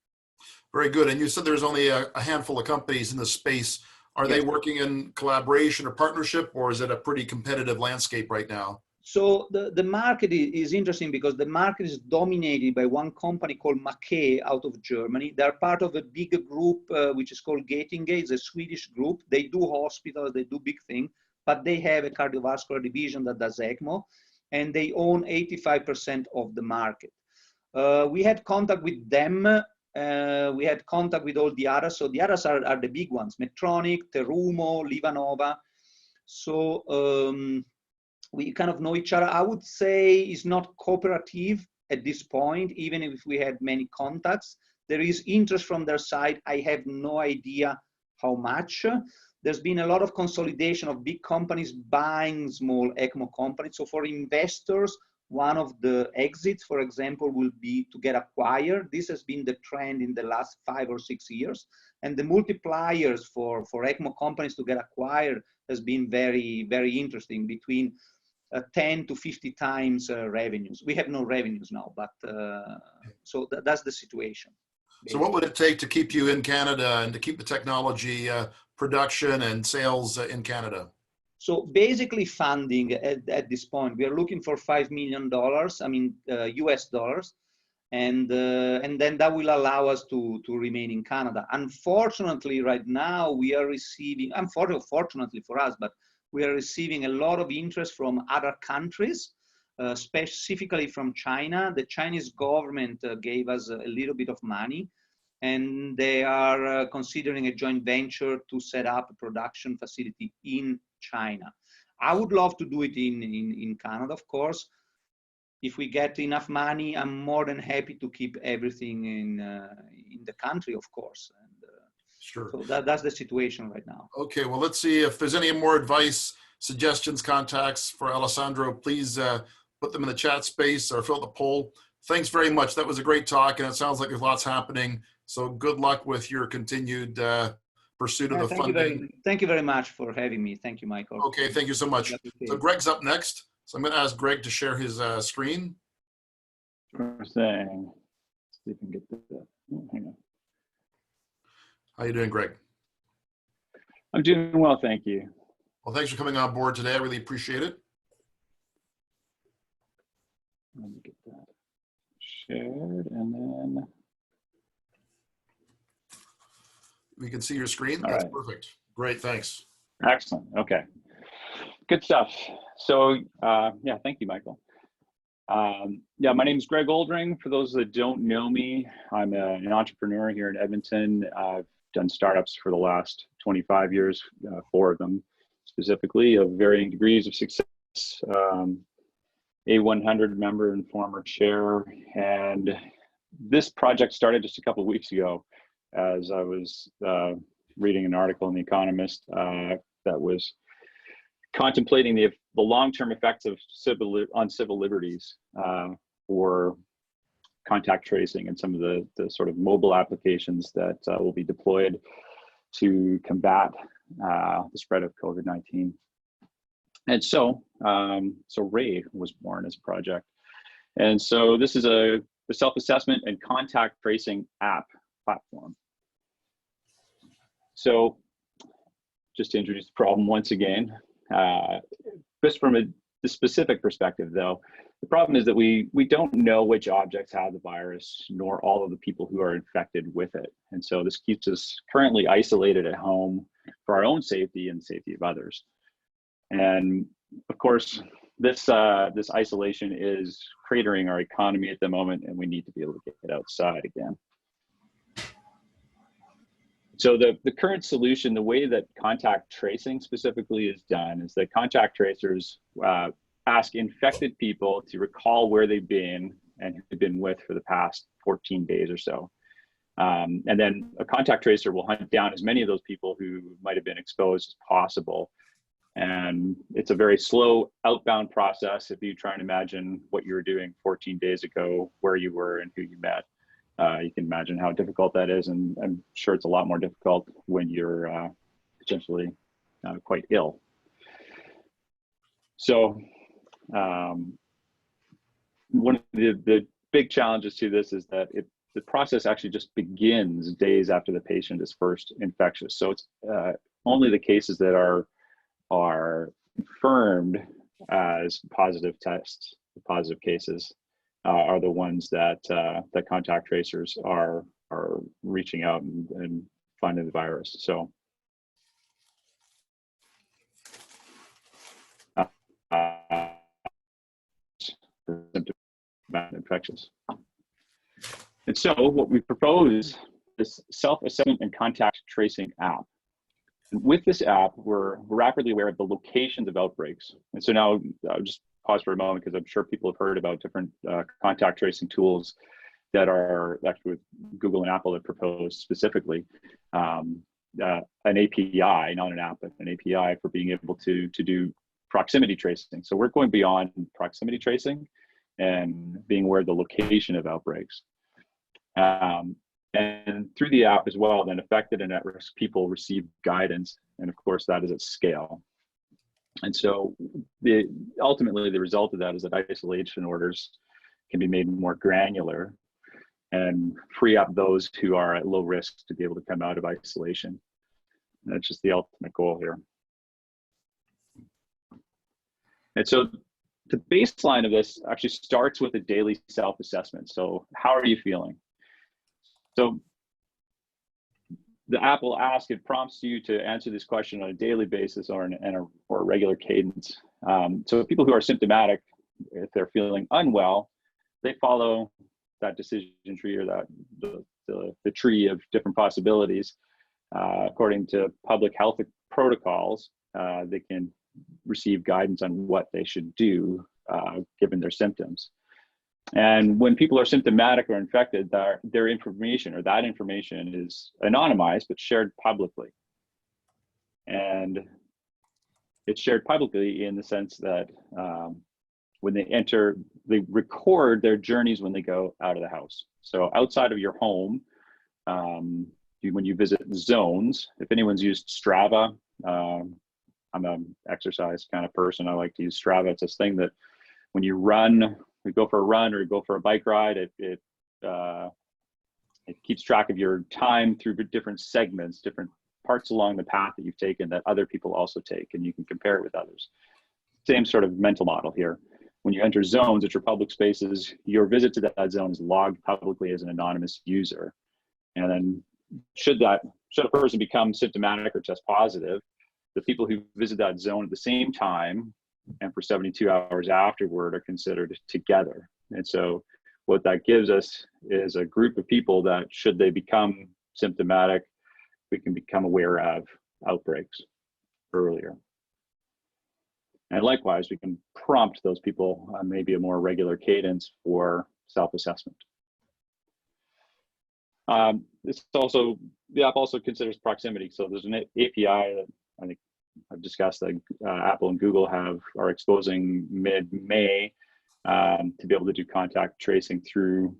Very good. And you said there's only a handful of companies in the space. Are they working in collaboration or partnership, or is it a pretty competitive landscape right now? So the market is interesting because the market is dominated by one company called Maquet out of Germany. They're part of a bigger group which is called Getinge. It's a Swedish group. They do hospitals, they do big things, but they have a cardiovascular division that does ECMO, and they own 85% of the market. We had contact with them. We had contact with all the others. So the others are the big ones: Medtronic, Terumo, Livanova. So we kind of know each other. I would say it's not cooperative at this point, even if we had many contacts. There is interest from their side. I have no idea how much. There's been a lot of consolidation of big companies buying small ECMO companies. So for investors, one of the exits, for example, will be to get acquired. This has been the trend in the last 5 or 6 years. And the multipliers for ECMO companies to get acquired has been very, very interesting, between 10 to 50 times revenues. We have no revenues now, but so that's the situation. So what would it take to keep you in Canada and to keep the technology production and sales in Canada? So basically funding at this point, we are looking for $5 million, I mean, US dollars. And then that will allow us to remain in Canada. Unfortunately, right now we are receiving, unfortunately for us, but we are receiving a lot of interest from other countries, specifically from China. The Chinese government gave us a little bit of money, and they are considering a joint venture to set up a production facility in China. I would love to do it in Canada, of course. If we get enough money, I'm more than happy to keep everything in the country, of course. And, sure. So that's the situation right now. Okay, well, let's see if there's any more advice, suggestions, contacts for Alessandro. Please put them in the chat space or fill out the poll. Thanks very much. That was a great talk, and it sounds like there's lots happening. So good luck with your continued pursuit of the funding. Thank you very much for having me. Thank you, Michael. Okay, thank you so much. So Gregg's up next. So I'm going to ask Gregg to share his screen. Sure thing. Let's see if we can get this. Oh, hang on. How you doing, Gregg? I'm doing well, thank you. Well, thanks for coming on board today. I really appreciate it. Let me get that shared, and then we can see your screen. All That's right. Perfect. Great, thanks. Excellent. Okay, good stuff. So yeah, thank you, Michael. Yeah, my name is Gregg Oldring. For those that don't know me, I'm an entrepreneur here in Edmonton. I've done startups for the last 25 years, 4 of them specifically, of varying degrees of success. A 100 member and former chair. And this project started just a couple of weeks ago as I was reading an article in The Economist that was contemplating the long-term effects of on civil liberties for contact tracing and some of the sort of mobile applications that will be deployed to combat the spread of COVID-19. And so Ray was born as a project. And so this is a self-assessment and contact tracing app platform. So just to introduce the problem once again, just from the specific perspective though, the problem is that we don't know which objects have the virus, nor all of the people who are infected with it. And so this keeps us currently isolated at home for our own safety and the safety of others. And of course, this isolation is cratering our economy at the moment, and we need to be able to get outside again. So the current solution, the way that contact tracing specifically is done, is that contact tracers ask infected people to recall where they've been and who they've been with for the past 14 days or so. And then a contact tracer will hunt down as many of those people who might have been exposed as possible. And it's a very slow outbound process. If you try and imagine what you were doing 14 days ago, where you were and who you met, you can imagine how difficult that is. And I'm sure it's a lot more difficult when you're potentially quite ill. So one of the big challenges to this is that the process actually just begins days after the patient is first infectious. So it's only the cases that are confirmed as positive tests, the positive cases, are the ones that that contact tracers are reaching out and finding the virus. So infectious. And so what we propose is self-assessment and contact tracing app. And with this app, we're rapidly aware of the locations of outbreaks. And so now I'll just pause for a moment because I'm sure people have heard about different contact tracing tools that are actually with Google and Apple that proposed specifically an API, not an app, but an API for being able to do proximity tracing. So we're going beyond proximity tracing and being aware of the location of outbreaks. And through the app as well, then affected and at-risk people receive guidance. And of course, that is at scale. And so ultimately, the result of that is that isolation orders can be made more granular and free up those who are at low risk to be able to come out of isolation. And that's just the ultimate goal here. And so the baseline of this actually starts with a daily self-assessment. So how are you feeling? So the app will ask, it prompts you to answer this question on a daily basis or a regular cadence. So people who are symptomatic, if they're feeling unwell, they follow that decision tree or that the tree of different possibilities. According to public health protocols, they can receive guidance on what they should do given their symptoms. And when people are symptomatic or infected, their information or that information is anonymized but shared publicly. And it's shared publicly in the sense that when they enter, they record their journeys when they go out of the house. So outside of your home, when you visit zones, if anyone's used Strava, I'm an exercise kind of person. I like to use Strava. It's this thing that when you run, we go for a run or you go for a bike ride, it keeps track of your time through different segments, different parts along the path that you've taken that other people also take, and you can compare it with others. Same sort of mental model here. When you enter zones, which are public spaces, your visit to that zone is logged publicly as an anonymous user. And then should a person become symptomatic or test positive, the people who visit that zone at the same time and for 72 hours afterward are considered together. And so what that gives us is a group of people that, should they become symptomatic, we can become aware of outbreaks earlier. And likewise, we can prompt those people on maybe a more regular cadence for self-assessment. The app also considers proximity. So there's an API that I think I've discussed that Apple and Google are exposing mid-May to be able to do contact tracing through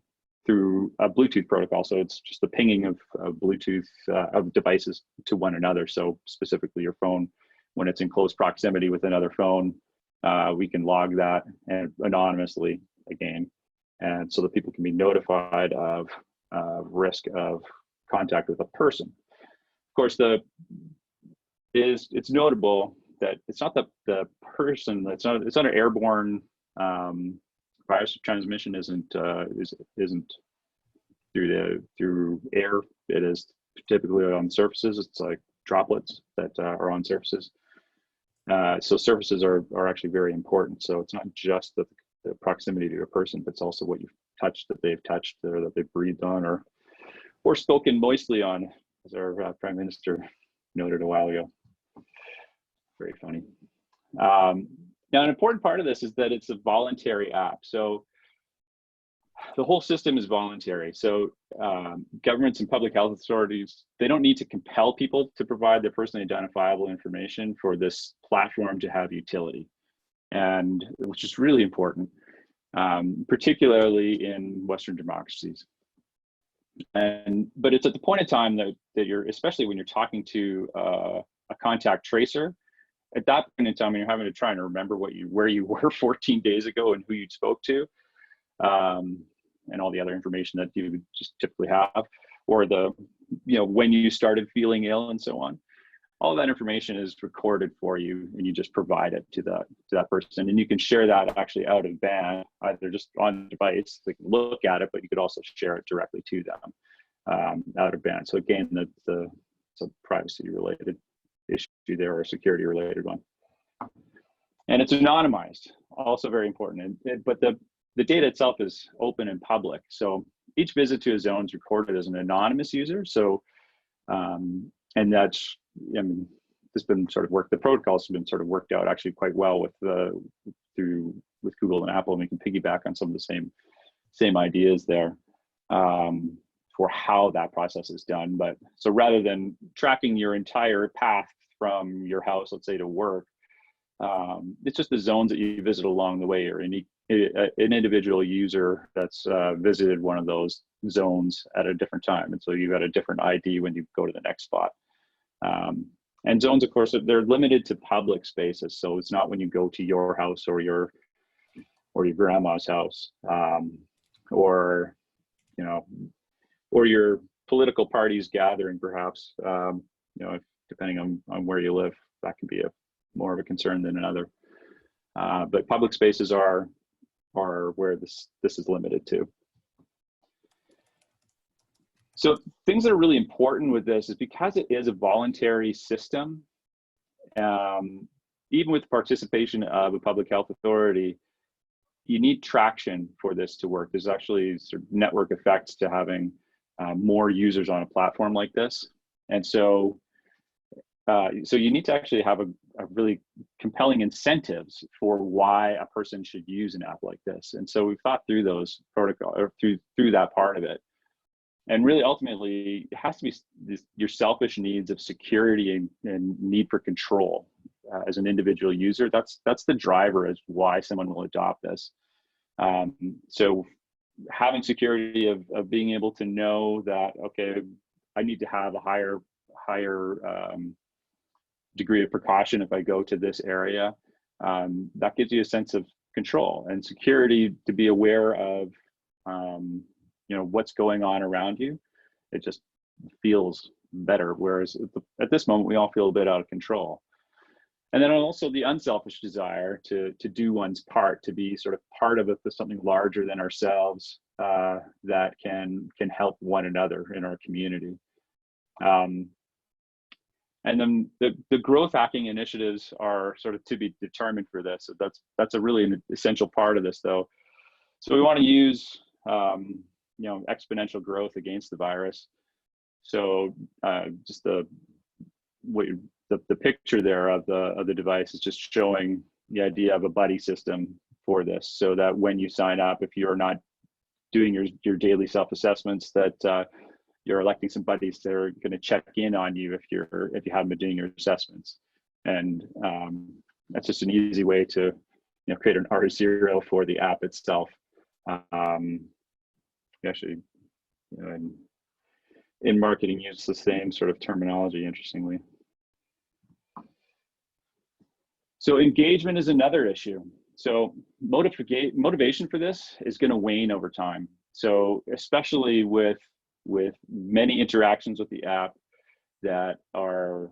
a Bluetooth protocol. So it's just the pinging of Bluetooth of devices to one another. So specifically your phone, when it's in close proximity with another phone, we can log that and anonymously again, and so that people can be notified of risk of contact with a person. Of course, it's notable that it's not the person. It's not an airborne virus transmission. Isn't through air. It is typically on surfaces. It's like droplets that are on surfaces. So surfaces are actually very important. So it's not just the proximity to a person, but it's also what you've touched, that they've touched, or that they've breathed on, or spoken moistly on, as our Prime Minister noted a while ago. Very funny. Now, an important part of this is that it's a voluntary app. So the whole system is voluntary. So governments and public health authorities, they don't need to compel people to provide their personally identifiable information for this platform to have utility, and which is really important, particularly in Western democracies. But it's at the point in time that you're, especially when you're talking to a contact tracer, at that point in time when you're having to try and remember where you were 14 days ago and who you spoke to, and all the other information that you would just typically have, or when you started feeling ill and so on. All of that information is recorded for you, and you just provide it to that person, and you can share that actually out of band, either just on the device, they can look at it, but you could also share it directly to them out of band. So again, it's a privacy related issue there, or a security related one. And it's anonymized, also very important. But the data itself is open and public. So each visit to a zone is recorded as an anonymous user. So, and that's, I mean, this has been sort of the protocols have been sort of worked out actually quite well with Google and Apple, and we can piggyback on some of the same ideas there for how that process is done. But so rather than tracking your entire path from your house, let's say, to work, it's just the zones that you visit along the way, or an individual user that's visited one of those zones at a different time. And so you've got a different ID when you go to the next spot. And zones, of course, they're limited to public spaces. So it's not when you go to your house or your grandma's house, or your political party's gathering, perhaps, depending on where you live, that can be more of a concern than another. But public spaces are where this is limited to. So things that are really important with this is because it is a voluntary system, even with the participation of a public health authority, you need traction for this to work. There's actually sort of network effects to having more users on a platform like this. And so you need to actually have a really compelling incentives for why a person should use an app like this. And so we've thought through those protocols, or through that part of it. And really, ultimately, it has to be your selfish needs of security and need for control as an individual user. That's the driver as why someone will adopt this. So having security of being able to know that, okay, I need to have a higher degree of precaution if I go to this area, that gives you a sense of control and security, to be aware of what's going on around you. It just feels better, whereas at this moment we all feel a bit out of control. And then also the unselfish desire to do one's part, to be sort of part of something larger than ourselves, that can help one another in our community. And then the growth hacking initiatives are sort of to be determined for this. So that's a really essential part of this, though. So we want to use exponential growth against the virus. So just the picture there of the device is just showing the idea of a buddy system for this, so that when you sign up, if you're not doing your daily self-assessments, that you're electing some buddies that are going to check in on you if you haven't been doing your assessments. And that's just an easy way to create an R0 for the app itself. Actually, in marketing, use the same sort of terminology, interestingly. So engagement is another issue. So motivation for this is going to wane over time. So especially with many interactions with the app that are,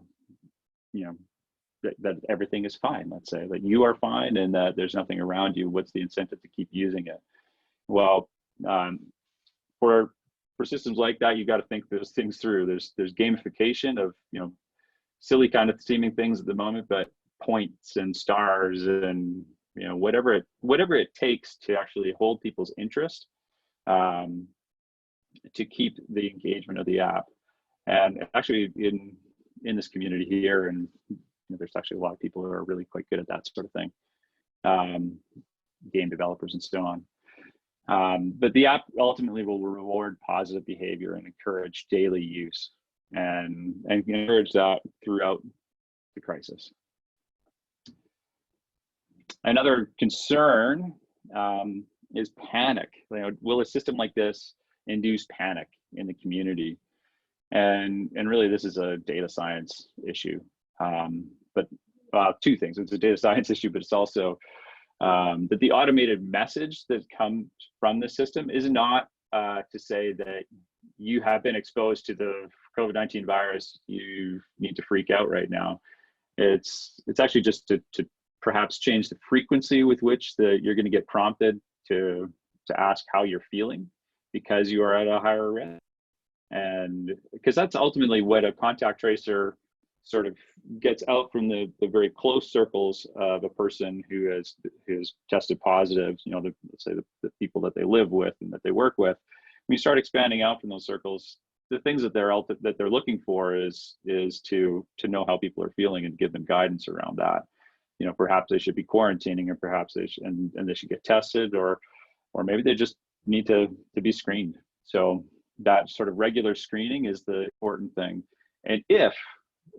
that everything is fine, let's say, that you are fine and that there's nothing around you, what's the incentive to keep using it? Well, for systems like that, you got to think those things through. There's gamification of, silly kind of seeming things at the moment, but points and stars and whatever it takes to actually hold people's interest, to keep the engagement of the app. And actually in this community here, and there's actually a lot of people who are really quite good at that sort of thing, game developers and so on. But the app ultimately will reward positive behavior and encourage daily use, and encourage that throughout the crisis. Another concern is panic. Will a system like this induce panic in the community? And really, this is a data science issue. But two things: it's a data science issue, but it's also that the automated message that comes from the system is not to say that you have been exposed to the COVID-19 virus, you need to freak out right now. It's actually just to perhaps change the frequency with which you're going to get prompted to ask how you're feeling, because you are at a higher risk. And because that's ultimately what a contact tracer sort of gets out from the very close circles of a person who has tested positive, let's say the people that they live with and that they work with. When you start expanding out from those circles, the things that they're looking for is to know how people are feeling and give them guidance around that. Perhaps they should be quarantining, or perhaps they should, and they should get tested, or maybe they just need to be screened. So that sort of regular screening is the important thing. And if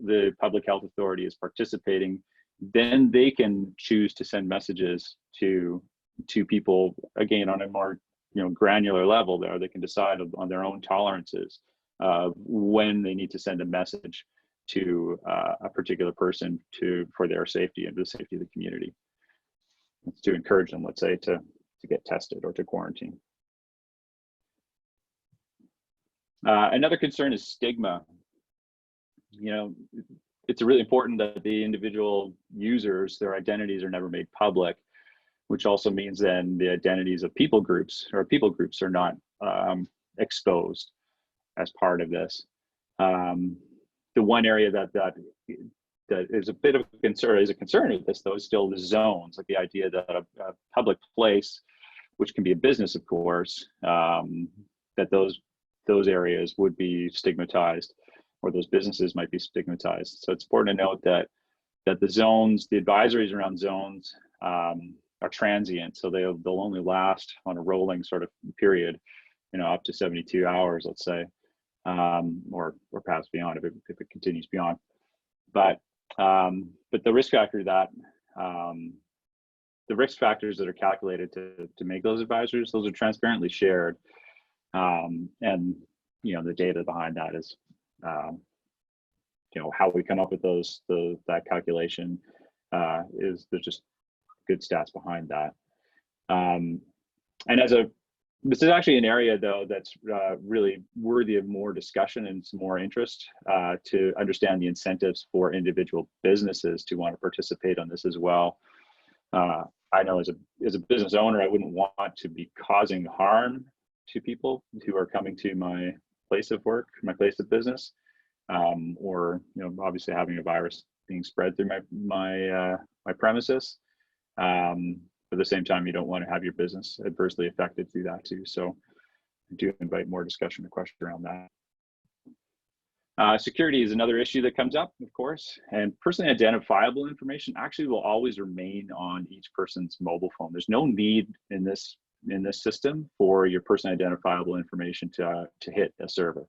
the public health authority is participating, then they can choose to send messages to people, again, on a more granular level. There, they can decide on their own tolerances when they need to send a message to a particular person for their safety and the safety of the community. It's to encourage them, let's say, to get tested or to quarantine. Another concern is stigma. It's really important that the individual users, their identities are never made public, which also means then the identities of people groups are not exposed as part of this. The one area that is a bit of a concern with this, though, is still the zones, like the idea that a public place, which can be a business, of course, that those areas would be stigmatized, or those businesses might be stigmatized. So it's important to note that the zones, the advisories around zones are transient, so they'll only last on a rolling sort of period, up to 72 hours, let's say. Or perhaps beyond if it continues beyond. But the risk factor the risk factors that are calculated to make those advisories, those are transparently shared, and the data behind that is how we come up with that calculation there's just good stats behind that. And this is actually an area, though, that's really worthy of more discussion and some more interest to understand the incentives for individual businesses to want to participate on this as well. I know as a business owner, I wouldn't want to be causing harm to people who are coming to my place of work, my place of business, or obviously having a virus being spread through my premises. At the same time, you don't want to have your business adversely affected through that too. So I do invite more discussion and question around that. Security is another issue that comes up, of course, and personally identifiable information actually will always remain on each person's mobile phone. There's no need in this system for your personally identifiable information to hit a server,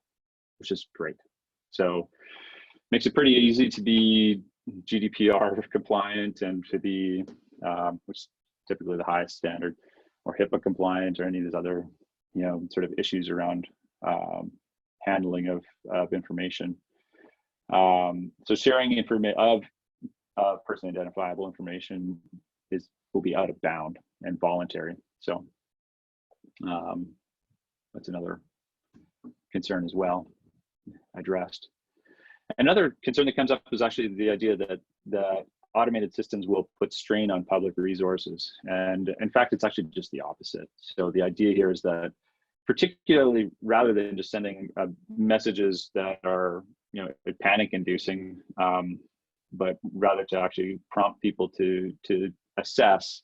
which is great. So makes it pretty easy to be GDPR compliant and to be, which is typically the highest standard, or HIPAA compliant, or any of these other, sort of issues around handling of information. So sharing information of personally identifiable information will be out of bound and voluntary. So that's another concern as well addressed. Another concern that comes up is actually the idea that the automated systems will put strain on public resources. And in fact, it's actually just the opposite. So the idea here is that, particularly rather than just sending messages that are panic inducing, but rather to actually prompt people to assess,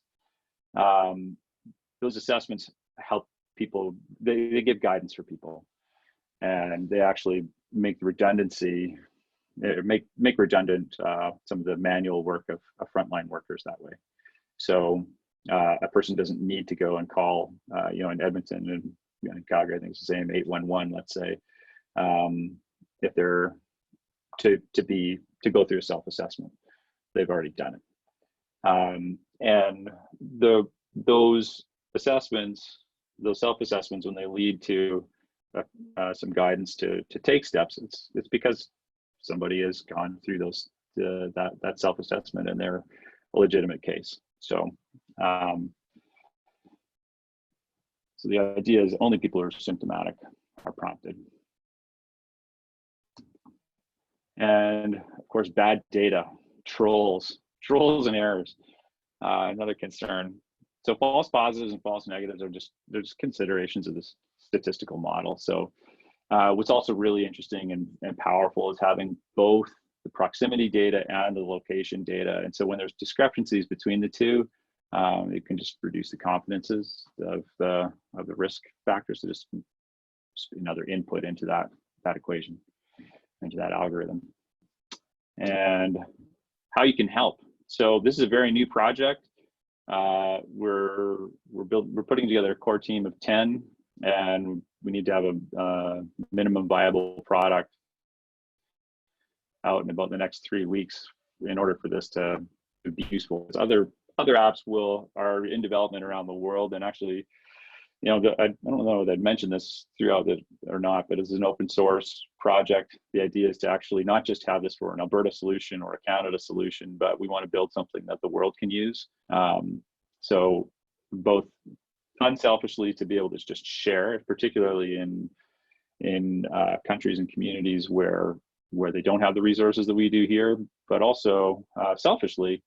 those assessments help people, they give guidance for people, and they actually make the redundancy, make redundant some of the manual work of frontline workers that way. So a person doesn't need to go and call, in Edmonton and in Calgary, I think it's the same, 811, let's say, if they're to go through a self-assessment. They've already done it. And those assessments, those self-assessments, when they lead to some guidance to take steps, it's because somebody has gone through that self-assessment and they're a legitimate case. So so the idea is only people who are symptomatic are prompted. And of course, bad data, trolls and errors, another concern. So false positives and false negatives are just considerations of this statistical model. So what's also really interesting and powerful is having both the proximity data and the location data. And so when there's discrepancies between the two, it can just reduce the confidences of the risk factors. So just another input into that equation, into that algorithm. And how you can help. So this is a very new project. We're putting together a core team of 10, and we need to have a minimum viable product out in about the next 3 weeks in order for this to be useful. Other apps are in development around the world, and actually, I don't know if I'd mentioned this throughout it or not, but it's an open source project. The idea is to actually not just have this for an Alberta solution or a Canada solution, but we want to build something that the world can use. So both unselfishly to be able to just share, particularly in countries and communities where they don't have the resources that we do here, but also selfishly,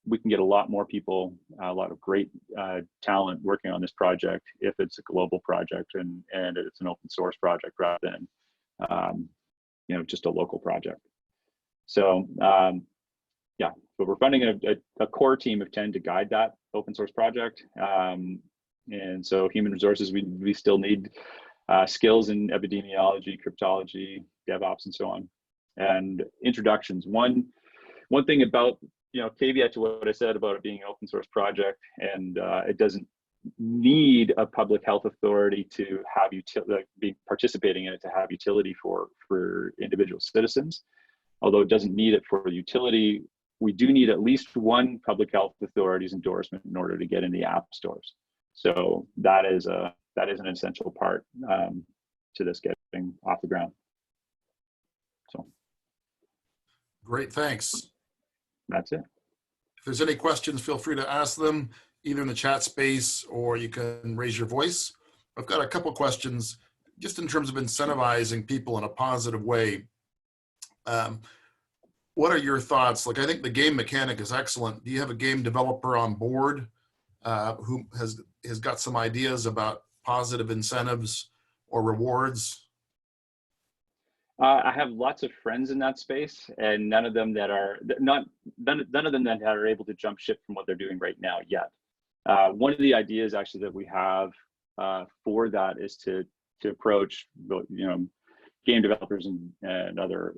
we can get a lot more people, a lot of great talent working on this project if it's a global project and it's an open source project rather than just a local project. So yeah, but we're funding a core team of 10 to guide that open source project. And so human resources, we still need skills in epidemiology, cryptology, DevOps, and so on. And introductions. One thing about, caveat to what I said about it being an open source project, and it doesn't need a public health authority to have be participating in it to have utility for individual citizens. Although it doesn't need it for utility, we do need at least one public health authority's endorsement in order to get in the app stores. So that is an essential part to this getting off the ground. So great, thanks. That's it. If there's any questions, feel free to ask them either in the chat space or you can raise your voice. I've got a couple questions just in terms of incentivizing people in a positive way. What are your thoughts? Like, I think the game mechanic is excellent. Do you have a game developer on board who has got some ideas about positive incentives or rewards? I have lots of friends in that space, and none of them that are able to jump ship from what they're doing right now yet. One of the ideas actually that we have for that is to approach game developers and other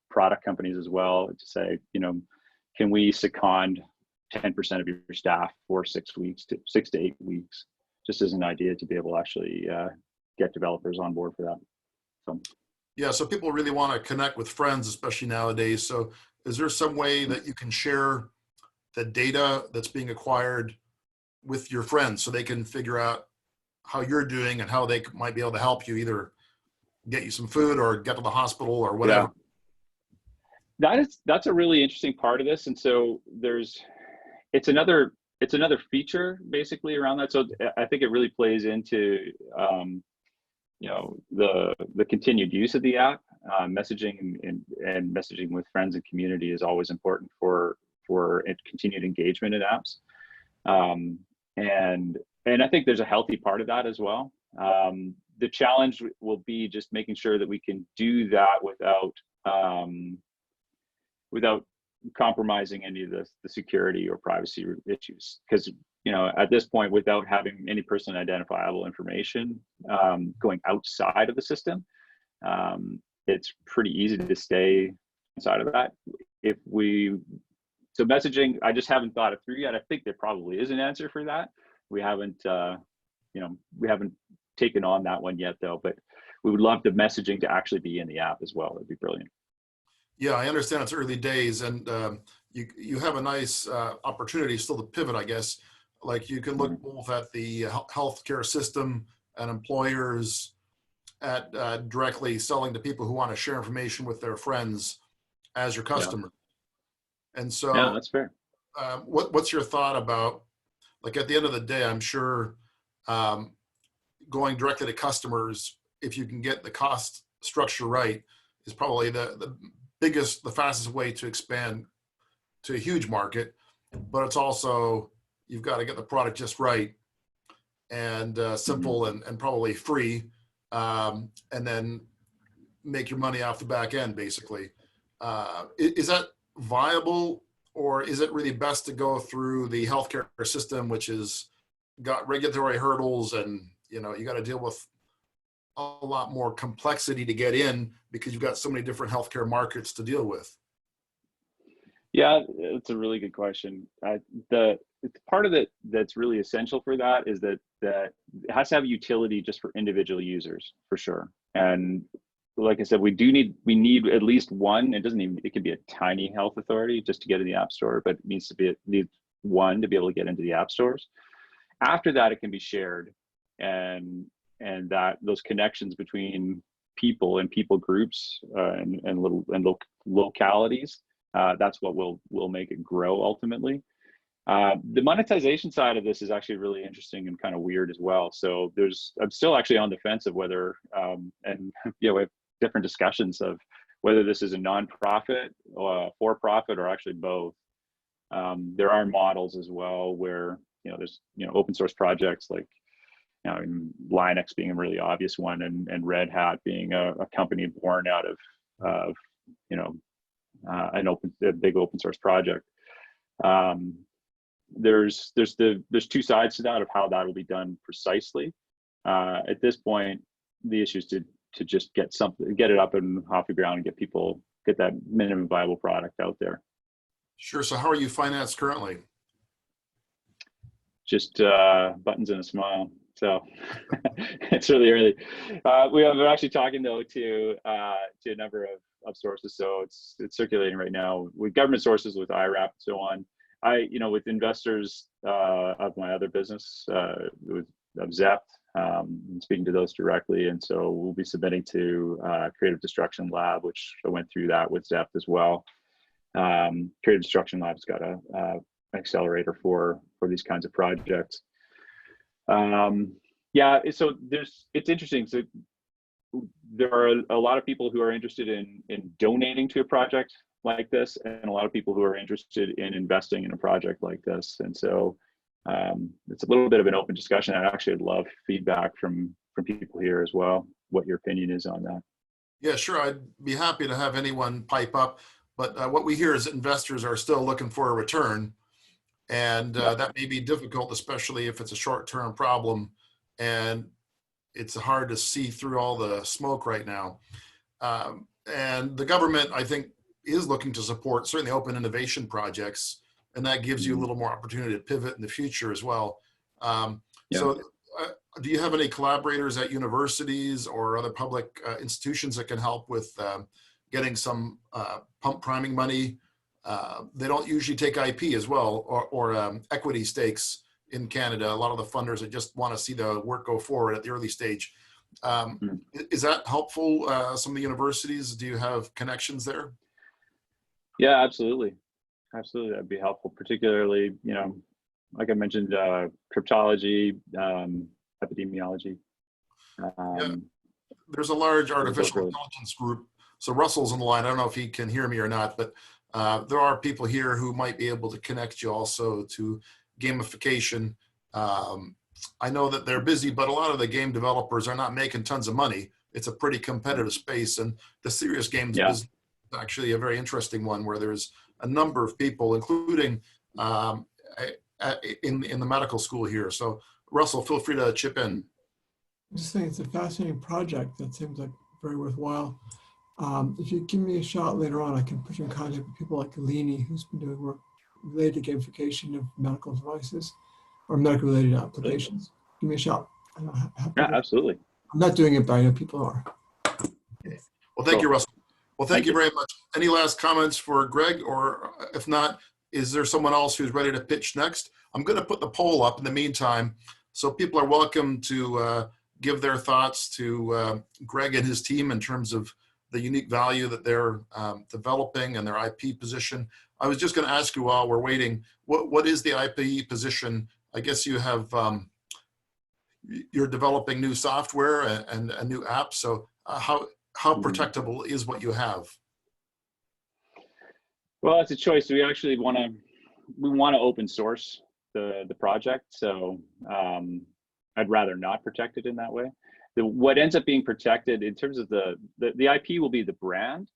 product companies as well, to say, can we second 10% of your staff for 6 to 8 weeks, just as an idea to be able to actually get developers on board for that. So. Yeah, so people really want to connect with friends, especially nowadays. So is there some way that you can share the data that's being acquired with your friends so they can figure out how you're doing and how they might be able to help you, either get you some food or get to the hospital or whatever? Yeah. That's a really interesting part of this. And so it's another feature basically around that. So I think it really plays into, you know, the continued use of the app. Messaging and messaging with friends and community is always important for continued engagement in apps. And I think there's a healthy part of that as well. The challenge will be just making sure that we can do that without compromising any of the security or privacy issues. Because, you know, at this point, without having any personally identifiable information going outside of the system, it's pretty easy to stay inside of that. So messaging, I just haven't thought it through yet. I think there probably is an answer for that. We haven't, we haven't taken on that one yet though, but we would love the messaging to actually be in the app as well. It'd be brilliant. Yeah, I understand it's early days, and you have a nice opportunity still to pivot, I guess. Like you can look both at the healthcare system and employers at directly selling to people who want to share information with their friends as your customer. Yeah. And so, yeah, that's fair. What's your thought about, like at the end of the day, I'm sure going directly to customers, if you can get the cost structure right, is probably the fastest way to expand to a huge market. But it's also, you've got to get the product just right and simple and probably free, and then make your money off the back end, basically. Is that viable, or is it really best to go through the healthcare system, which has got regulatory hurdles, and you got to deal with a lot more complexity to get in because you've got so many different healthcare markets to deal with? Yeah, it's a really good question. The part of it that's really essential for that is that it has to have utility just for individual users, for sure. And like I said, we need at least one. It can be a tiny health authority just to get in the app store, but it needs one to be able to get into the app stores. After that, it can be shared, and that those connections between people and people groups and localities, that's what will make it grow ultimately. The monetization side of this is actually really interesting and kind of weird as well. So I'm still actually on the fence of whether, and we have different discussions of whether this is a nonprofit, for-profit, or actually both. There are models as well where there's open source projects like Linux being a really obvious one, and Red Hat being a company born out of a big open source project. There's two sides to that of how that will be done precisely. At this point, the issue is to just get it up and off the ground and get that minimum viable product out there. Sure. So how are you financed currently? Just buttons and a smile. So it's really early. We're actually talking though to a number of sources. So it's circulating right now with government sources, with IRAP and so on. With investors of my other business, of Zept, speaking to those directly. And so we'll be submitting to Creative Destruction Lab, which I went through that with Zept as well. Creative Destruction Lab's got an accelerator for these kinds of projects. So it's interesting. So there are a lot of people who are interested in donating to a project like this, and a lot of people who are interested in investing in a project like this. And so it's a little bit of an open discussion. I'd actually love feedback from people here as well, what your opinion is on that. Yeah, sure. I'd be happy to have anyone pipe up. But what we hear is that investors are still looking for a return. And that may be difficult, especially if it's a short-term problem and it's hard to see through all the smoke right now. And the government, I think, is looking to support certainly open innovation projects, and that gives you a little more opportunity to pivot in the future as well. So do you have any collaborators at universities or other public institutions that can help with getting some pump priming money? They don't usually take IP as well, or equity stakes in Canada. A lot of the funders that just want to see the work go forward at the early stage. Is that helpful? Some of the universities, do you have connections there? Yeah, absolutely. Absolutely, that'd be helpful, particularly, you know, like I mentioned, cryptology, epidemiology. Yeah. There's a large artificial intelligence group. So Russell's on the line. I don't know if he can hear me or not, but there are people here who might be able to connect you also to gamification. I know that they're busy, but a lot of the game developers are not making tons of money. It's a pretty competitive space, and the serious games is actually a very interesting one where there's a number of people, including in the medical school here. So Russell, feel free to chip in. I just think it's a fascinating project that seems like very worthwhile. If you give me a shot later on, I can put you in contact with people like Leany, who's been doing work related to gamification of medical devices or medical related applications. Give me a shot. Yeah, absolutely. I'm not doing it, but I know people are. Well, thank you, Russell. Well, thank you very much. Any last comments for Gregg? Or if not, is there someone else who's ready to pitch next? I'm going to put the poll up in the meantime, so people are welcome to give their thoughts to Gregg and his team in terms of the unique value that they're developing and their IP position. I was just going to ask you while we're waiting, what is the IP position? I guess you have, you're developing new software and a new app. So how protectable is what you have? Well, it's a choice. We actually want to open source the project. So I'd rather not protect it in that way. What ends up being protected in terms of the IP will be the brand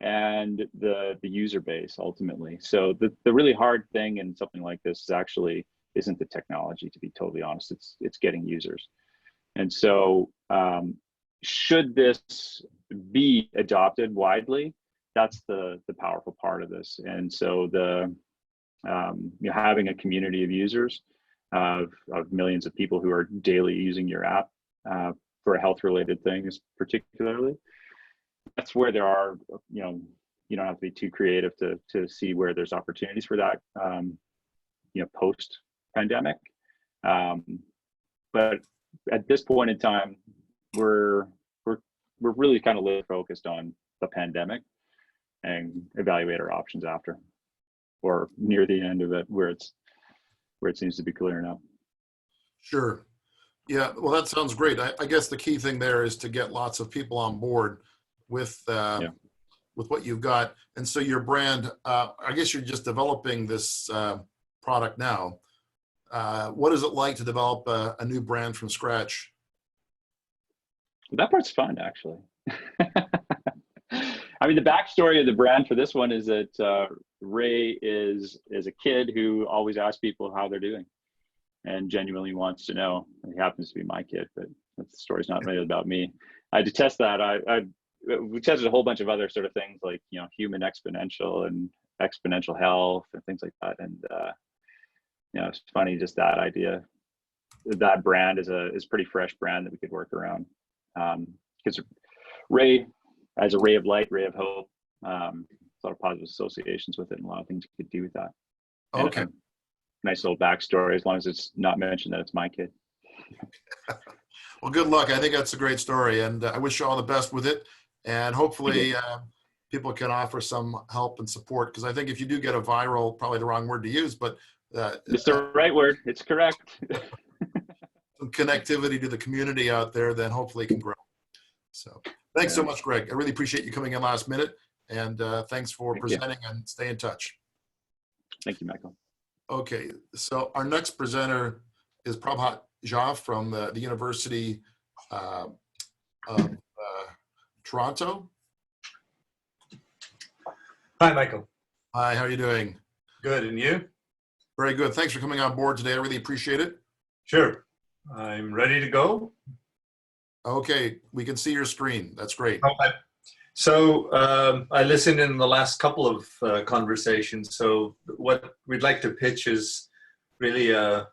and the user base ultimately. So the really hard thing in something like this is actually isn't the technology, to be totally honest. It's getting users. And so should this be adopted widely, that's the powerful part of this. And so having a community of users of millions of people who are daily using your app for health-related things, particularly, that's where there are, you don't have to be too creative to see where there's opportunities for that, post-pandemic. But at this point in time, we're really kind of focused on the pandemic and evaluate our options after, or near the end of it, where it seems to be clearing up. Sure. Yeah, well, that sounds great. I guess the key thing there is to get lots of people on board with what you've got. And so your brand, I guess you're just developing this product now. What is it like to develop a new brand from scratch? That part's fun, actually. I mean, the backstory of the brand for this one is that Ray is a kid who always asks people how they're doing and genuinely wants to know. He happens to be my kid, but the story's not really about me. I detest that. We tested a whole bunch of other sort of things like, human exponential and exponential health and things like that. And, it's funny, just that idea. That brand is a pretty fresh brand that we could work around. Because Ray, as a ray of light, ray of hope, a lot of positive associations with it and a lot of things you could do with that. Okay. Nice little backstory, as long as it's not mentioned that it's my kid. Well, good luck. I think that's a great story, and I wish you all the best with it. And hopefully people can offer some help and support, because I think if you do get a viral, probably the wrong word to use, but it's the right word. It's correct. Some connectivity to the community out there, then hopefully it can grow. So thanks so much, Gregg. I really appreciate you coming in last minute, and thanks for presenting and stay in touch. Thank you, Michael. Okay, so our next presenter is Prabhat Jha from the University of Toronto. Hi, Michael. Hi, how are you doing? Good, and you? Very good. Thanks for coming on board today. I really appreciate it. Sure. I'm ready to go. Okay, we can see your screen. That's great. Okay. So I listened in the last couple of conversations. So what we'd like to pitch is really a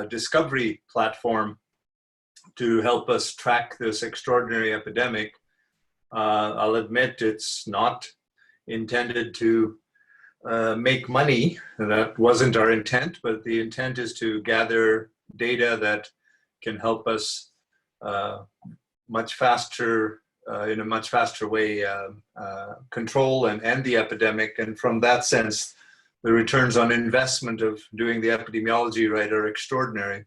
discovery platform to help us track this extraordinary epidemic. I'll admit it's not intended to make money. That wasn't our intent, but the intent is to gather data that can help us much faster, in a much faster way, control and end the epidemic. And from that sense, the returns on investment of doing the epidemiology right are extraordinary.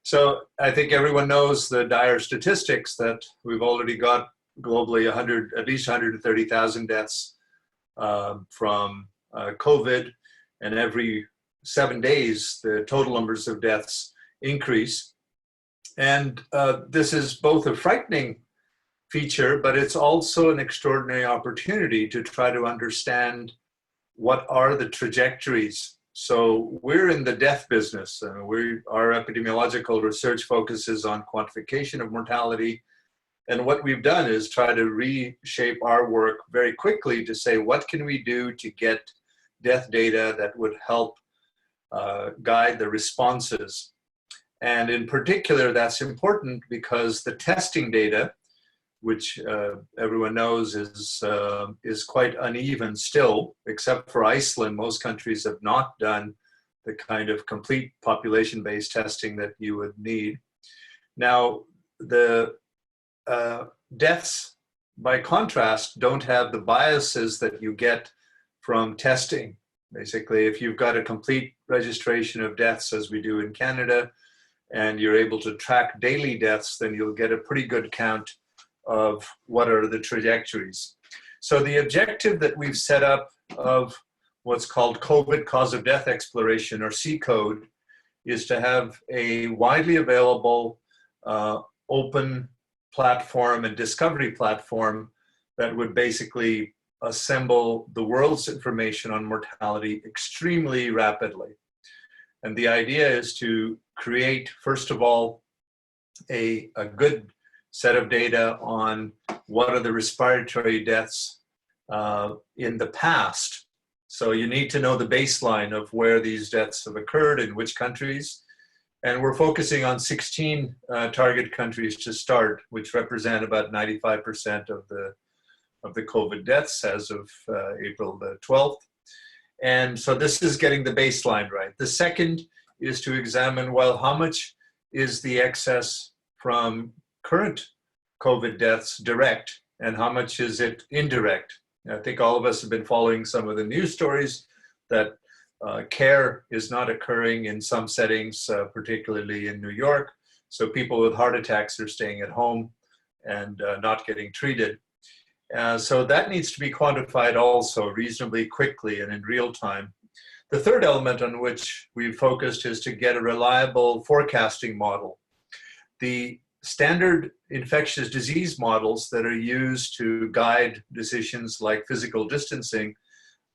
So I think everyone knows the dire statistics that we've already got globally at least 130,000 deaths from COVID, and every 7 days, the total numbers of deaths increase. And this is both a frightening feature, but it's also an extraordinary opportunity to try to understand what are the trajectories. So we're in the death business. Our epidemiological research focuses on quantification of mortality. And what we've done is try to reshape our work very quickly to say, what can we do to get death data that would help guide the responses? And in particular, that's important because the testing data, which everyone knows is quite uneven still, except for Iceland. Most countries have not done the kind of complete population-based testing that you would need. Now, the deaths, by contrast, don't have the biases that you get from testing. Basically, if you've got a complete registration of deaths, as we do in Canada, and you're able to track daily deaths, then you'll get a pretty good count of what are the trajectories. So the objective that we've set up of what's called COVID cause of death exploration, or C-code, is to have a widely available open platform and discovery platform that would basically assemble the world's information on mortality extremely rapidly. And the idea is to create, first of all, a good set of data on what are the respiratory deaths in the past. So you need to know the baseline of where these deaths have occurred, in which countries. And we're focusing on 16 target countries to start, which represent about 95% of the COVID deaths as of April the 12th. And so this is getting the baseline right. The second is to examine, well, how much is the excess from current COVID deaths direct, and how much is it indirect? I think all of us have been following some of the news stories that care is not occurring in some settings, particularly in New York. So people with heart attacks are staying at home and not getting treated. So that needs to be quantified also reasonably quickly and in real time. The third element on which we've focused is to get a reliable forecasting model. The standard infectious disease models that are used to guide decisions like physical distancing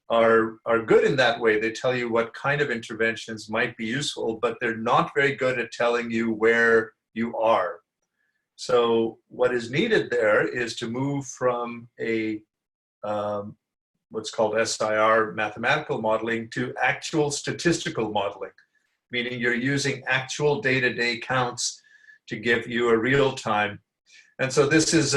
are good in that way. They tell you what kind of interventions might be useful, but they're not very good at telling you where you are. So what is needed there is to move from a what's called SIR mathematical modeling to actual statistical modeling, meaning you're using actual day-to-day counts to give you a real time. And so this is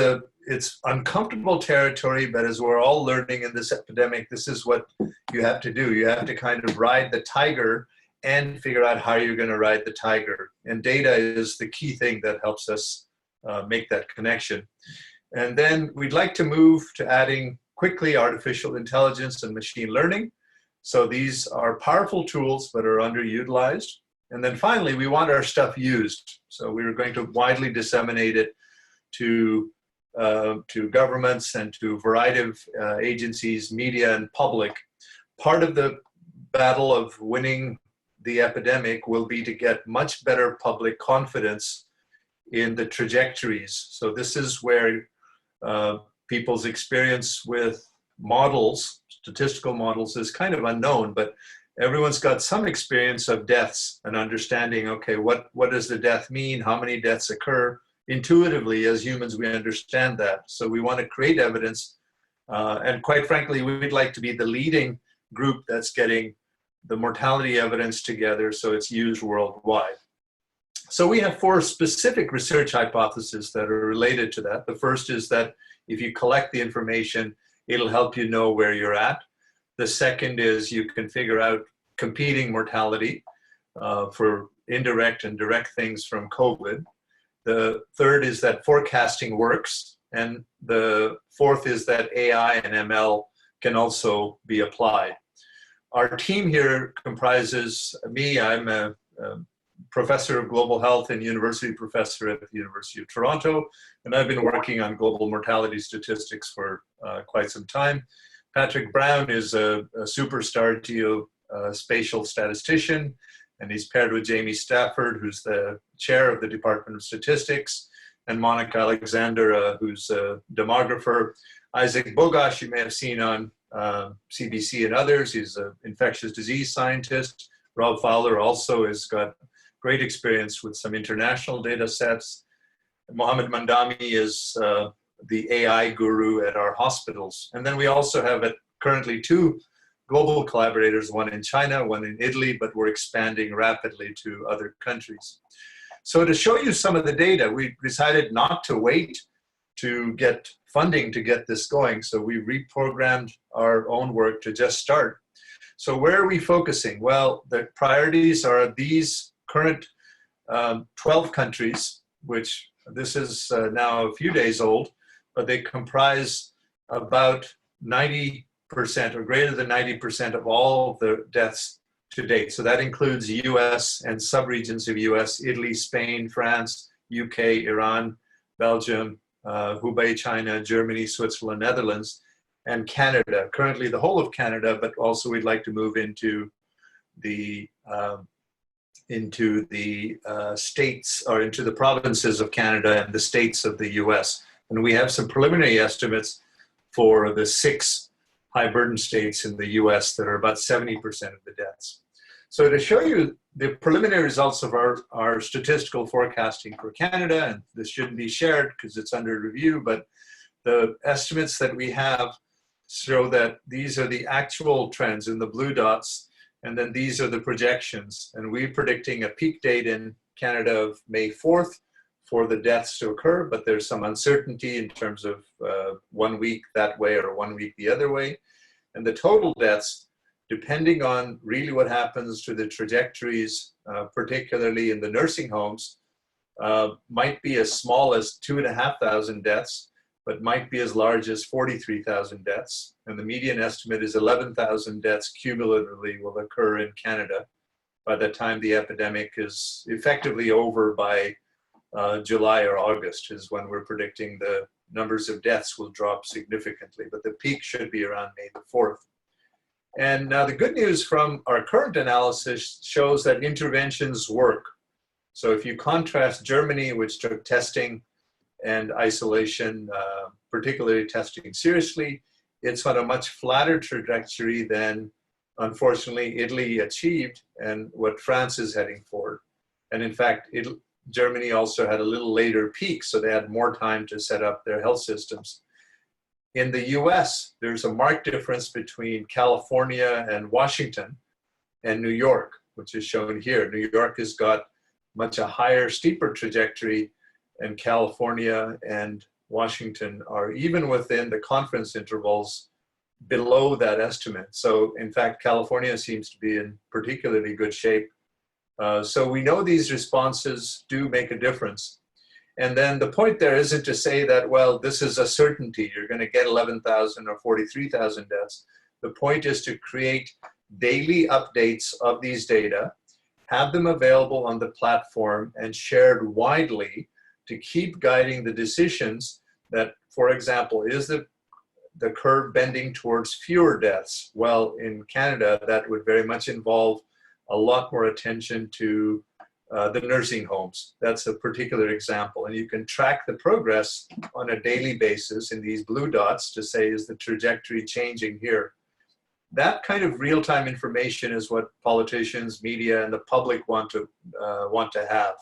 it's uncomfortable territory, but as we're all learning in this epidemic, this is what you have to do. You have to kind of ride the tiger and figure out how you're going to ride the tiger. And data is the key thing that helps us make that connection. And then we'd like to move to adding quickly artificial intelligence and machine learning. So these are powerful tools but are underutilized. And then finally, we want our stuff used. So we're going to widely disseminate it to governments and to a variety of agencies, media, and public. Part of the battle of winning the epidemic will be to get much better public confidence in the trajectories. So this is where people's experience with models, statistical models, is kind of unknown, but everyone's got some experience of deaths and understanding, okay, what does the death mean? How many deaths occur? Intuitively, as humans, we understand that. So we want to create evidence. And quite frankly, we'd like to be the leading group that's getting the mortality evidence together so it's used worldwide. So we have 4 specific research hypotheses that are related to that. The first is that if you collect the information, it'll help you know where you're at. The second is you can figure out competing mortality for indirect and direct things from COVID. The third is that forecasting works. And the fourth is that AI and ML can also be applied. Our team here comprises me. I'm a professor of global health and university professor at the University of Toronto, and I've been working on global mortality statistics for quite some time. Patrick Brown is a superstar geospatial statistician, and he's paired with Jamie Stafford, who's the chair of the Department of Statistics, and Monica Alexander, who's a demographer. Isaac Bogosh, you may have seen on CBC and others. He's an infectious disease scientist. Rob Fowler also has got great experience with some international data sets. Mohammed Mandami is the AI guru at our hospitals. And then we also have currently 2 global collaborators, one in China, one in Italy, but we're expanding rapidly to other countries. So to show you some of the data, we decided not to wait to get funding to get this going. So we reprogrammed our own work to just start. So where are we focusing? Well, the priorities are these current 12 countries, which this is now a few days old, but they comprise about 90% or greater than 90% of all the deaths to date. So that includes US and subregions of US, Italy, Spain, France, UK, Iran, Belgium, Hubei, China, Germany, Switzerland, Netherlands, and Canada. Currently the whole of Canada, but also we'd like to move into the states, or into the provinces of Canada and the states of the US. And we have some preliminary estimates for the 6 high burden states in the US that are about 70% of the deaths. So to show you the preliminary results of our statistical forecasting for Canada, and this shouldn't be shared because it's under review, but the estimates that we have show that these are the actual trends in the blue dots, and then these are the projections. And we're predicting a peak date in Canada of May 4th for the deaths to occur, but there's some uncertainty in terms of 1 week that way or 1 week the other way. And the total deaths, depending on really what happens to the trajectories, particularly in the nursing homes, might be as small as 2,500 deaths, but might be as large as 43,000 deaths. And the median estimate is 11,000 deaths cumulatively will occur in Canada by the time the epidemic is effectively over by July or August, is when we're predicting the numbers of deaths will drop significantly, but the peak should be around May the 4th. And now the good news from our current analysis shows that interventions work. So if you contrast Germany, which took testing and isolation, particularly testing seriously, it's on a much flatter trajectory than, unfortunately, Italy achieved and what France is heading for. And in fact, Germany also had a little later peak, so they had more time to set up their health systems. In the US, there's a marked difference between California and Washington and New York, which is shown here. New York has got much a higher, steeper trajectory, and California and Washington are even within the confidence intervals below that estimate. So in fact, California seems to be in particularly good shape. So we know these responses do make a difference. And then the point there isn't to say that, well, this is a certainty, you're going to get 11,000 or 43,000 deaths. The point is to create daily updates of these data, have them available on the platform and shared widely to keep guiding the decisions that, for example, is the curve bending towards fewer deaths? Well, in Canada, that would very much involve a lot more attention to the nursing homes. That's a particular example. And you can track the progress on a daily basis in these blue dots to say, is the trajectory changing here? That kind of real-time information is what politicians, media, and the public want to have.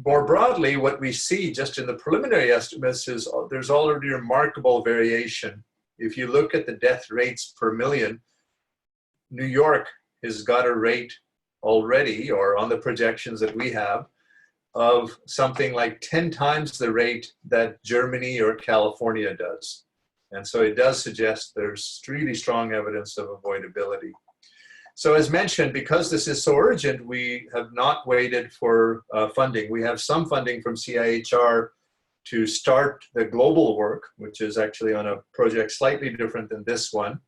More broadly, what we see just in the preliminary estimates is there's already remarkable variation. If you look at the death rates per million, New York has got a rate already, or on the projections that we have, of something like 10 times the rate that Germany or California does. And so it does suggest there's really strong evidence of avoidability. So as mentioned, because this is so urgent, we have not waited for funding. We have some funding from CIHR to start the global work, which is actually on a project slightly different than this one.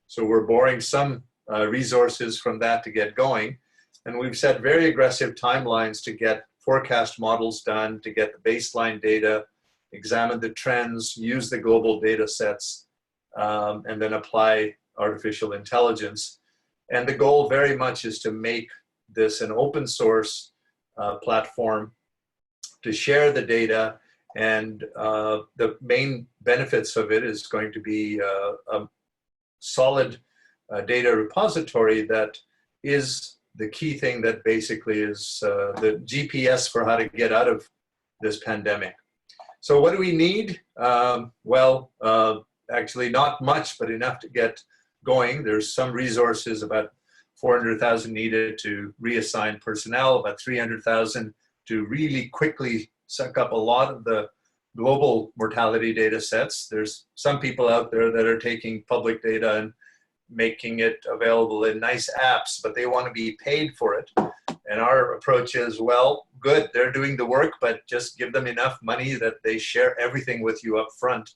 So we're borrowing some resources from that to get going. And we've set very aggressive timelines to get forecast models done, to get the baseline data, examine the trends, use the global data sets, and then apply artificial intelligence. And the goal very much is to make this an open source platform to share the data. And the main benefits of it is going to be a solid data repository that is the key thing that basically is the GPS for how to get out of this pandemic. So what do we need? Actually not much, but enough to get going. There's some resources, about 400,000 needed to reassign personnel, about 300,000 to really quickly suck up a lot of the global mortality data sets. There's some people out there that are taking public data and making it available in nice apps, but they want to be paid for it. And our approach is, well, good, they're doing the work, but just give them enough money that they share everything with you up front.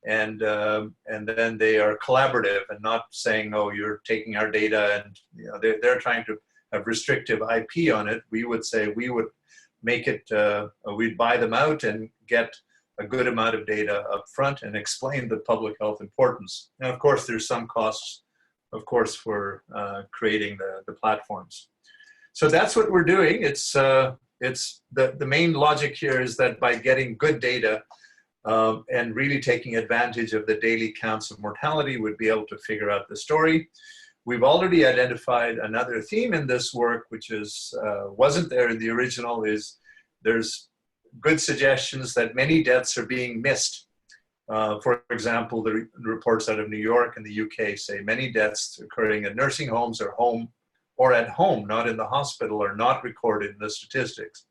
And then they are collaborative and not saying, oh, you're taking our data, and you know, they're trying to have restrictive IP on it. We would say we would make it, we'd buy them out and get a good amount of data up front and explain the public health importance. And of course, there's some costs, of course, for creating the platforms. So that's what we're doing. It's the main logic here is that by getting good data and really taking advantage of the daily counts of mortality, we'd be able to figure out the story. We've already identified another theme in this work, which is wasn't there in the original, is there's good suggestions that many deaths are being missed. For example, the reports out of New York and the UK say many deaths occurring at nursing homes or at home, not in the hospital, are not recorded in the statistics.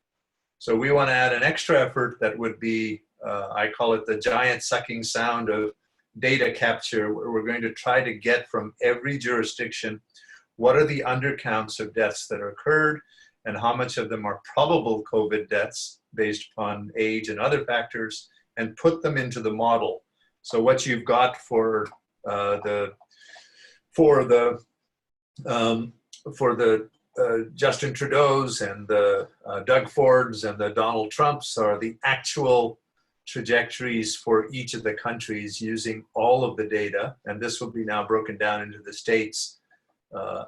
So we want to add an extra effort that would be, I call it the giant sucking sound of data capture, where we're going to try to get from every jurisdiction, what are the undercounts of deaths that occurred and how much of them are probable COVID deaths based upon age and other factors, and put them into the model. So what you've got for Justin Trudeau's and the Doug Ford's and the Donald Trump's are the actual trajectories for each of the countries using all of the data. And this will be now broken down into the states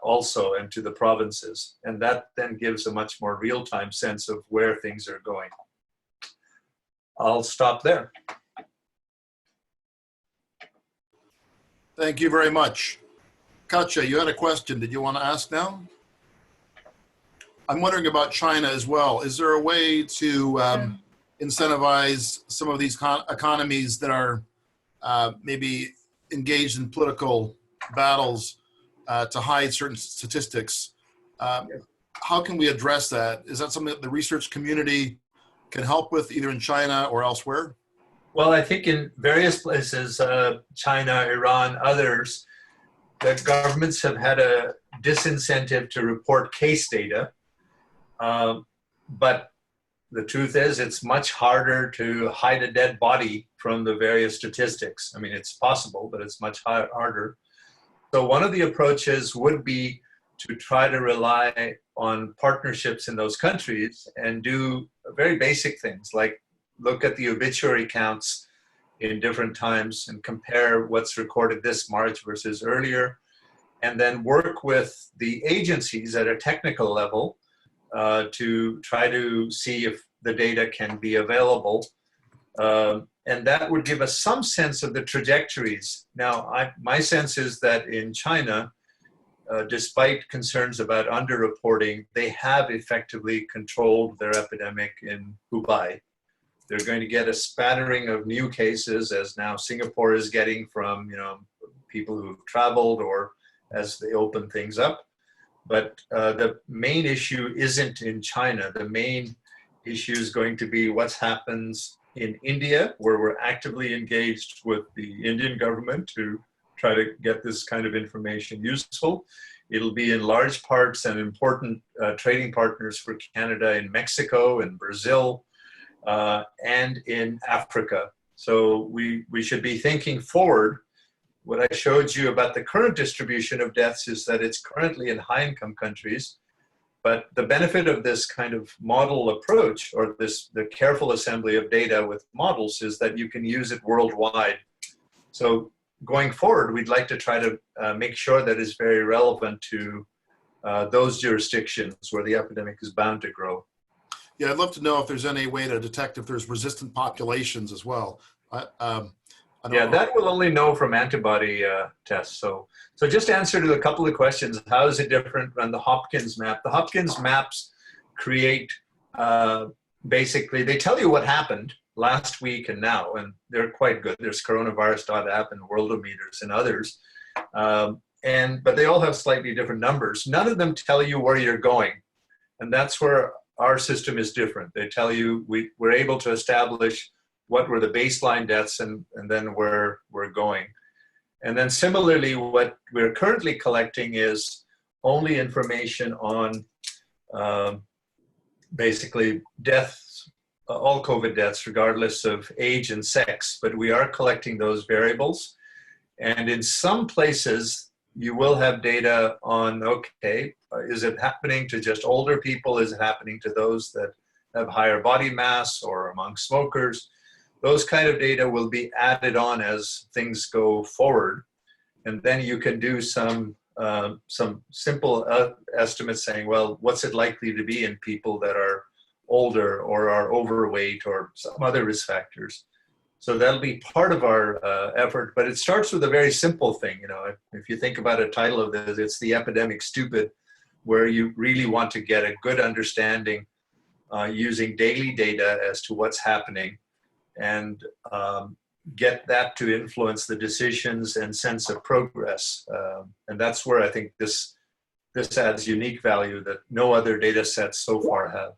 also, and to the provinces. And that then gives a much more real-time sense of where things are going. I'll stop there. Thank you very much. Katja, you had a question. Did you want to ask now? I'm wondering about China as well. Is there a way to incentivize some of these economies that are maybe engaged in political battles to hide certain statistics? How can we address that? Is that something that the research community can help with, either in China or elsewhere? Well, I think in various places, China, Iran, others, the governments have had a disincentive to report case data. But the truth is, it's much harder to hide a dead body from the various statistics. I mean, it's possible, but it's much harder. So one of the approaches would be to try to rely on partnerships in those countries and do very basic things, like look at the obituary counts in different times and compare what's recorded this March versus earlier, and then work with the agencies at a technical level to try to see if the data can be available. And that would give us some sense of the trajectories. Now, my sense is that in China, despite concerns about underreporting, they have effectively controlled their epidemic in Hubei. They're going to get a spattering of new cases, as now Singapore is getting from people who've traveled or as they open things up. But the main issue isn't in China. The main issue is going to be what happens in India, where we're actively engaged with the Indian government to try to get this kind of information useful. It'll be in large parts and important trading partners for Canada in Mexico and Brazil and in Africa. So we should be thinking forward. What I showed you about the current distribution of deaths is that it's currently in high-income countries. But the benefit of this kind of model approach, or the careful assembly of data with models, is that you can use it worldwide. So going forward, we'd like to try to make sure that it's very relevant to those jurisdictions where the epidemic is bound to grow. Yeah, I'd love to know if there's any way to detect if there's resistant populations as well. Yeah, that we'll only know from antibody tests. So just answer to a couple of questions. How is it different on the Hopkins map? The Hopkins maps create, basically, they tell you what happened last week and now, and they're quite good. There's coronavirus.app and Worldometers and others. But they all have slightly different numbers. None of them tell you where you're going. And that's where our system is different. They tell you we're able to establish what were the baseline deaths and then where we're going. And then similarly, what we're currently collecting is only information on basically deaths, all COVID deaths, regardless of age and sex, but we are collecting those variables. And in some places, you will have data on, okay, is it happening to just older people? Is it happening to those that have higher body mass or among smokers? Those kind of data will be added on as things go forward. And then you can do some simple estimates saying, well, what's it likely to be in people that are older or are overweight or some other risk factors? So that'll be part of our effort, but it starts with a very simple thing. You know, if you think about a title of this, it's The Epidemic Stupid, where you really want to get a good understanding using daily data as to what's happening and get that to influence the decisions and sense of progress. And that's where I think this adds unique value that no other data sets so far have.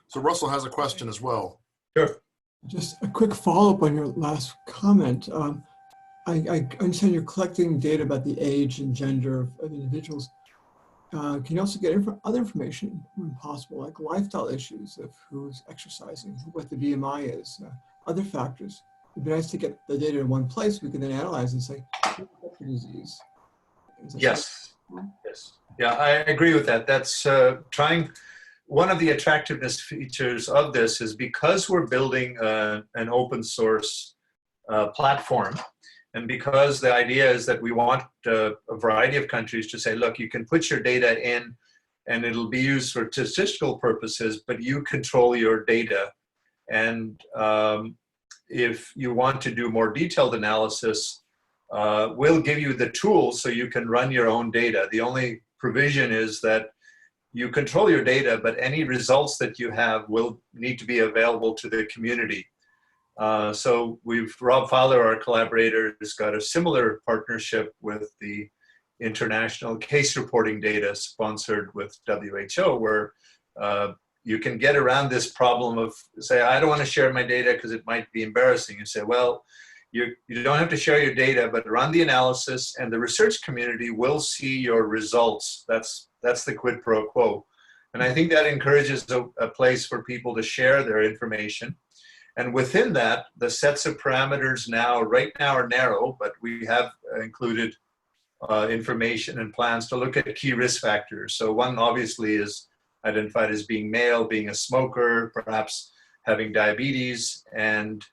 So Russell has a question as well. Sure. Just a quick follow-up on your last comment. I understand you're collecting data about the age and gender of individuals. Can you also get other information when possible, like lifestyle issues of who's exercising, what the BMI is, other factors? It'd be nice to get the data in one place. We can then analyze and say, what's the disease? Yes. Yes. Yeah, I agree with that. That's one of the attractiveness features of this is because we're building an open source platform, and because the idea is that we want a variety of countries to say, look, you can put your data in and it'll be used for statistical purposes, but you control your data. And if you want to do more detailed analysis, we'll give you the tools so you can run your own data. The only provision is that you control your data, but any results that you have will need to be available to the community. So Rob Fowler, our collaborator, has got a similar partnership with the international case reporting data sponsored with WHO, where you can get around this problem of, say, I don't want to share my data because it might be embarrassing. You say, well, you don't have to share your data, but run the analysis and the research community will see your results. That's the quid pro quo. And I think that encourages a place for people to share their information. And within that, the sets of parameters right now are narrow, but we have included information and plans to look at key risk factors. So one obviously is identified as being male, being a smoker, perhaps having diabetes, and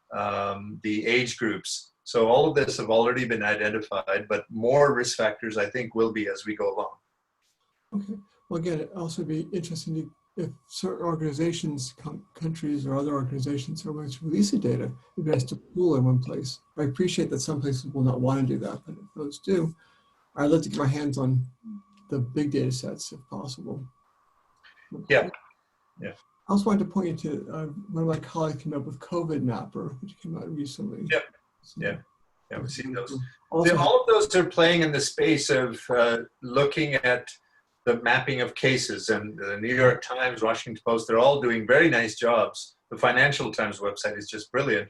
the age groups. So all of this have already been identified, but more risk factors I think will be as we go along. Okay. Well, again, it'd also be interesting if certain organizations, countries or other organizations are going to release the data, it'd be nice to pool in one place. I appreciate that some places will not want to do that, but if those do, I'd like to get my hands on the big data sets if possible. Yeah. Yeah. I also wanted to point you to one of my colleagues came up with COVID Mapper, which came out recently. Yep. So, yeah. Yeah, we've seen those. All of those are playing in the space of looking at the mapping of cases, and the New York Times, Washington Post, they're all doing very nice jobs. The Financial Times website is just brilliant.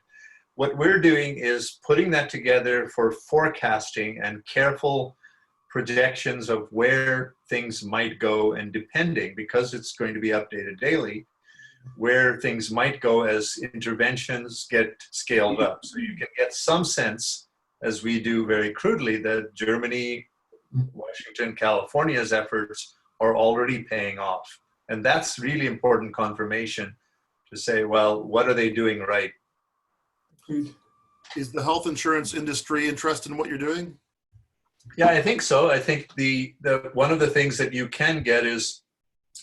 What we're doing is putting that together for forecasting and careful projections of where things might go, and depending, because it's going to be updated daily, where things might go as interventions get scaled up. So you can get some sense, as we do very crudely, that Germany, Washington, California's efforts are already paying off. And that's really important confirmation to say, well, what are they doing right? Is the health insurance industry interested in what you're doing? Yeah, I think so. I think the one of the things that you can get is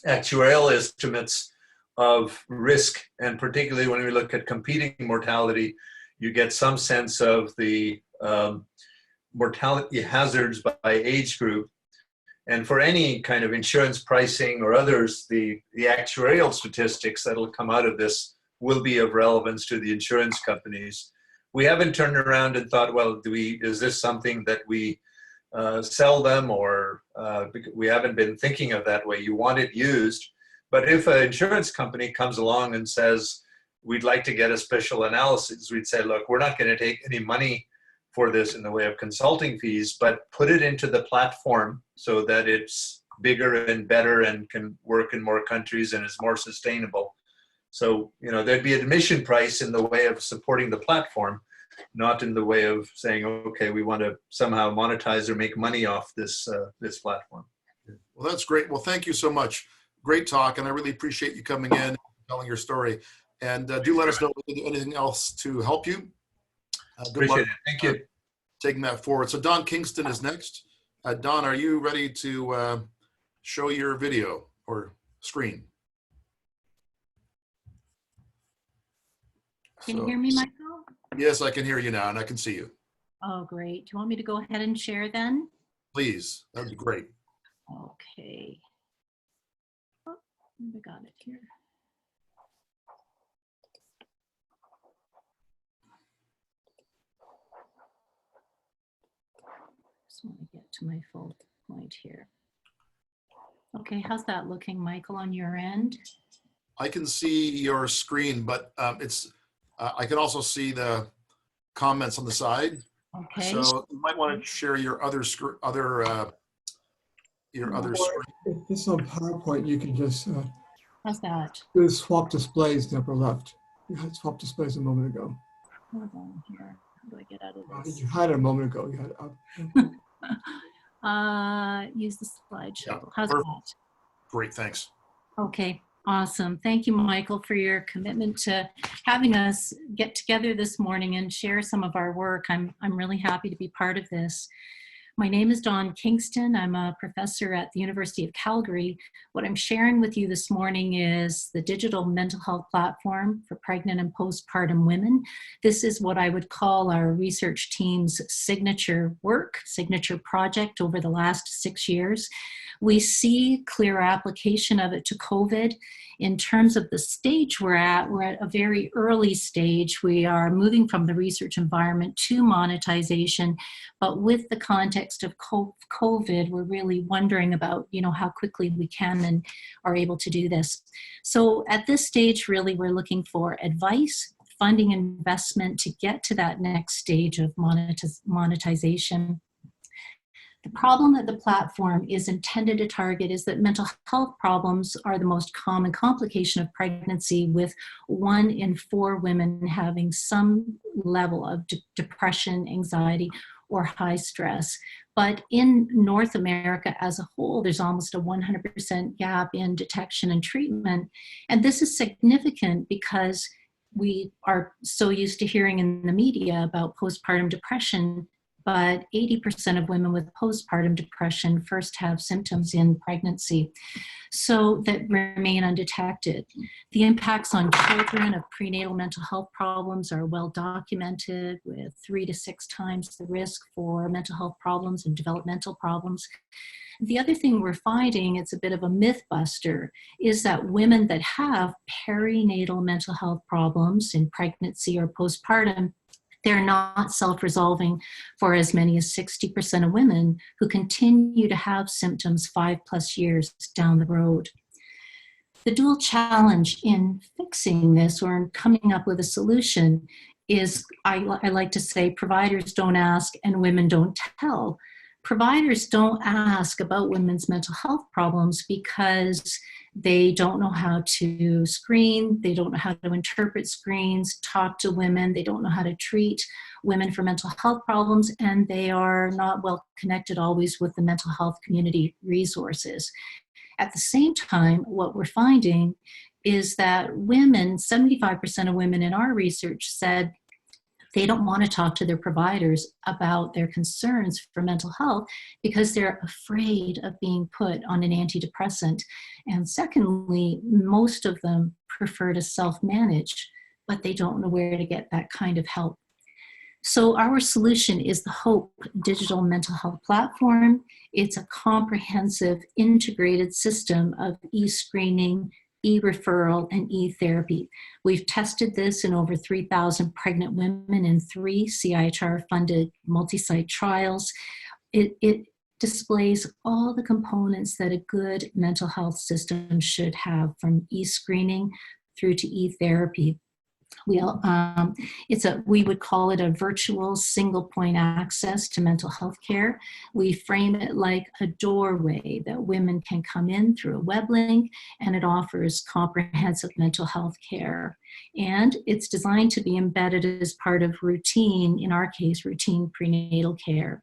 actuarial estimates of risk, and particularly when we look at competing mortality, you get some sense of the mortality hazards by age group. And for any kind of insurance pricing or others, the actuarial statistics that'll come out of this will be of relevance to the insurance companies. We haven't turned around and thought, well, is this something that we sell them, or we haven't been thinking of that way. You want it used. But if an insurance company comes along and says, we'd like to get a special analysis, we'd say, look, we're not going to take any money for this in the way of consulting fees, but put it into the platform so that it's bigger and better and can work in more countries and is more sustainable. So, there'd be an admission price in the way of supporting the platform, not in the way of saying, okay, we want to somehow monetize or make money off this platform. Well, that's great. Well, thank you so much. Great talk, and I really appreciate you coming in and telling your story. And do let us know if we can do anything else to help you. Appreciate it. Thank you. Taking that forward. So Don Kingston is next. Don, are you ready to show your video or screen? Can you hear me, Michael? Yes, I can hear you now, and I can see you. Oh, great. Do you want me to go ahead and share then? Please, that would be great. Okay. Oh, I got it here. Just want to get to my full point here. Okay, how's that looking, Michael, on your end? I can see your screen, but I can also see the comments on the side. Okay. So you might want to share your other screen. If this is on PowerPoint, you can just how's that? do swap displays in the upper left. You had swap displays a moment ago. Hold on here. How do I get out of this? You had it a moment ago. You had it up. Use the slideshow. Yeah, how's perfect. that? Great, thanks. Okay, awesome. Thank you, Michael, for your commitment to having us get together this morning and share some of our work. I'm really happy to be part of this. My name is Dawn Kingston. I'm a professor at the University of Calgary. What I'm sharing with you this morning is the digital mental health platform for pregnant and postpartum women. This is what I would call our research team's signature work, signature project over the last 6 years. We see clear application of it to COVID. In terms of the stage we're at a very early stage. We are moving from the research environment to monetization, but with the context of COVID, we're really wondering about, how quickly we can and are able to do this. So at this stage, really, we're looking for advice, funding, investment to get to that next stage of monetization. The problem that the platform is intended to target is that mental health problems are the most common complication of pregnancy, with 1 in 4 women having some level of depression, anxiety, or high stress. But in North America as a whole, there's almost a 100% gap in detection and treatment. And this is significant because we are so used to hearing in the media about postpartum depression, but 80% of women with postpartum depression first have symptoms in pregnancy, so that remain undetected. The impacts on children of prenatal mental health problems are well documented, with 3 to 6 times the risk for mental health problems and developmental problems. The other thing we're finding, it's a bit of a myth buster, is that women that have perinatal mental health problems in pregnancy or postpartum They're not self-resolving for as many as 60% of women who continue to have symptoms 5+ years down the road. The dual challenge in fixing this or in coming up with a solution is, I like to say, providers don't ask and women don't tell. Providers don't ask about women's mental health problems because they don't know how to screen, they don't know how to interpret screens, talk to women, they don't know how to treat women for mental health problems, and they are not well connected always with the mental health community resources. At the same time, what we're finding is that women, 75% of women in our research said they don't want to talk to their providers about their concerns for mental health because they're afraid of being put on an antidepressant. And secondly, most of them prefer to self-manage, but they don't know where to get that kind of help. So our solution is the HOPE digital mental health platform. It's a comprehensive integrated system of e-screening, e-referral, and e-therapy. We've tested this in over 3,000 pregnant women in 3 CIHR-funded multi-site trials. It displays all the components that a good mental health system should have, from e-screening through to e-therapy. We would call it a virtual single point access to mental health care. We frame it like a doorway that women can come in through a web link, and it offers comprehensive mental health care. And it's designed to be embedded as part of routine, in our case, routine prenatal care.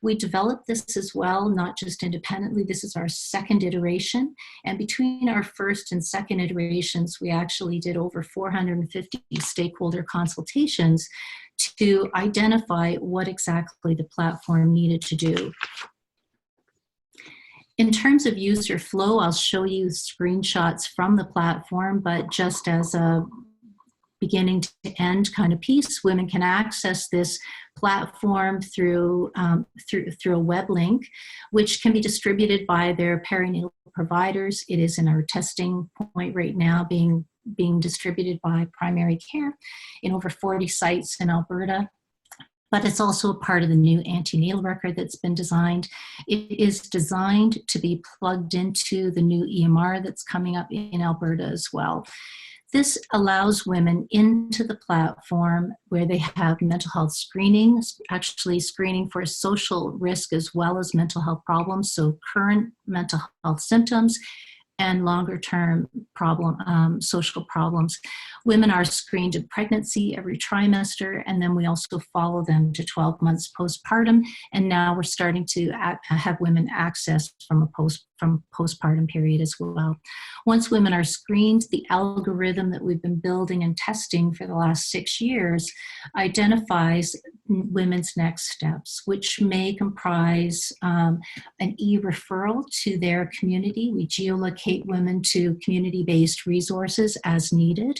We developed this as well, not just independently. This is our second iteration. And between our first and second iterations, we actually did over 450 stakeholder consultations to identify what exactly the platform needed to do. In terms of user flow, I'll show you screenshots from the platform, but just as a beginning to end kind of piece, women can access this platform through a web link, which can be distributed by their perinatal providers. It is in our testing point right now, being distributed by primary care in over 40 sites in Alberta. But it's also a part of the new antenatal record that's been designed. It is designed to be plugged into the new EMR that's coming up in Alberta as well. This allows women into the platform where they have mental health screening, actually screening for social risk as well as mental health problems, so current mental health symptoms and longer-term social problems. Women are screened in pregnancy every trimester, and then we also follow them to 12 months postpartum. And now we're starting to have women access from postpartum period as well. Once women are screened, the algorithm that we've been building and testing for the last 6 years identifies women's next steps, which may comprise an e-referral to their community. We geolocate women to community-based resources as needed,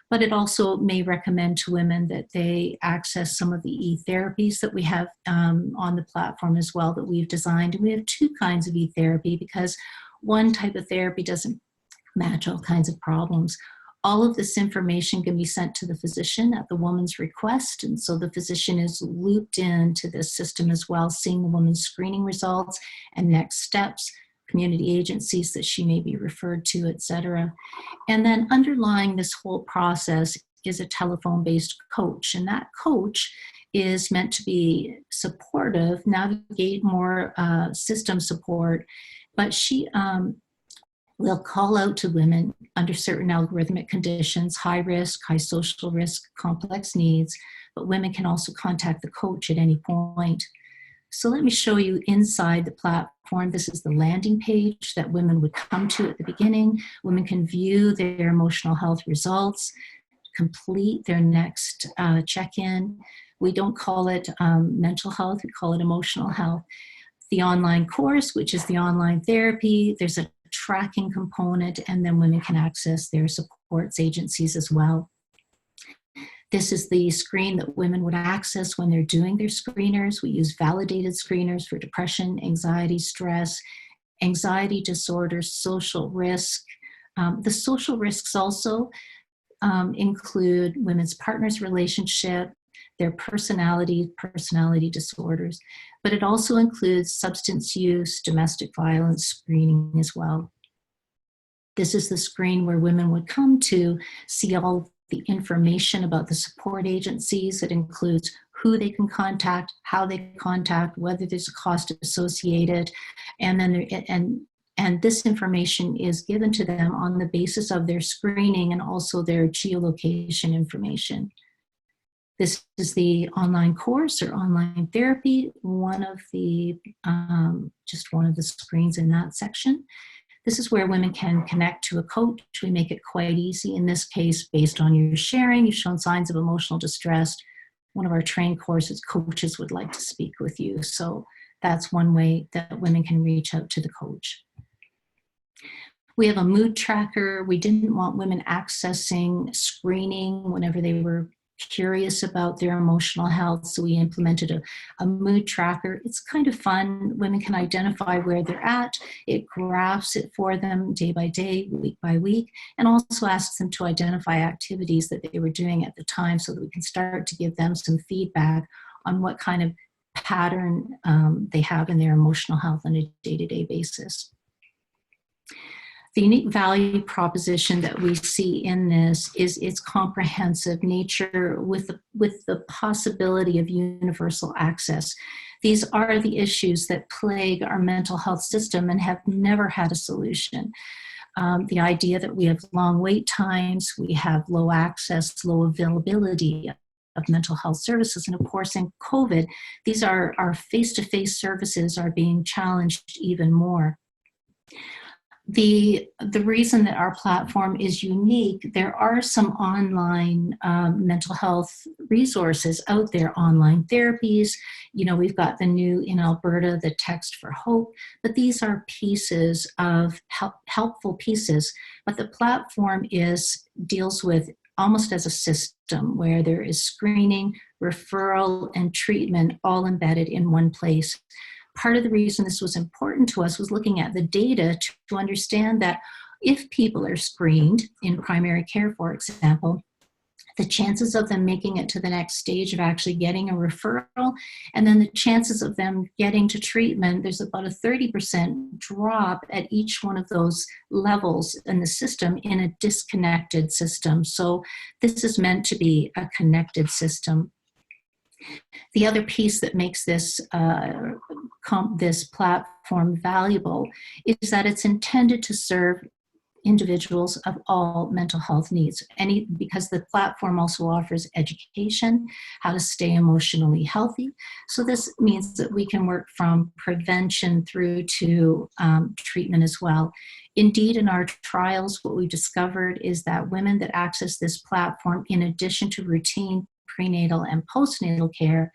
but it also may recommend to women that they access some of the e-therapies that we have on the platform as well that we've designed. And we have 2 kinds of e-therapy because one type of therapy doesn't match all kinds of problems. All of this information can be sent to the physician at the woman's request, and so the physician is looped into this system as well, seeing the woman's screening results and next steps, community agencies that she may be referred to, etc. And then underlying this whole process is a telephone-based coach, and that coach is meant to be supportive, navigate more system support, but she will call out to women under certain algorithmic conditions, high risk, high social risk, complex needs, but women can also contact the coach at any point. So let me show you inside the platform. This is the landing page that women would come to at the beginning. Women can view their emotional health results, complete their next check-in. We don't call it mental health, we call it emotional health. The online course, which is the online therapy, there's a tracking component, and then women can access their supports agencies as well. This is the screen that women would access when they're doing their screeners. We use validated screeners for depression, anxiety, stress, anxiety disorders, social risk. The social risks also include women's partners' relationship, their personality disorders, but it also includes substance use, domestic violence screening as well. This is the screen where women would come to see all the information about the support agencies. It includes who they can contact, how they contact, whether there's a cost associated, and then and this information is given to them on the basis of their screening and also their geolocation information. This is the online course or online therapy, one of the just one of the screens in that section. This is where women can connect to a coach. We make it quite easy. In this case, based on your sharing, you've shown signs of emotional distress. One of our trained courses, coaches would like to speak with you. So that's one way that women can reach out to the coach. We have a mood tracker. We didn't want women accessing screening whenever they were curious about their emotional health, so we implemented a mood tracker. It's kind of fun. Women can identify where they're at. It graphs it for them day by day, week by week, and also asks them to identify activities that they were doing at the time so that we can start to give them some feedback on what kind of pattern they have in their emotional health on a day-to-day basis. The unique value proposition that we see in this is its comprehensive nature with the possibility of universal access. These are the issues that plague our mental health system and have never had a solution. The idea that we have long wait times, we have low access, low availability of mental health services, and of course in COVID, these are our face-to-face services are being challenged even more. The reason that our platform is unique, there are some online mental health resources out there, online therapies. You know, we've got the new in Alberta, the Text for Hope, but these are pieces of helpful pieces. But the platform deals with almost as a system where there is screening, referral, and treatment all embedded in one place. Part of the reason this was important to us was looking at the data to understand that if people are screened in primary care, for example, the chances of them making it to the next stage of actually getting a referral, and then the chances of them getting to treatment, there's about a 30% drop at each one of those levels in the system in a disconnected system. So this is meant to be a connected system. The other piece that makes this this platform valuable is that it's intended to serve individuals of all mental health needs. Because the platform also offers education, how to stay emotionally healthy. So this means that we can work from prevention through to treatment as well. Indeed, in our trials, what we discovered is that women that access this platform, in addition to routine prenatal and postnatal care,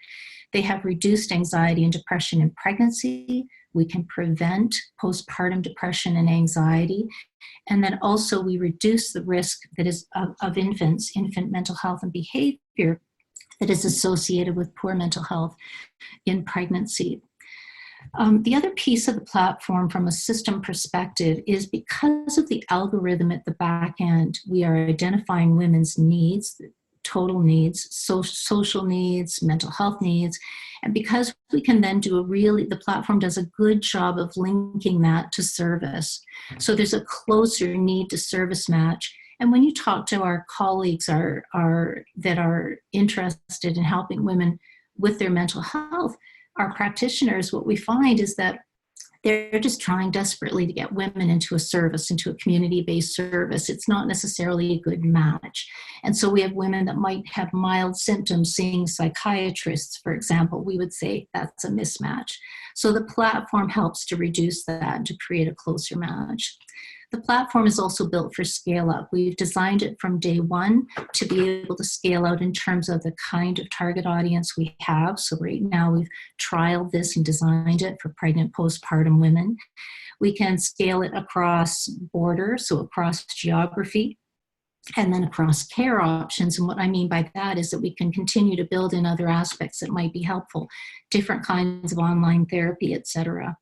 they have reduced anxiety and depression in pregnancy. We can prevent postpartum depression and anxiety. And then also we reduce the risk that is of infant mental health and behavior that is associated with poor mental health in pregnancy. The other piece of the platform from a system perspective is because of the algorithm at the back end, we are identifying women's needs, total needs, social needs, mental health needs. And because we can then the platform does a good job of linking that to service. So there's a closer need to service match. And when you talk to our colleagues that are interested in helping women with their mental health, our practitioners, what we find is that they're just trying desperately to get women into a service, into a community-based service. It's not necessarily a good match. And so we have women that might have mild symptoms seeing psychiatrists, for example. We would say that's a mismatch. So the platform helps to reduce that and to create a closer match. The platform is also built for scale up. We've designed it from day one to be able to scale out in terms of the kind of target audience we have. So right now we've trialed this and designed it for pregnant postpartum women. We can scale it across borders, so across geography, and then across care options. And what I mean by that is that we can continue to build in other aspects that might be helpful, different kinds of online therapy, et cetera.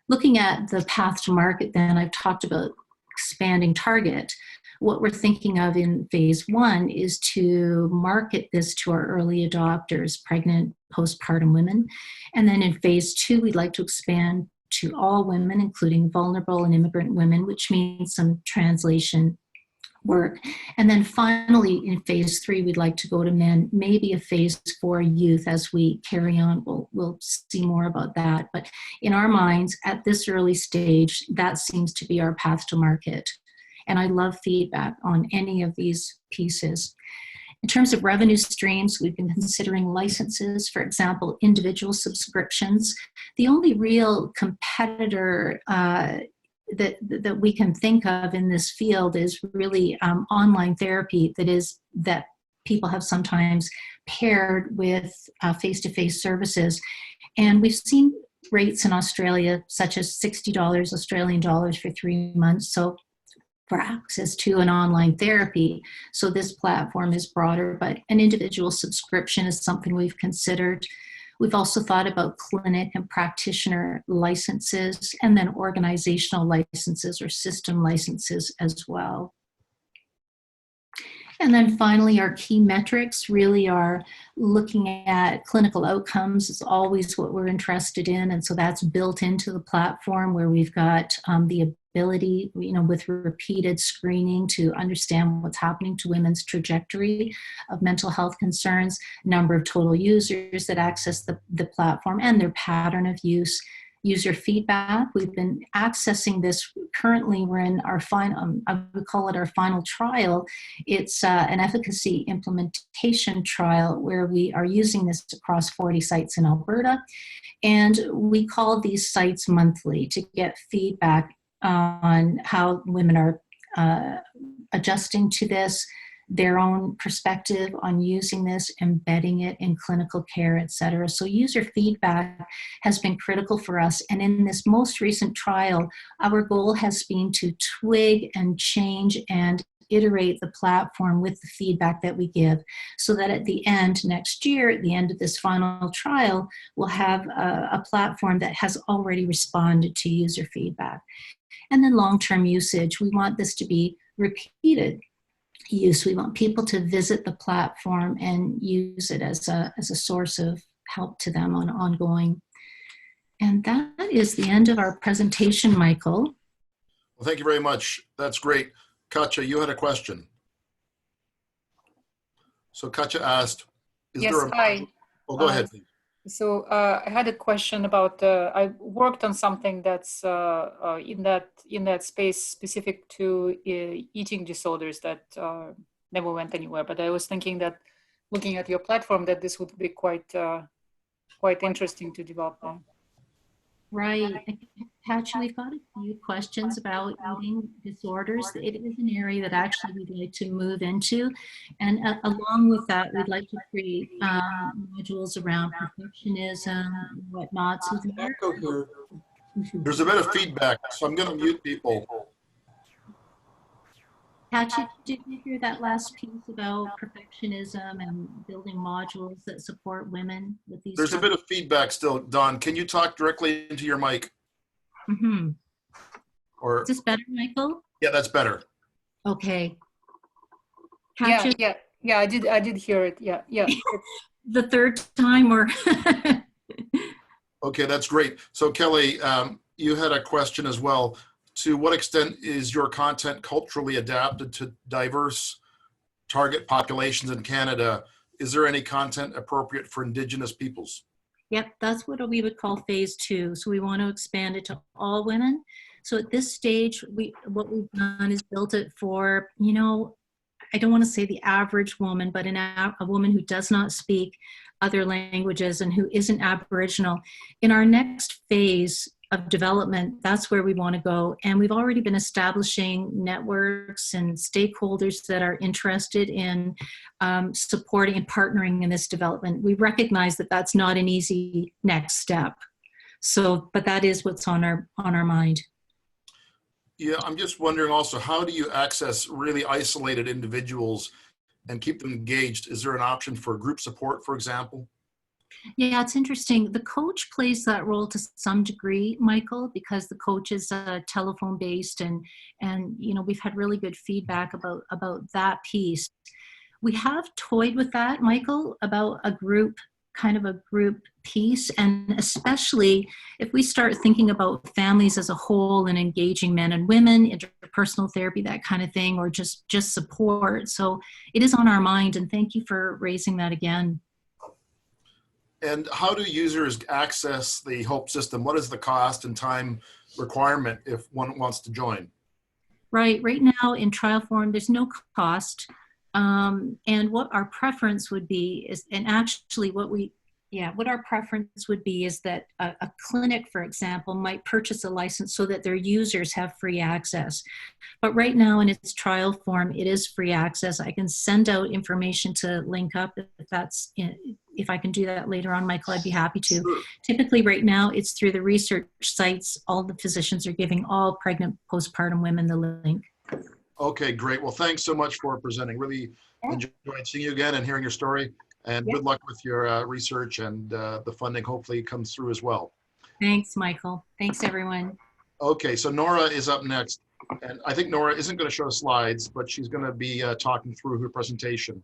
Looking at the path to market, then I've talked about expanding target. what we're thinking of in phase 1 is to market this to our early adopters, pregnant, postpartum women. And then in phase 2, we'd like to expand to all women, including vulnerable and immigrant women, which means some translation work. And then finally, in phase 3, we'd like to go to men, maybe a phase 4 youth as we carry on. We'll see more about that. But in our minds, at this early stage, that seems to be our path to market. And I love feedback on any of these pieces. In terms of revenue streams, we've been considering licenses, for example, individual subscriptions. The only real competitor that we can think of in this field is really online therapy that people have sometimes paired with face-to-face services. And we've seen rates in Australia such as $60 Australian dollars for 3 months. So for access to an online therapy. So this platform is broader, but an individual subscription is something we've considered. We've also thought about clinic and practitioner licenses, and then organizational licenses or system licenses as well. And then finally, our key metrics really are looking at clinical outcomes is always what we're interested in. And so that's built into the platform where we've got the ability, with repeated screening to understand what's happening to women's trajectory of mental health concerns, number of total users that access the platform and their pattern of use, user feedback. We've been accessing this. Currently, we're in our final, I would call it our final trial. It's an efficacy implementation trial where we are using this across 40 sites in Alberta. And we call these sites monthly to get feedback on how women are adjusting to this, their own perspective on using this, embedding it in clinical care, et cetera. So user feedback has been critical for us. And in this most recent trial, our goal has been to twig and change and iterate the platform with the feedback that we give, so that at the end, next year, at the end of this final trial, we'll have a platform that has already responded to user feedback. And then long-term usage, we want this to be repeated use. We want people to visit the platform and use it as a source of help to them on ongoing. And that is the end of our presentation, Michael. Well, thank you very much. That's great. Katja, you had a question. So Katja asked, is there a... Hi. Oh, go ahead, please. So I had a question about, I worked on something that's in that space specific to eating disorders that never went anywhere. But I was thinking that looking at your platform, that this would be quite interesting to develop on. Right. Actually, we've got a few questions about eating disorders. It is an area that actually we'd like to move into. And along with that, we'd like to create modules around perfectionism and whatnot. So there's a bit of feedback, so I'm going to mute people. Patchy, did you hear that last piece about perfectionism and building modules that support women with these? There's a bit of feedback still, Don. Can you talk directly into your mic? Mm-hmm. Or, is this better, Michael? Yeah, that's better. Okay. Patchy? Yeah, I did hear it. Yeah. The third time or? Okay, that's great. So Kelley, you had a question as well. To what extent is your content culturally adapted to diverse target populations in Canada? Is there any content appropriate for Indigenous peoples? Yep, that's what we would call phase 2. So we want to expand it to all women. So at this stage, what we've done is built it for, I don't want to say the average woman, but a woman who does not speak other languages and who isn't Aboriginal. In our next phase of development, that's where we want to go. And we've already been establishing networks and stakeholders that are interested in supporting and partnering in this development. We recognize that that's not an easy next step. So, but that is what's on our mind. Yeah, I'm just wondering also, how do you access really isolated individuals and keep them engaged? Is there an option for group support, for example? Yeah, it's interesting. The coach plays that role to some degree, Michael, because the coach is telephone based, and you know, we've had really good feedback about that piece. We have toyed with that, Michael, about a group, kind of a group piece, and especially if we start thinking about families as a whole and engaging men and women, interpersonal therapy, that kind of thing, or just support. So it is on our mind, and thank you for raising that again. And how do users access the HOPE system? What is the cost and time requirement if one wants to join? Right now in trial form, there's no cost. And what our preference would be is, and actually what our preference would be is that a clinic, for example, might purchase a license so that their users have free access. But right now in its trial form, it is free access. I can send out information to link up if I can do that later on, Michael, I'd be happy to. Sure. Typically right now, it's through the research sites. All the physicians are giving all pregnant postpartum women the link. Okay, great. Well, thanks so much for presenting. Really enjoyed seeing you again and hearing your story. And good luck with your research, and the funding hopefully comes through as well. Thanks, Michael. Thanks, everyone. Okay, so Nora is up next. And I think Nora isn't going to show slides, but she's going to be talking through her presentation.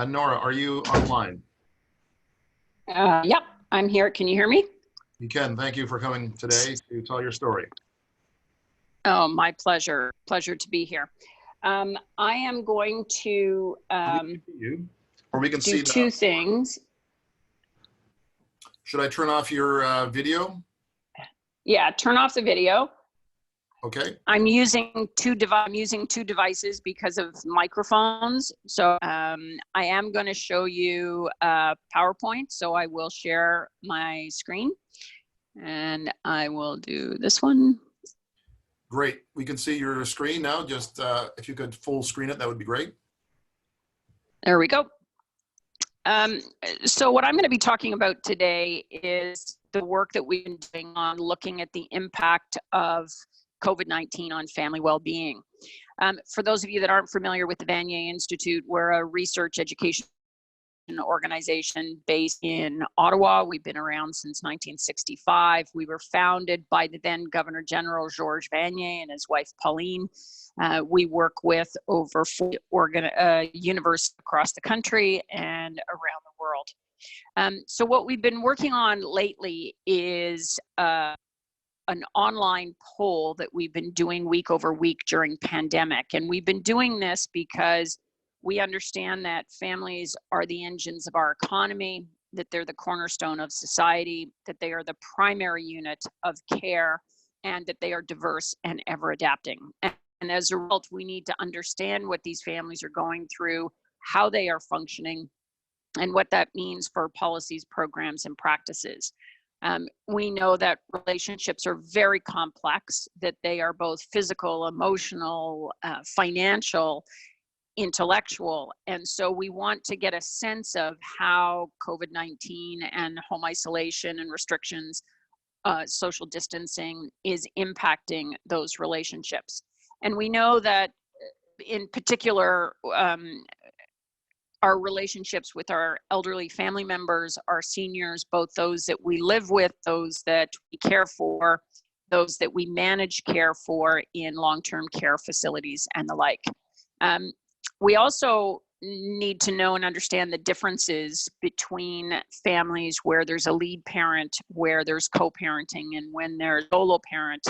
Nora, are you online? Yep, I'm here. Can you hear me? You can. Thank you for coming today to tell your story. Oh, my pleasure. Pleasure to be here. I am going to or we can do see two things. Should I turn off your video? Yeah, turn off the video. Okay. I'm using two devices because of microphones. So I am going to show you PowerPoint. So I will share my screen, and I will do this one. Great. We can see your screen now. Just if you could full screen it, that would be great. There we go. So what I'm going to be talking about today is the work that we've been doing on looking at the impact of COVID-19 on family well-being. For those of you that aren't familiar with the Vanier Institute, we're a research education organization based in Ottawa. We've been around since 1965. We were founded by the then Governor General Georges Vanier and his wife Pauline. We work with over 40 universities across the country and around the world. So what we've been working on lately is an online poll that we've been doing week over week during pandemic. And we've been doing this because we understand that families are the engines of our economy, that they're the cornerstone of society, that they are the primary unit of care, and that they are diverse and ever adapting. And as a result, we need to understand what these families are going through, how they are functioning, and what that means for policies, programs, and practices. We know that relationships are very complex, that they are both physical, emotional, financial, intellectual. And so we want to get a sense of how COVID-19 and home isolation and restrictions, social distancing is impacting those relationships. And we know that in particular, our relationships with our elderly family members, our seniors, both those that we live with, those that we care for, those that we manage care for in long-term care facilities and the like. We also need to know and understand the differences between families where there's a lead parent, where there's co-parenting, and when there's a solo parent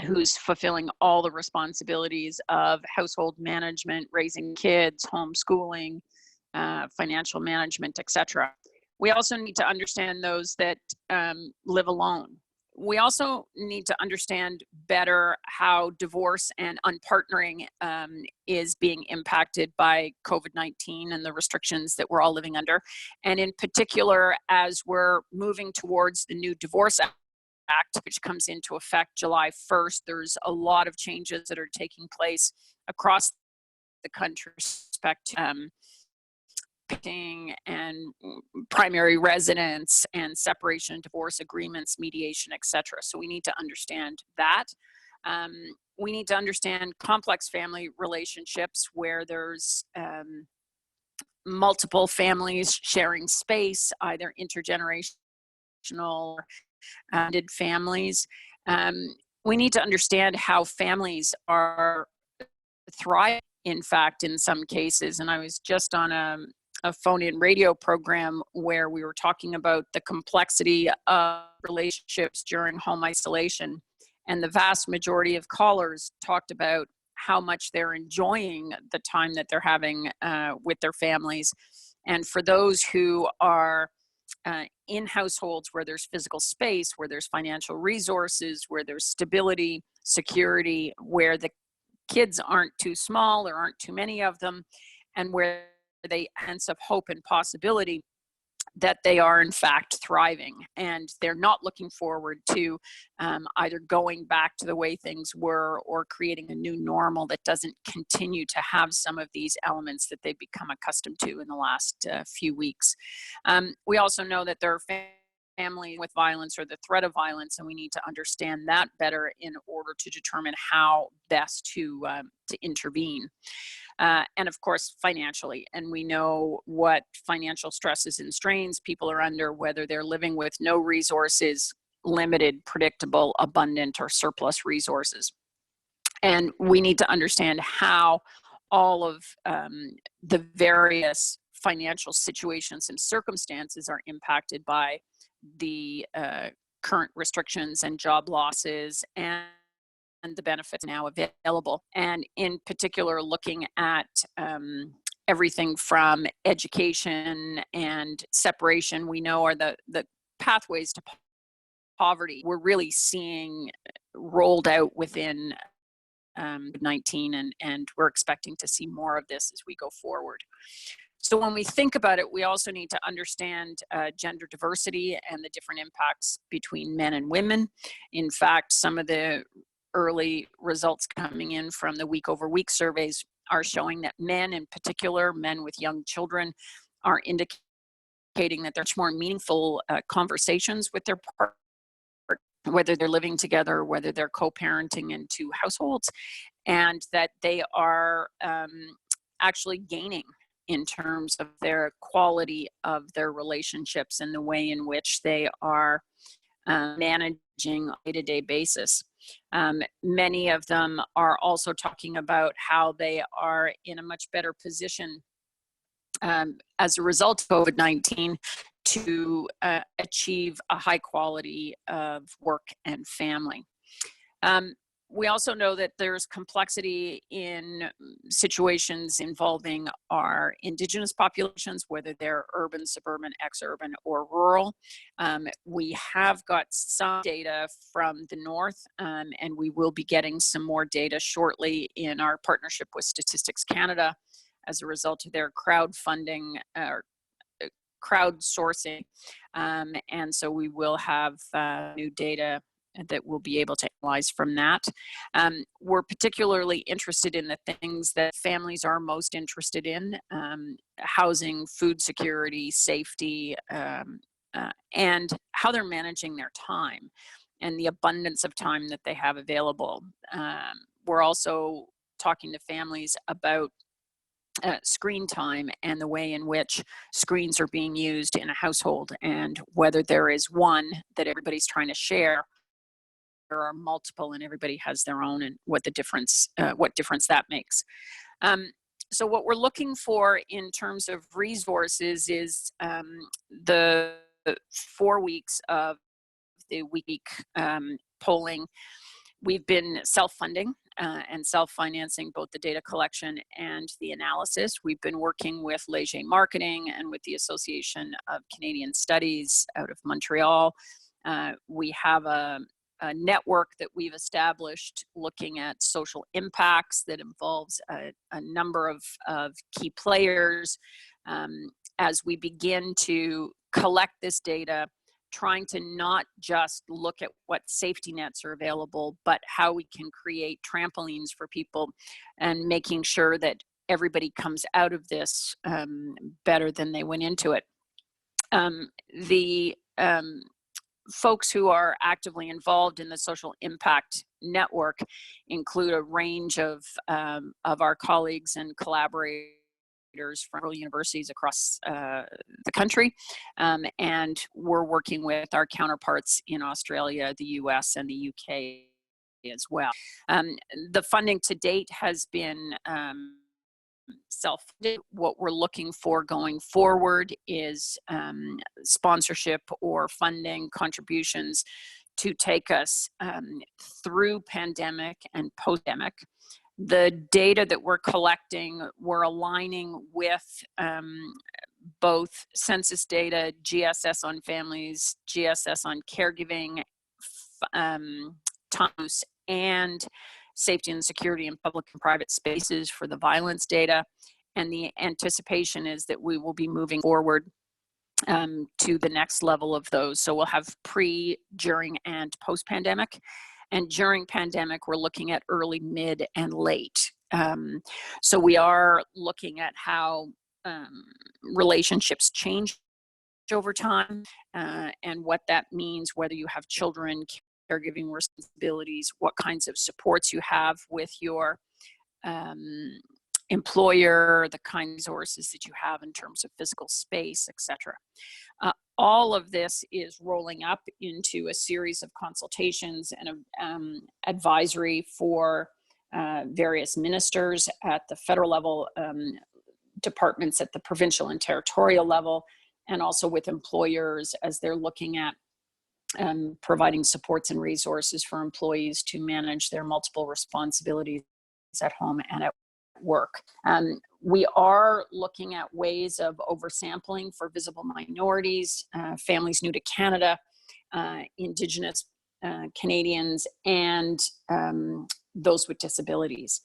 who's fulfilling all the responsibilities of household management, raising kids, homeschooling, financial management, etc. We also need to understand those that live alone. We also need to understand better how divorce and unpartnering is being impacted by COVID-19 and the restrictions that we're all living under. And in particular, as we're moving towards the new Divorce Act, which comes into effect July 1st, there's a lot of changes that are taking place across the country with respect to and primary residence and separation and divorce agreements, mediation, etc. So we need to understand that. We need to understand complex family relationships where there's multiple families sharing space, either intergenerational or families. We need to understand how families are thriving, in fact, in some cases. And I was just on a phone-in radio program where we were talking about the complexity of relationships during home isolation. And the vast majority of callers talked about how much they're enjoying the time that they're having with their families. And for those who are in households where there's physical space, where there's financial resources, where there's stability, security, where the kids aren't too small or aren't too many of them, and where they sense of hope and possibility, that they are in fact thriving, and they're not looking forward to either going back to the way things were or creating a new normal that doesn't continue to have some of these elements that they've become accustomed to in the last few weeks. We also know that there are families with violence or the threat of violence, and we need to understand that better in order to determine how best to intervene. And of course, financially. And we know what financial stresses and strains people are under, whether they're living with no resources, limited, predictable, abundant, or surplus resources. And we need to understand how all of the various financial situations and circumstances are impacted by the current restrictions and job losses and the benefits now available. And in particular, looking at everything from education and separation, we know are the pathways to poverty we're really seeing rolled out within COVID-19, and we're expecting to see more of this as we go forward. So when we think about it, we also need to understand gender diversity and the different impacts between men and women. In fact, some of the early results coming in from the week-over-week surveys are showing that men, in particular, men with young children, are indicating that there's more meaningful conversations with their partner, whether they're living together, whether they're co-parenting in two households, and that they are actually gaining in terms of their quality of their relationships and the way in which they are managing on a day-to-day basis. Many of them are also talking about how they are in a much better position as a result of COVID-19 to achieve a high quality of work and family. We also know that there's complexity in situations involving our Indigenous populations, whether they're urban, suburban, exurban, or rural. We have got some data from the North, and we will be getting some more data shortly in our partnership with Statistics Canada as a result of their crowdfunding or crowdsourcing. And so we will have new data that we'll be able to analyze from that. We're particularly interested in the things that families are most interested in: housing, food security, safety, and how they're managing their time and the abundance of time that they have available. We're also talking to families about screen time and the way in which screens are being used in a household, and whether there is one that everybody's trying to share, there are multiple and everybody has their own, and what difference that makes. So what we're looking for in terms of resources is the 4 weeks of the week polling. We've been self-funding and self-financing both the data collection and the analysis. We've been working with Léger Marketing and with the Association of Canadian Studies out of Montreal. We have a network that we've established looking at social impacts that involves a number of key players as we begin to collect this data, trying to not just look at what safety nets are available, but how we can create trampolines for people, and making sure that everybody comes out of this better than they went into it. The folks who are actively involved in the social impact network include a range of our colleagues and collaborators from several universities across the country, and we're working with our counterparts in Australia, the US, and the UK as well. The funding to date has been self-funded. What we're looking for going forward is sponsorship or funding contributions to take us through pandemic and post-pandemic. The data that we're collecting, we're aligning with both census data, GSS on families, GSS on caregiving, times, and safety and security in public and private spaces for the violence data. And the anticipation is that we will be moving forward to the next level of those. So we'll have pre, during, and post-pandemic. And during pandemic, we're looking at early, mid, and late. So we are looking at how relationships change over time and what that means, whether you have children, caregiving responsibilities, what kinds of supports you have with your employer, the kind of resources that you have in terms of physical space, etc. All of this is rolling up into a series of consultations and advisory for various ministers at the federal level, departments at the provincial and territorial level, and also with employers as they're looking at providing supports and resources for employees to manage their multiple responsibilities at home and at work. We are looking at ways of oversampling for visible minorities, families new to Canada, Indigenous Canadians, and those with disabilities.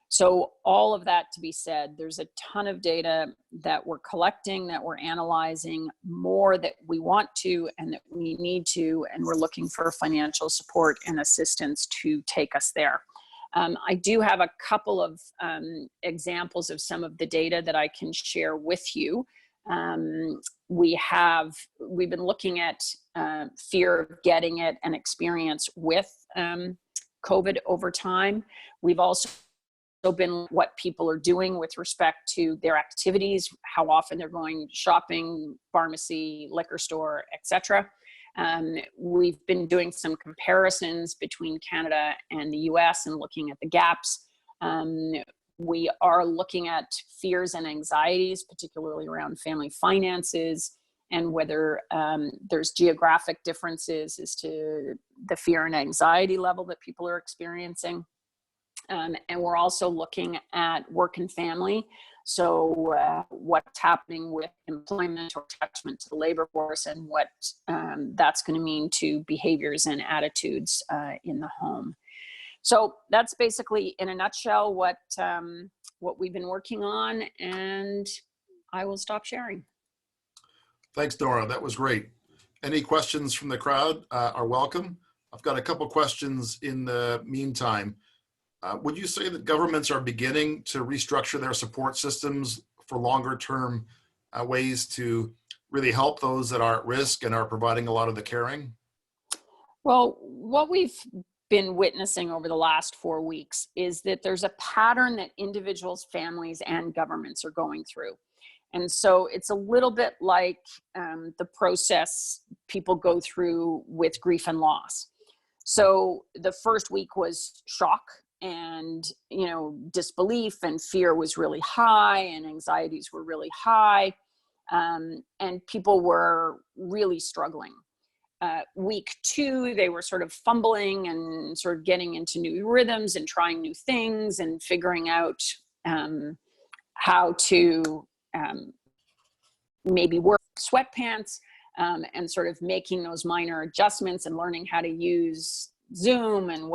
So all of that to be said, there's a ton of data that we're collecting, that we're analyzing, more that we want to and that we need to, and we're looking for financial support and assistance to take us there. I do have a couple of examples of some of the data that I can share with you. We've been looking at fear of getting it and experience with COVID over time. We've also been what people are doing with respect to their activities, how often they're going shopping, pharmacy, liquor store, etc. We've been doing some comparisons between Canada and the US and looking at the gaps. We are looking at fears and anxieties, particularly around family finances, and whether there's geographic differences as to the fear and anxiety level that people are experiencing. And we're also looking at work and family. So what's happening with employment or attachment to the labor force, and what that's going to mean to behaviors and attitudes in the home. So that's basically, in a nutshell, what we've been working on, and I will stop sharing. Thanks, Nora. That was great. Any questions from the crowd are welcome. I've got a couple questions in the meantime. Would you say that governments are beginning to restructure their support systems for longer term ways to really help those that are at risk and are providing a lot of the caring? Well, what we've been witnessing over the last 4 weeks is that there's a pattern that individuals, families, and governments are going through. And so it's a little bit like the process people go through with grief and loss. So the first week was shock, and disbelief and fear was really high, and anxieties were really high, and people were really struggling. Week 2, they were sort of fumbling and sort of getting into new rhythms and trying new things and figuring out how to maybe work sweatpants, and sort of making those minor adjustments and learning how to use Zoom and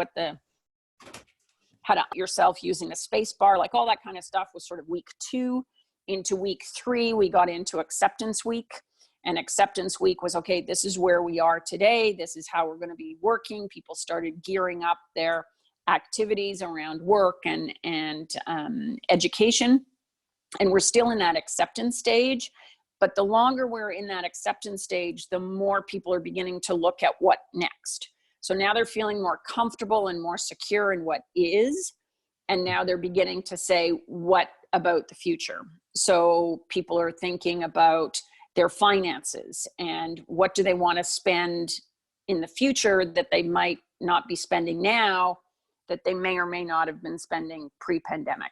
how to yourself using the space bar, like all that kind of stuff was sort of week 2. Into week 3, we got into acceptance week, and acceptance week was, okay, this is where we are today. This is how we're going to be working. People started gearing up their activities around work and education. And we're still in that acceptance stage, but the longer we're in that acceptance stage, the more people are beginning to look at what next. So now they're feeling more comfortable and more secure in what is, and now they're beginning to say, what about the future? So people are thinking about their finances and what do they want to spend in the future that they might not be spending now, that they may or may not have been spending pre-pandemic.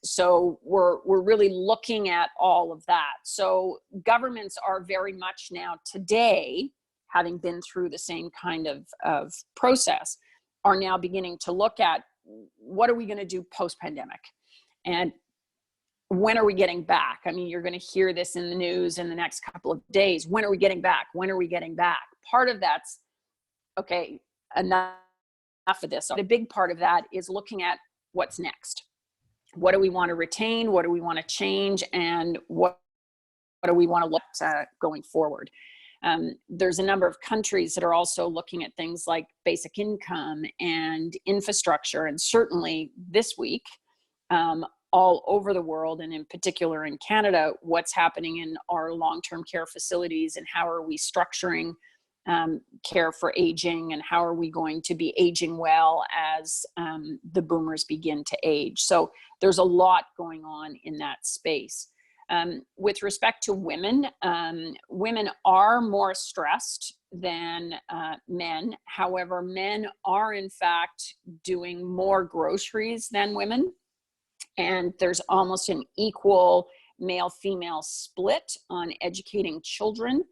So we're really looking at all of that. So governments are very much now today, having been through the same kind of process, are now beginning to look at what are we going to do post-pandemic, and when are we getting back? I mean, you're going to hear this in the news in the next couple of days. When are we getting back? When are we getting back? Part of that's, okay, enough of this. So the big part of that is looking at what's next. What do we want to retain? What do we want to change? And what do we want to look at going forward? There's a number of countries that are also looking at things like basic income and infrastructure. And certainly this week, all over the world, and in particular in Canada, what's happening in our long-term care facilities and how are we structuring care for aging, and how are we going to be aging well as the boomers begin to age. So there's a lot going on in that space. With respect to women, women are more stressed than men. However, men are in fact doing more groceries than women. And there's almost an equal male-female split on educating children,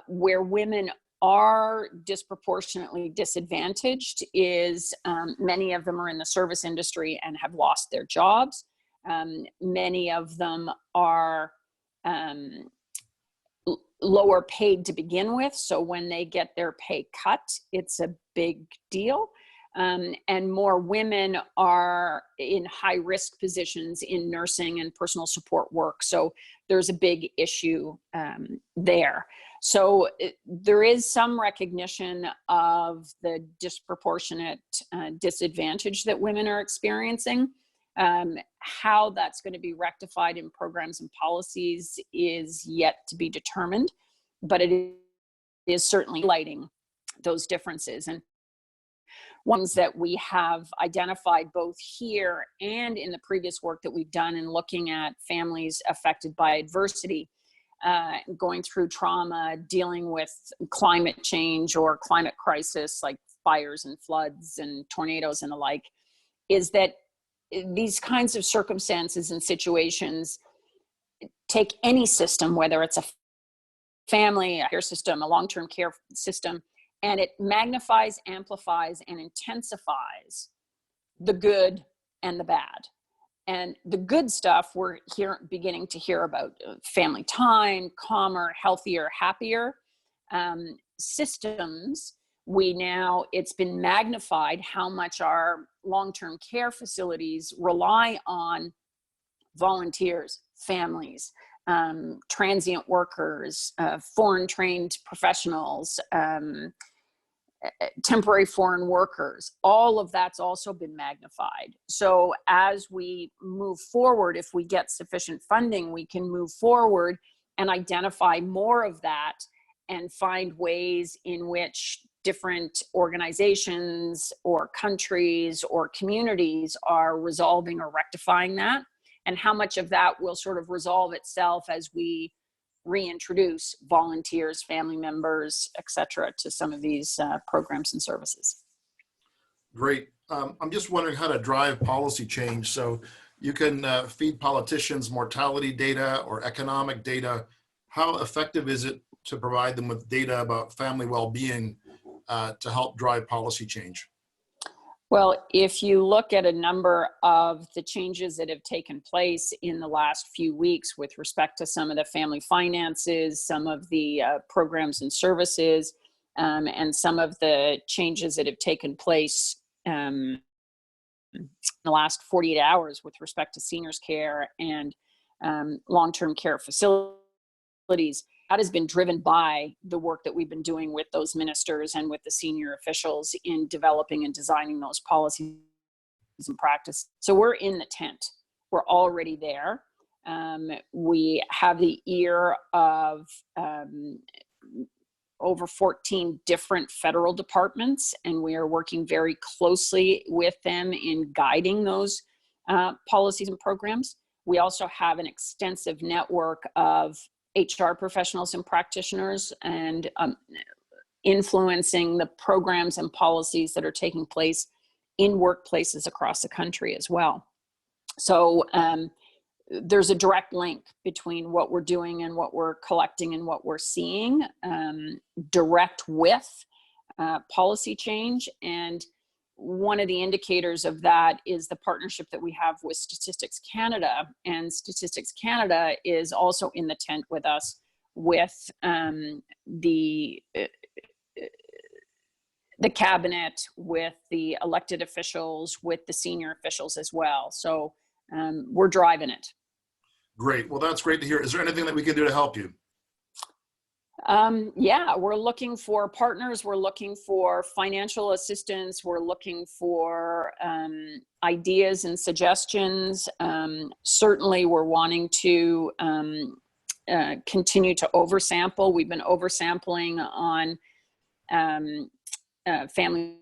where women are disproportionately disadvantaged is many of them are in the service industry and have lost their jobs. Many of them are lower paid to begin with. So when they get their pay cut, it's a big deal. And more women are in high risk positions in nursing and personal support work. So there's a big issue there. So there is some recognition of the disproportionate disadvantage that women are experiencing. How that's going to be rectified in programs and policies is yet to be determined, but it is certainly highlighting those differences. And ones that we have identified both here and in the previous work that we've done in looking at families affected by adversity, going through trauma, dealing with climate change or climate crisis like fires and floods and tornadoes and the like, is that these kinds of circumstances and situations take any system, whether it's a family, a care system, a long-term care system, and it magnifies, amplifies, and intensifies the good and the bad. And the good stuff we're beginning to hear about: family time, calmer, healthier, happier systems. It's been magnified how much our long-term care facilities rely on volunteers, families, transient workers, foreign trained professionals, temporary foreign workers. All of that's also been magnified. So as we move forward, if we get sufficient funding, we can move forward and identify more of that and find ways in which different organizations or countries or communities are resolving or rectifying that, and how much of that will sort of resolve itself as we reintroduce volunteers, family members, et cetera, to some of these programs and services. Great. I'm just wondering how to drive policy change. So you can feed politicians mortality data or economic data. How effective is it to provide them with data about family well-being to help drive policy change? Well, if you look at a number of the changes that have taken place in the last few weeks with respect to some of the family finances, some of the programs and services, and some of the changes that have taken place in the last 48 hours with respect to seniors care and long-term care facilities, that has been driven by the work that we've been doing with those ministers and with the senior officials in developing and designing those policies and practice. So we're in the tent. We're already there. We have the ear of over 14 different federal departments, and we are working very closely with them in guiding those policies and programs. We also have an extensive network of HR professionals and practitioners, and influencing the programs and policies that are taking place in workplaces across the country as well. So there's a direct link between what we're doing and what we're collecting and what we're seeing, direct with policy change. And one of the indicators of that is the partnership that we have with Statistics Canada. And Statistics Canada is also in the tent with us with the cabinet, with the elected officials, with the senior officials as well. So we're driving it. Great. Well, that's great to hear. Is there anything that we can do to help you? Yeah, we're looking for partners. We're looking for financial assistance. We're looking for ideas and suggestions. Certainly, we're wanting to continue to oversample. We've been oversampling on families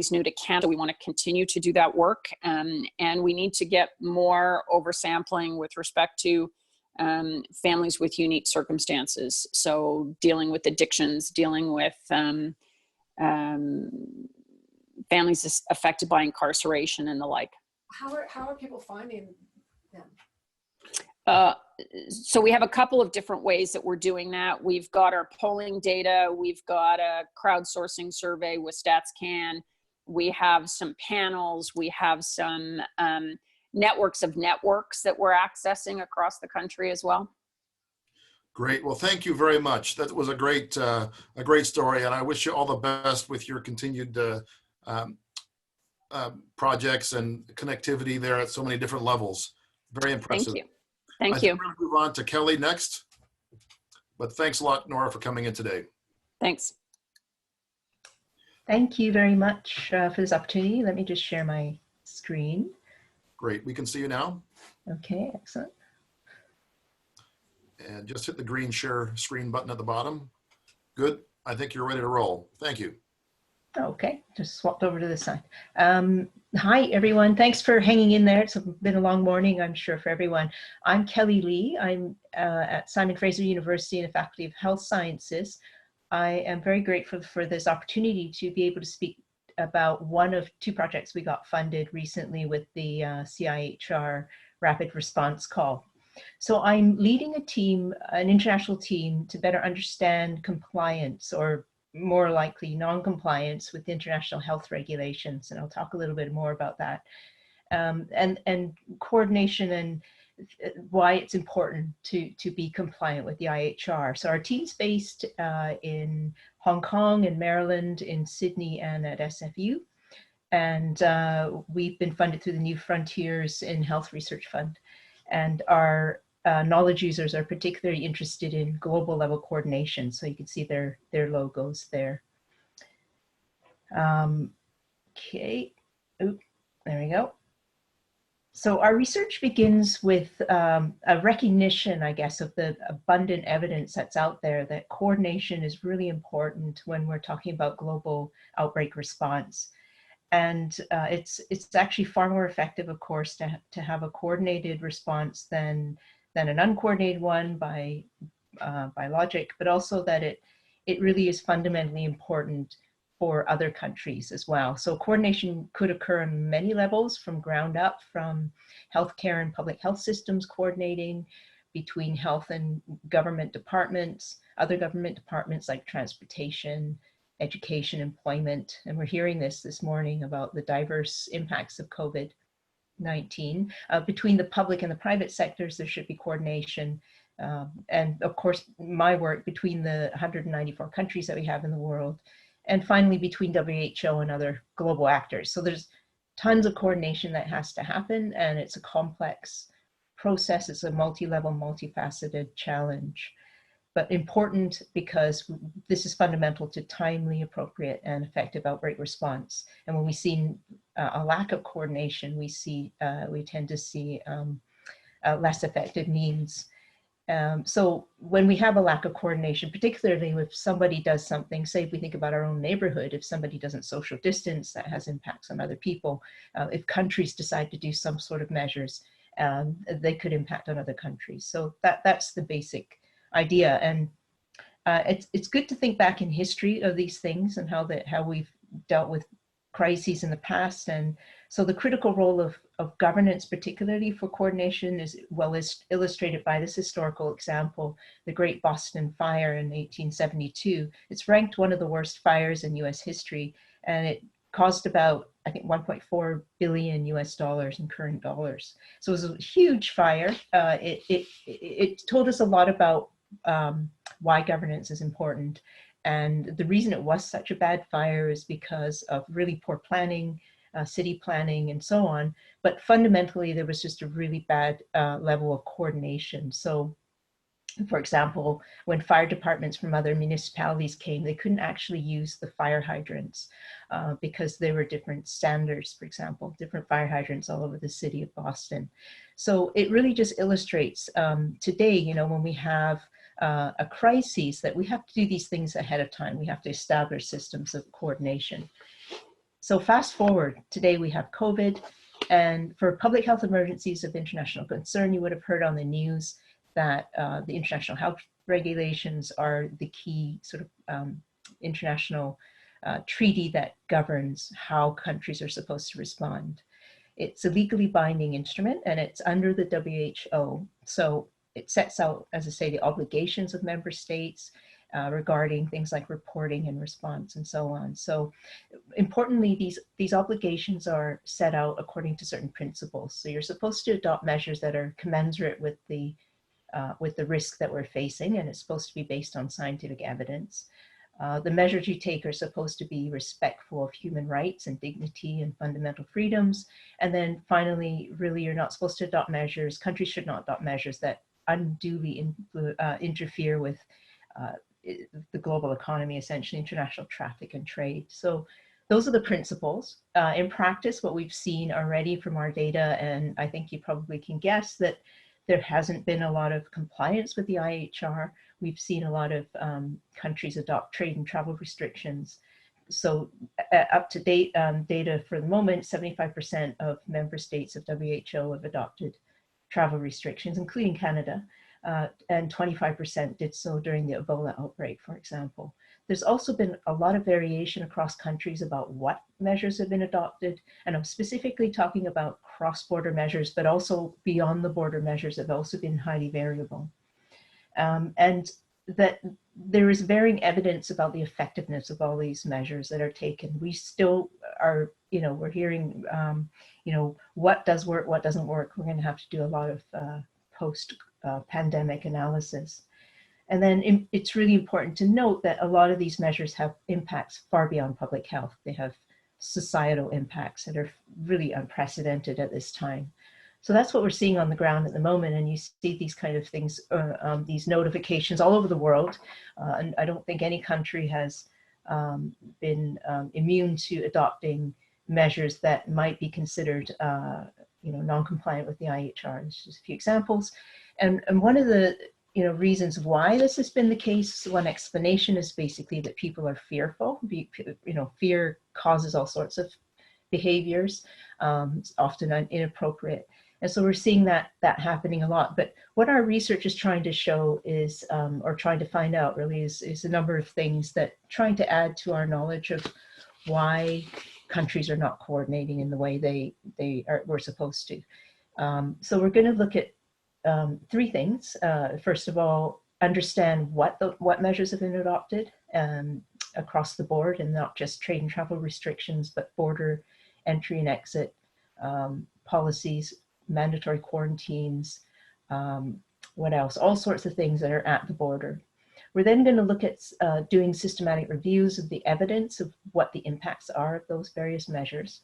new to Canada. We want to continue to do that work, and we need to get more oversampling with respect to families with unique circumstances. So dealing with addictions, dealing with families affected by incarceration and the like. How are people finding them? So we have a couple of different ways that we're doing that. We've got our polling data. We've got a crowdsourcing survey with StatsCan. We have some panels. We have some networks of networks that we're accessing across the country as well. Great. Well, thank you very much. That was a great story, and I wish you all the best with your continued projects and connectivity there at so many different levels. Very impressive. Thank you. Thank you. We're going to move on to Kelley next, but thanks a lot, Nora, for coming in today. Thanks. Thank you very much for this opportunity. Let me just share my screen. Great. We can see you now. Okay, excellent. And just hit the green share screen button at the bottom. Good. I think you're ready to roll. Thank you. Okay, just swapped over to this side. Hi, everyone. Thanks for hanging in there. It's been a long morning, I'm sure, for everyone. I'm Keleigh Lee. I'm at Fraser University in the Faculty of Health Sciences. I am very grateful for this opportunity to be able to speak about one of two projects we got funded recently with the CIHR Rapid Response Call. So I'm leading a team, an international team, to better understand compliance, or more likely non-compliance, with international health regulations. And I'll talk a little bit more about that. And coordination and why it's important to be compliant with the IHR. So our team's based in Hong Kong and Maryland, in Sydney, and at SFU. And we've been funded through the New Frontiers in Health Research Fund. And our knowledge users are particularly interested in global level coordination. So you can see their logos there. Okay, oop, there we go. So our research begins with a recognition, I guess, of the abundant evidence that's out there that coordination is really important when we're talking about global outbreak response. And it's actually far more effective, of course, to have a coordinated response than an uncoordinated one by logic, but also that it really is fundamentally important for other countries as well. So coordination could occur on many levels, from ground up, from healthcare and public health systems coordinating between health and government departments, other government departments like transportation, education, employment. And we're hearing this morning about the diverse impacts of COVID-19. Between the public and the private sectors, there should be coordination. And of course, my work between the 194 countries that we have in the world. And finally, between WHO and other global actors. So there's tons of coordination that has to happen, and it's a complex process. It's a multi-level, multifaceted challenge, but important because this is fundamental to timely, appropriate, and effective outbreak response. And when we see a lack of coordination, we tend to see less effective means. So when we have a lack of coordination, particularly if somebody does something, say if we think about our own neighborhood, if somebody doesn't social distance, that has impacts on other people. If countries decide to do some sort of measures, they could impact on other countries. So that's the basic idea. And it's good to think back in history of these things and how we've dealt with crises in the past. And so the critical role of governance, particularly for coordination, is well illustrated by this historical example, the Great Boston Fire in 1872. It's ranked one of the worst fires in US history, and it caused about, I think, $1.4 billion in current dollars. So it was a huge fire. It told us a lot about why governance is important. And the reason it was such a bad fire is because of really poor planning, city planning, and so on. But fundamentally, there was just a really bad level of coordination. So, for example, when fire departments from other municipalities came, they couldn't actually use the fire hydrants because there were different standards, for example, different fire hydrants all over the city of Boston. So it really just illustrates today, you know, when we have a crisis, that we have to do these things ahead of time. We have to establish systems of coordination. So fast forward, today we have COVID, and for public health emergencies of international concern, you would have heard on the news that the international health regulations are the key sort of international treaty that governs how countries are supposed to respond. It's a legally binding instrument, and it's under the WHO. So it sets out, as I say, the obligations of member states regarding things like reporting and response and so on. So importantly, these obligations are set out according to certain principles. So you're supposed to adopt measures that are commensurate with the risk that we're facing, and it's supposed to be based on scientific evidence. The measures you take are supposed to be respectful of human rights and dignity and fundamental freedoms. And then finally, really, you're not supposed to adopt measures, countries should not adopt measures that unduly interfere with the global economy, essentially international traffic and trade. So those are the principles. In practice, what we've seen already from our data, and I think you probably can guess that there hasn't been a lot of compliance with the IHR. We've seen a lot of countries adopt trade and travel restrictions. So up to date data for the moment, 75% of member states of WHO have adopted travel restrictions, including Canada, and 25% did so during the Ebola outbreak, for example. There's also been a lot of variation across countries about what measures have been adopted, and I'm specifically talking about cross-border measures, but also beyond the border measures have also been highly variable. And that there is varying evidence about the effectiveness of all these measures that are taken. We still are, you know, we're hearing, you know, what does work, what doesn't work. We're going to have to do a lot of post-pandemic analysis. And then it's really important to note that a lot of these measures have impacts far beyond public health. They have societal impacts that are really unprecedented at this time. So that's what we're seeing on the ground at the moment. And you see these kind of things, these notifications all over the world. And I don't think any country has been immune to adopting measures that might be considered you know, non-compliant with the IHR. There's just a few examples. And one of the reasons why this has been the case, one explanation is basically that people are fearful. Fear causes all sorts of behaviors. It's often inappropriate. And so we're seeing that happening a lot. But what our research is trying to show is, or trying to find out really, is a number of things that trying to add to our knowledge of why countries are not coordinating in the way we're supposed to. So we're going to look at three things. First of all, understand what measures have been adopted across the board, and not just trade and travel restrictions, but border entry and exit policies, mandatory quarantines, what else? All sorts of things that are at the border. We're then going to look at doing systematic reviews of the evidence of what the impacts are of those various measures.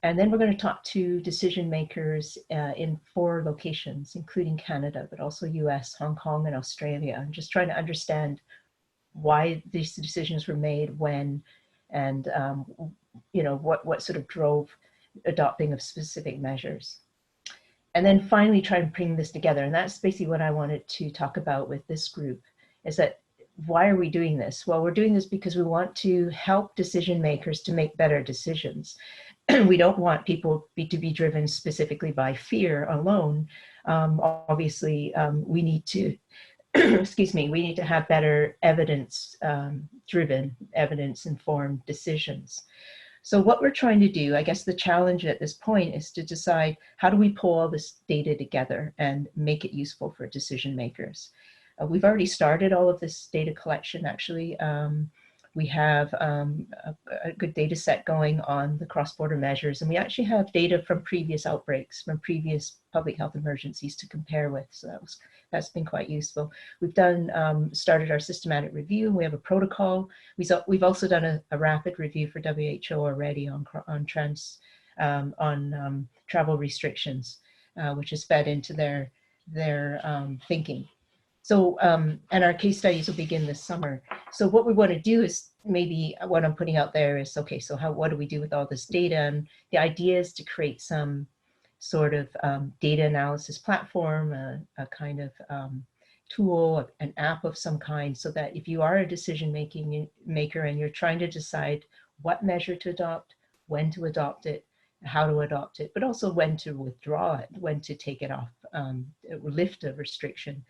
And then we're going to talk to decision makers in 4 locations, including Canada, but also US, Hong Kong, and Australia. I'm just trying to understand why these decisions were made, when, and what sort of drove adopting of specific measures. And then finally try and bring this together. And that's basically what I wanted to talk about with this group, is that why are we doing this? Well, we're doing this because we want to help decision makers to make better decisions. we don't want people to be driven specifically by fear alone. Obviously, we need to, excuse me, we need to have better evidence-driven, evidence-informed decisions. So what we're trying to do, I guess the challenge at this point is to decide how do we pull all this data together and make it useful for decision makers. We've already started all of this data collection, actually. We have a good data set going on the cross-border measures, and we actually have data from previous outbreaks, from previous public health emergencies to compare with. So that's been quite useful. We've done started our systematic review. We have a protocol. We've also done a rapid review for WHO already on travel restrictions, which is fed into their thinking. So, and our case studies will begin this summer. So what we want to do is, maybe what I'm putting out there is, okay, so what do we do with all this data? And the idea is to create some sort of data analysis platform, a kind of tool, an app of some kind, so that if you are a decision maker and you're trying to decide what measure to adopt, when to adopt it, how to adopt it, but also when to withdraw it, when to take it off, lift a restriction.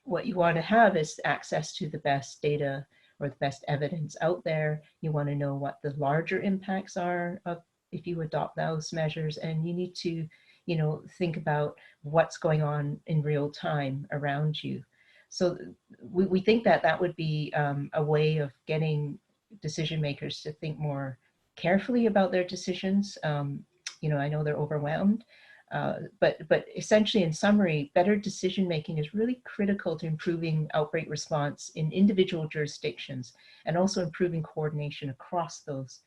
What you want to have is access to the best data or the best evidence out there. You want to know what the larger impacts are of if you adopt those measures, and you need to, you know, think about what's going on in real time around you. So we think that that would be a way of getting decision makers to think more carefully about their decisions. You know, I know they're overwhelmed, but essentially, in summary, better decision making is really critical to improving outbreak response in individual jurisdictions and also improving coordination across those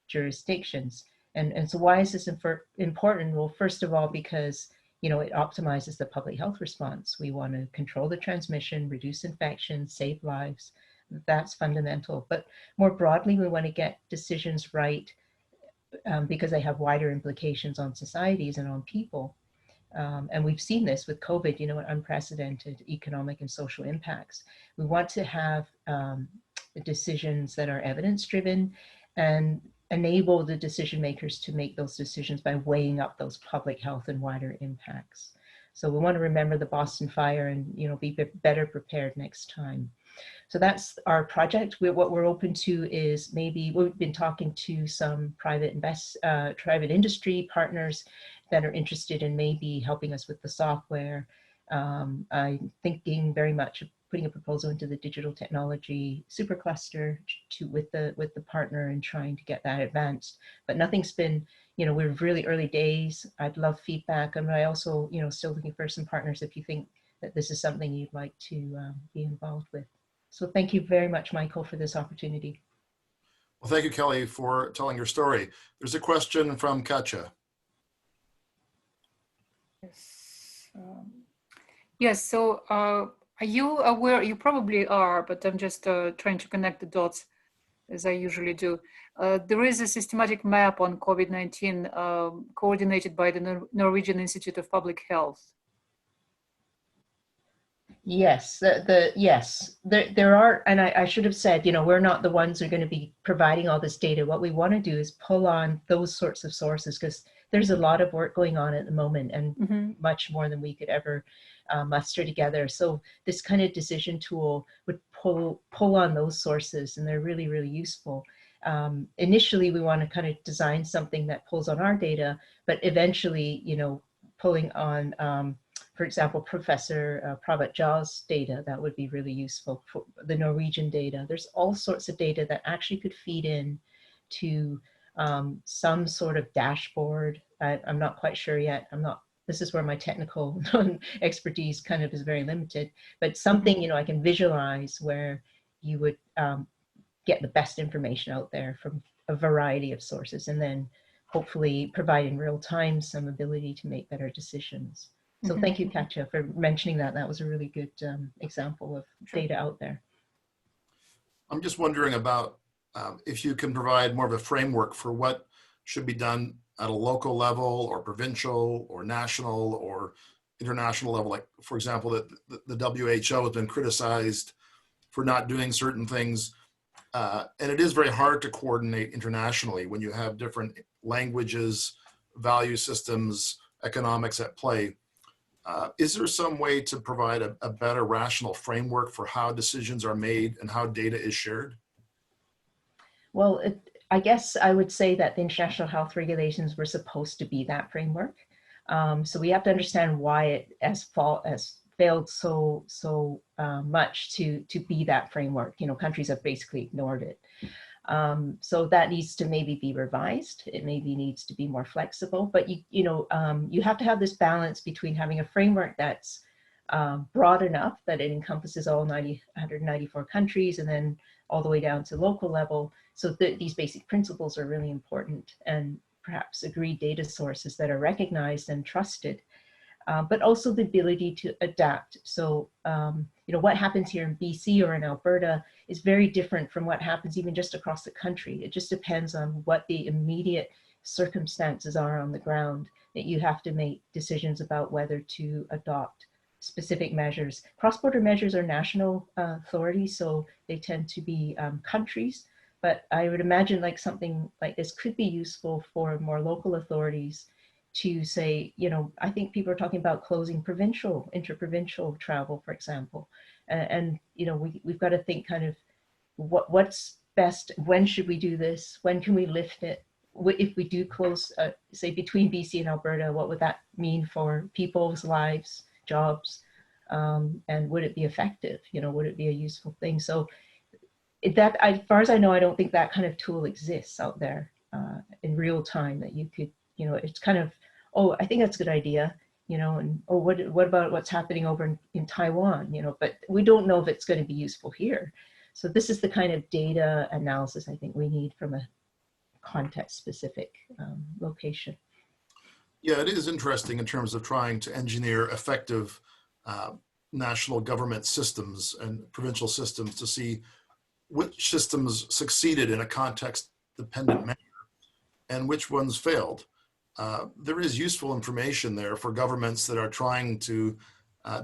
jurisdictions. And so why is this important? Well, first of all, because, you know, it optimizes the public health response. We want to control the transmission, reduce infection, save lives. That's fundamental. But more broadly, we want to get decisions right because they have wider implications on societies and on people. And we've seen this with COVID, you know, unprecedented economic and social impacts. We want to have decisions that are evidence-driven and enable the decision makers to make those decisions by weighing up those public health and wider impacts. So we want to remember the Boston fire and, you know, be better prepared next time. So that's our project. What we're open to is maybe we've been talking to some private industry partners that are interested in maybe helping us with the software. I'm thinking very much of putting a proposal into the digital technology supercluster with the partner and trying to get that advanced. But nothing's been, you know, we're really early days. I'd love feedback, and I also, you know, still looking for some partners if you think that this is something you'd like to be involved with. So thank you very much, Michael, for this opportunity. Well, thank you, Kelley, for telling your story. There's a question from Katja. Yes. Yes. So are you aware? You probably are, but I'm just trying to connect the dots, as I usually do. There is a systematic map on COVID-19 coordinated by the Norwegian Institute of Public Health. Yes, yes, there are, and I should have said, you know, we're not the ones who are going to be providing all this data. What we want to do is pull on those sorts of sources, because there's a lot of work going on at the moment, and much more than we could ever muster together. So this kind of decision tool would pull on those sources, and they're really, really useful. Initially, we want to kind of design something that pulls on our data, but eventually, you know, pulling on, for example, Professor Prabhat's data, that would be really useful. For the Norwegian data, there's all sorts of data that actually could feed in to some sort of dashboard. I'm not quite sure yet. This is where my technical expertise kind of is very limited, but something, you know, I can visualize where you would get the best information out there from a variety of sources, and then hopefully provide in real time some ability to make better decisions. So thank you, Katja, for mentioning that. That was a really good example of data out there. I'm just wondering about if you can provide more of a framework for what should be done at a local level or provincial or national or international level. Like, for example, the WHO has been criticized for not doing certain things. And it is very hard to coordinate internationally when you have different languages, value systems, economics at play. Is there some way to provide a better rational framework for how decisions are made and how data is shared? Well, I guess I would say that the international health regulations were supposed to be that framework. So we have to understand why it has failed so much to be that framework. You know, countries have basically ignored it. So that needs to maybe be revised. It maybe needs to be more flexible, but you have to have this balance between having a framework that's broad enough that it encompasses all 194 countries and then all the way down to local level. So these basic principles are really important, and perhaps agreed data sources that are recognized and trusted, but also the ability to adapt. So, what happens here in BC or in Alberta is very different from what happens even just across the country. It just depends on what the immediate circumstances are on the ground that you have to make decisions about whether to adopt specific measures. Cross-border measures are national authorities, so they tend to be countries. But I would imagine like something like this could be useful for more local authorities to say, I think people are talking about closing interprovincial travel, for example. And we've got to think kind of what's best, when should we do this? When can we lift it? If we do close, say between BC and Alberta, what would that mean for people's lives, jobs? And would it be effective? Would it be a useful thing? So as far as I know, I don't think that kind of tool exists out there in real time that you could, it's kind of, oh, I think that's a good idea, and oh, what about what's happening over in Taiwan, but we don't know if it's going to be useful here. So this is the kind of data analysis I think we need from a context-specific location. Yeah, it is interesting in terms of trying to engineer effective national government systems and provincial systems to see which systems succeeded in a context-dependent manner and which ones failed. There is useful information there for governments that are trying to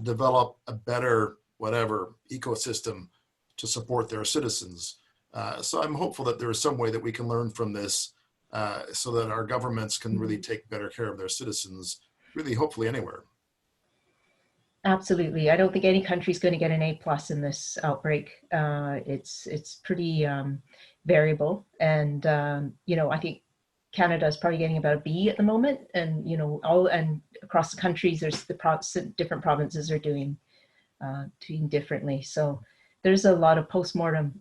develop a better, ecosystem to support their citizens. So I'm hopeful that there is some way that we can learn from this so that our governments can really take better care of their citizens, really hopefully anywhere. Absolutely. I don't think any country is going to get an A+ in this outbreak. It's pretty variable. And, I think Canada is probably getting about a B at the moment. And, and across the countries, there's different provinces are doing differently. So there's a lot of postmortem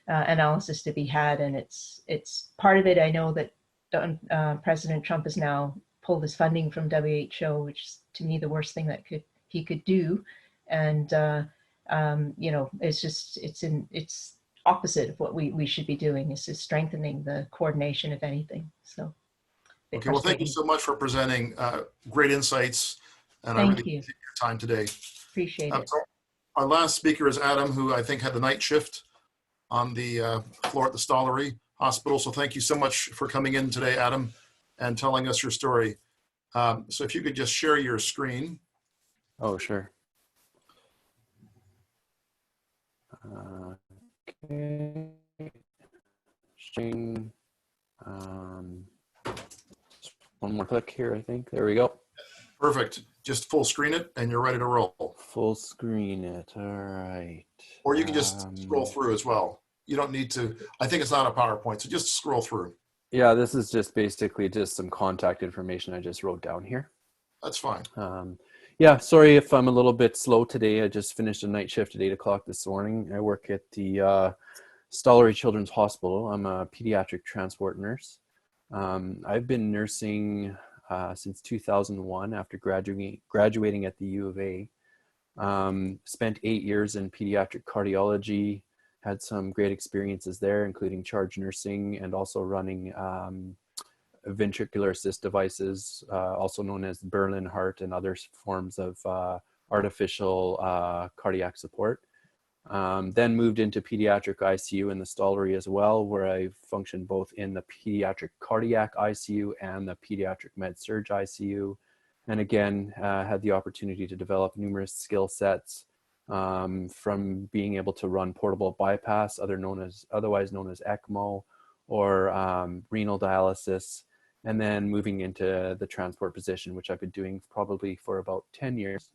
analysis to be had. And it's part of it. I know that President Trump has now pulled his funding from WHO, which is to me the worst thing that he could do. And, it's opposite of what we should be doing. It's just strengthening the coordination, if anything. So. Okay, well, thank you so much for presenting great insights. And I really appreciate your time today. Appreciate it. So our last speaker is Adam, who I think had the night shift on the floor at the Stollery Hospital. So thank you so much for coming in today, Adam, and telling us your story. So if you could just share your screen. Oh, sure. Okay. String. One more click here, I think. There we go. Perfect. Just full screen it and you're ready to roll. Full screen it. All right. Or you can just scroll through as well. You don't need to. I think it's not a PowerPoint, so just scroll through. Yeah, this is just basically just some contact information I just wrote down here. That's fine. Yeah, sorry if I'm a little bit slow today. I just finished a night shift at 8 o'clock this morning. I work at the Stollery Children's Hospital. I'm a pediatric transport nurse. I've been nursing since 2001 after graduating at the U of A. Spent 8 years in pediatric cardiology, had some great experiences there, including charge nursing and also running ventricular assist devices, also known as Berlin heart and other forms of artificial cardiac support. Then moved into pediatric ICU in the Stollery as well, where I functioned both in the pediatric cardiac ICU and the pediatric med-surg ICU. And again, had the opportunity to develop numerous skill sets from being able to run portable bypass, otherwise known as ECMO, or renal dialysis, and then moving into the transport position, which I've been doing probably for about 10 years.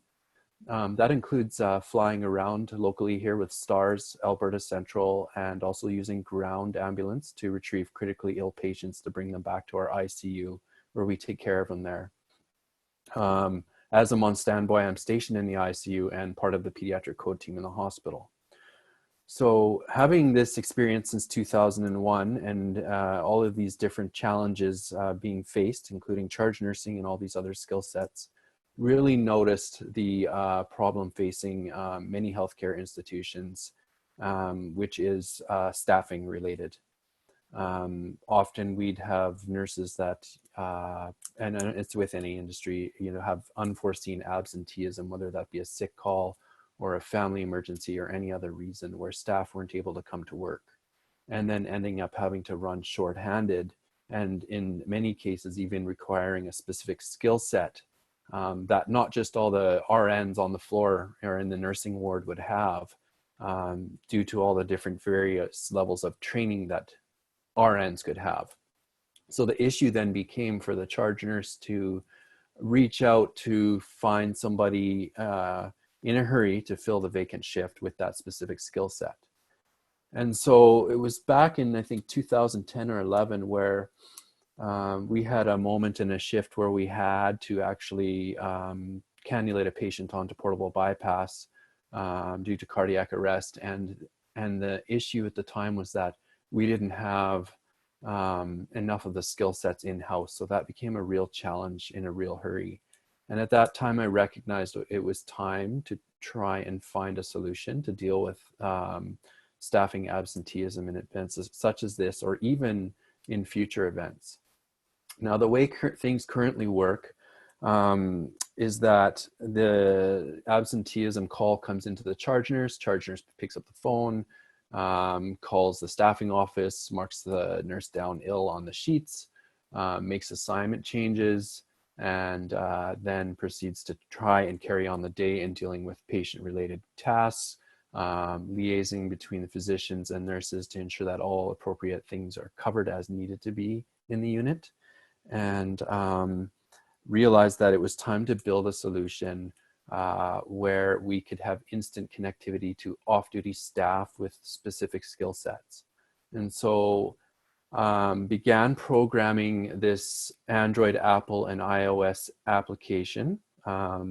That includes flying around locally here with STARS, Alberta Central, and also using ground ambulance to retrieve critically ill patients to bring them back to our ICU, where we take care of them there. As I'm on standby, I'm stationed in the ICU and part of the pediatric code team in the hospital. So having this experience since 2001 and all of these different challenges being faced, including charge nursing and all these other skill sets, really noticed the problem facing many healthcare institutions, which is staffing related. Often we'd have nurses that, and it's with any industry, have unforeseen absenteeism, whether that be a sick call or a family emergency or any other reason where staff weren't able to come to work, and then ending up having to run shorthanded, and in many cases even requiring a specific skill set that not just all the RNs on the floor or in the nursing ward would have, due to all the different various levels of training that RNs could have. So the issue then became for the charge nurse to reach out to find somebody in a hurry to fill the vacant shift with that specific skill set. And so it was back in, I think, 2010 or 11 where we had a moment in a shift where we had to actually cannulate a patient onto portable bypass due to cardiac arrest. And the issue at the time was that we didn't have enough of the skill sets in-house. So that became a real challenge in a real hurry. And at that time, I recognized it was time to try and find a solution to deal with staffing absenteeism in events such as this, or even in future events. Now, the way things currently work is that the absenteeism call comes into the charge nurse picks up the phone, calls the staffing office, marks the nurse down ill on the sheets, makes assignment changes, and then proceeds to try and carry on the day in dealing with patient-related tasks, liaising between the physicians and nurses to ensure that all appropriate things are covered as needed to be in the unit, and realized that it was time to build a solution where we could have instant connectivity to off-duty staff with specific skill sets. And so began programming this Android, Apple, and iOS application, not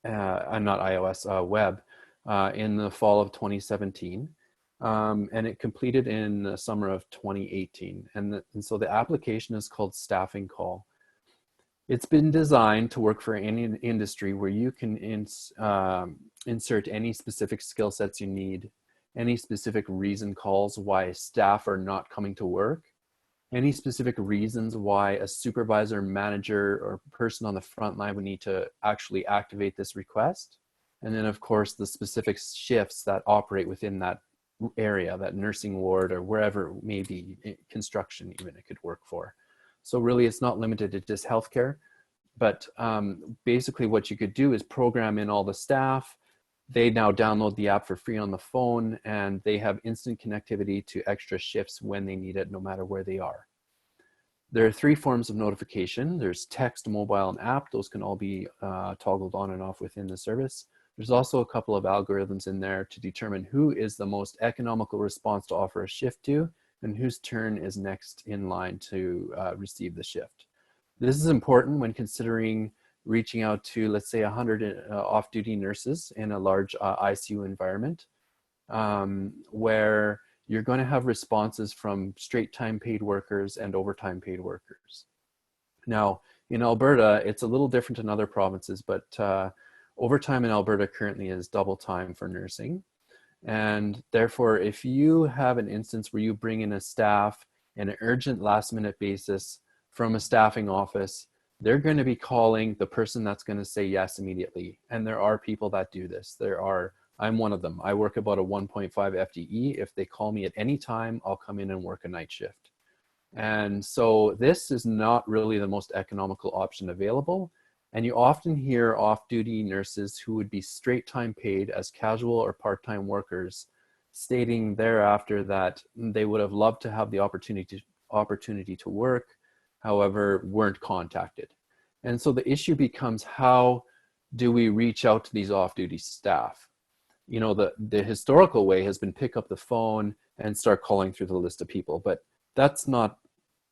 iOS, web, in the fall of 2017. And it completed in the summer of 2018. And so the application is called StaffingCall. It's been designed to work for any industry where you can insert any specific skill sets you need, any specific reason calls why staff are not coming to work, any specific reasons why a supervisor, manager, or person on the front line would need to actually activate this request. And then, of course, the specific shifts that operate within that area, that nursing ward or wherever, maybe construction even it could work for. So really it's not limited to just healthcare, but basically what you could do is program in all the staff. They now download the app for free on the phone, and they have instant connectivity to extra shifts when they need it, no matter where they are. There are 3 forms of notification. There's text, mobile, and app. Those can all be toggled on and off within the service. There's also a couple of algorithms in there to determine who is the most economical response to offer a shift to, and whose turn is next in line to receive the shift. This is important when considering reaching out to, let's say, 100 off-duty nurses in a large ICU environment, where you're going to have responses from straight time paid workers and overtime paid workers. Now, in Alberta, it's a little different in other provinces, but overtime in Alberta currently is double time for nursing. And therefore, if you have an instance where you bring in a staff in an urgent last-minute basis from a staffing office, they're going to be calling the person that's going to say yes immediately. And there are people that do this. I'm one of them. I work about a 1.5 FTE. If they call me at any time, I'll come in and work a night shift. And so this is not really the most economical option available. And you often hear off-duty nurses who would be straight time paid as casual or part-time workers stating thereafter that they would have loved to have the opportunity opportunity to work, however, weren't contacted. And so the issue becomes, how do we reach out to these off-duty staff? You know, the historical way has been pick up the phone and start calling through the list of people, but that's not,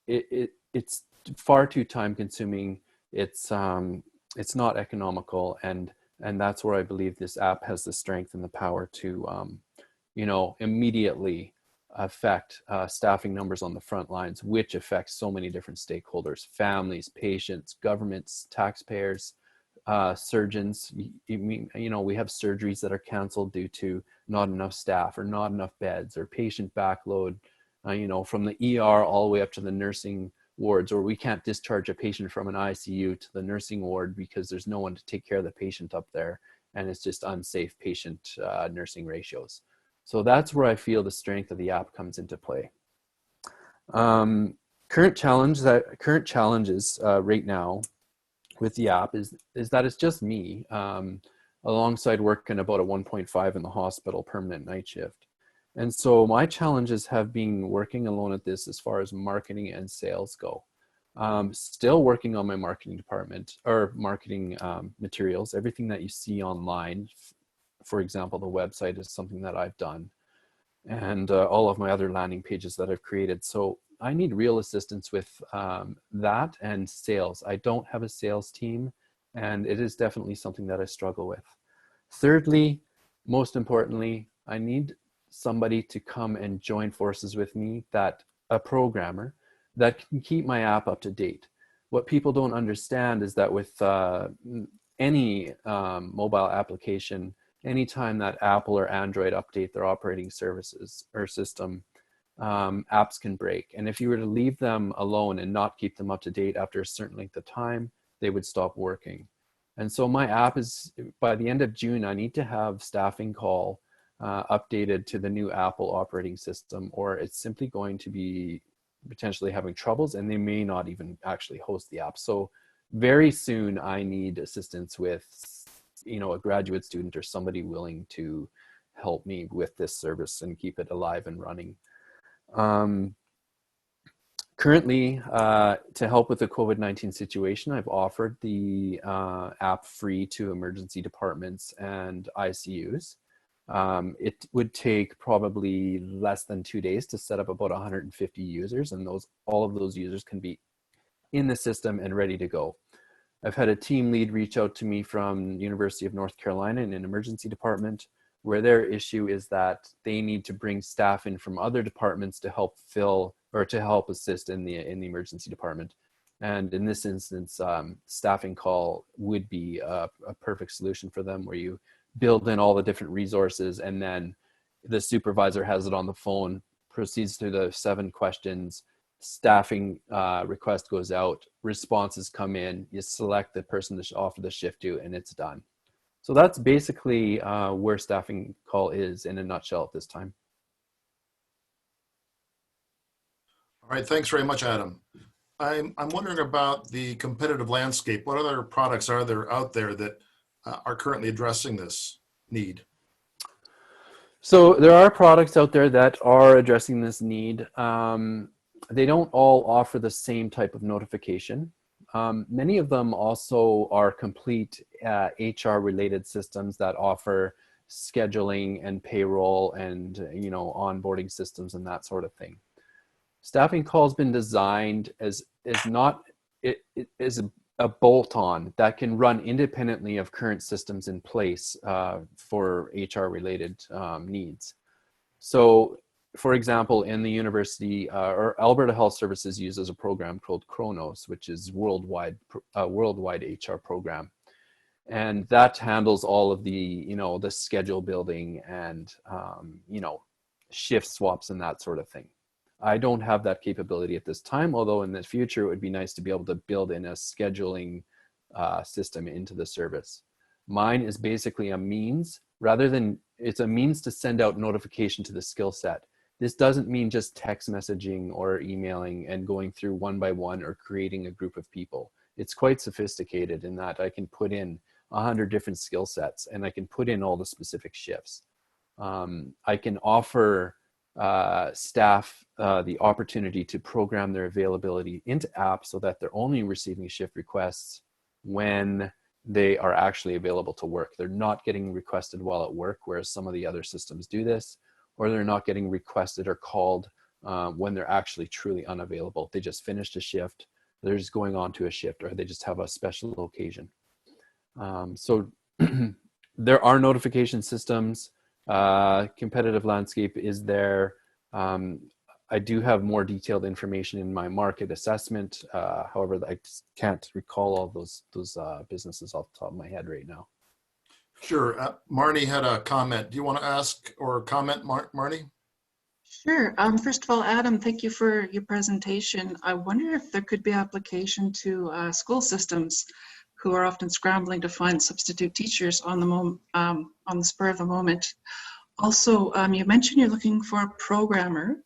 it's far too time consuming. It's not economical, and that's where I believe this app has the strength and the power to, you know, immediately affect staffing numbers on the front lines, which affects so many different stakeholders: families, patients, governments, taxpayers, surgeons. You know, we have surgeries that are canceled due to not enough staff or not enough beds or patient backload, you know, from the ER all the way up to the nursing wards, or we can't discharge a patient from an ICU to the nursing ward because there's no one to take care of the patient up there, and it's just unsafe patient nursing ratios. So that's where I feel the strength of the app comes into play. Current challenges right now with the app is that it's just me, alongside working about a 1.5 in the hospital permanent night shift. And so my challenges have been working alone at this as far as marketing and sales go. Still working on my marketing department, or marketing materials. Everything that you see online, for example, the website is something that I've done, and all of my other landing pages that I've created. So I need real assistance with that and sales. I don't have a sales team, and it is definitely something that I struggle with. Thirdly, most importantly, I need somebody to come and join forces with me, a programmer that can keep my app up to date. What people don't understand is that with any mobile application, anytime that Apple or Android update their operating services or system, apps can break. And if you were to leave them alone and not keep them up to date after a certain length of time, they would stop working. And so my app is, by the end of June, I need to have StaffingCall updated to the new Apple operating system, or it's simply going to be potentially having troubles, and they may not even actually host the app. So very soon I need assistance with, you know, a graduate student or somebody willing to help me with this service and keep it alive and running. Currently, to help with the COVID-19 situation, I've offered the app free to emergency departments and ICUs. It would take probably less than 2 days to set up about 150 users, and all of those users can be in the system and ready to go. I've had a team lead reach out to me from University of North Carolina in an emergency department, where their issue is that they need to bring staff in from other departments to help fill or to help assist in the emergency department. And in this instance, StaffingCall would be a perfect solution for them, where you build in all the different resources, and then the supervisor has it on the phone, proceeds through the 7 questions, staffing request goes out, responses come in, you select the person to offer the shift to, and it's done. So that's basically where StaffingCall is in a nutshell at this time. All right, thanks very much, Adam. I'm wondering about the competitive landscape. What other products are there out there that are currently addressing this need? So there are products out there that are addressing this need. They don't all offer the same type of notification. Many of them also are complete HR related systems that offer scheduling and payroll and, you know, onboarding systems and that sort of thing. StaffingCall has been designed as a bolt-on that can run independently of current systems in place for HR related needs. So, for example, in the university, or Alberta Health Services uses a program called Kronos, which is worldwide HR program, and that handles all of the, you know, the schedule building and you know, shift swaps and that sort of thing. I don't have that capability at this time, although in the future it would be nice to be able to build in a scheduling system into the service. Mine is basically a means, it's a means to send out notification to the skill set. This doesn't mean just text messaging or emailing and going through one by one or creating a group of people. It's quite sophisticated in that I can put in 100 different skill sets and I can put in all the specific shifts. I can offer staff the opportunity to program their availability into apps so that they're only receiving shift requests when they are actually available to work. They're not getting requested while at work, whereas some of the other systems do this, or they're not getting requested or called when they're actually truly unavailable. They just finished a shift, they're just going on to a shift, or they just have a special occasion. So there are notification systems. Competitive landscape is there. I do have more detailed information in my market assessment. However, I just can't recall all those businesses off the top of my head right now. Sure. Marnie had a comment. Do you want to ask or comment, Marnie? Sure. First of all, Adam, thank you for your presentation. I wonder if there could be application to school systems who are often scrambling to find substitute teachers on the spur of the moment. Also, you mentioned you're looking for a programmer.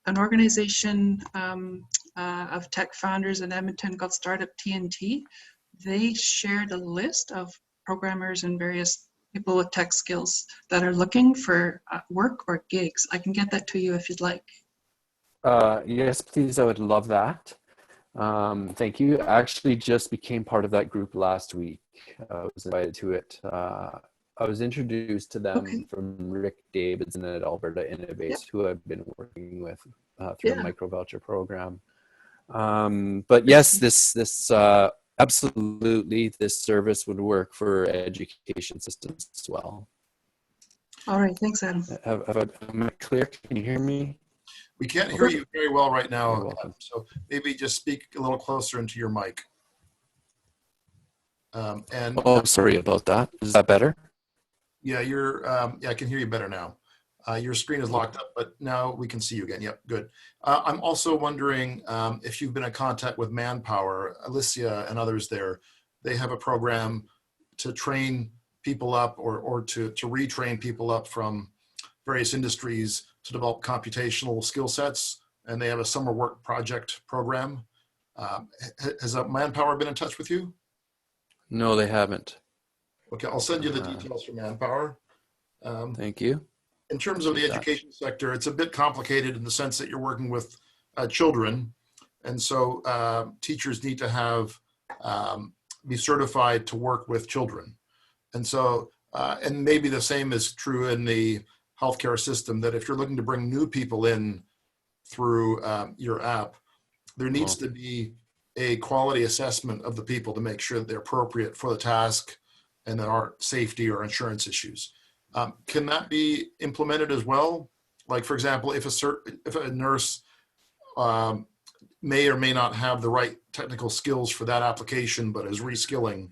An organization of tech founders in Edmonton called Startup TNT. They shared a list of programmers and various people with tech skills that are looking for work or gigs. I can get that to you if you'd like. Yes, please. I would love that. Thank you. I actually just became part of that group last week. I was invited to it. I was introduced to them from Rick Davidson at Alberta Innovates, who I've been working with through the micro voucher program. But yes, this absolutely, this service would work for education systems as well. All right, thanks, Adam. Am I clear? Can you hear me? We can't hear you very well right now, so maybe just speak a little closer into your mic. Oh, sorry about that. Is that better? Yeah, I can hear you better now. Your screen is locked up, but now we can see you again. Yep, good. I'm also wondering if you've been in contact with Manpower, Alicia and others there. They have a program to train people up or to retrain people up from various industries to develop computational skill sets, and they have a summer work project program. Has Manpower been in touch with you? No, they haven't. Okay, I'll send you the details for Manpower. Thank you. In terms of the education sector, it's a bit complicated in the sense that you're working with children. And so teachers need to have, be certified to work with children. And so, and maybe the same is true in the healthcare system, that if you're looking to bring new people in through your app, there needs to be a quality assessment of the people to make sure that they're appropriate for the task and there aren't safety or insurance issues. Can that be implemented as well? Like, for example, if a nurse may or may not have the right technical skills for that application, but is reskilling.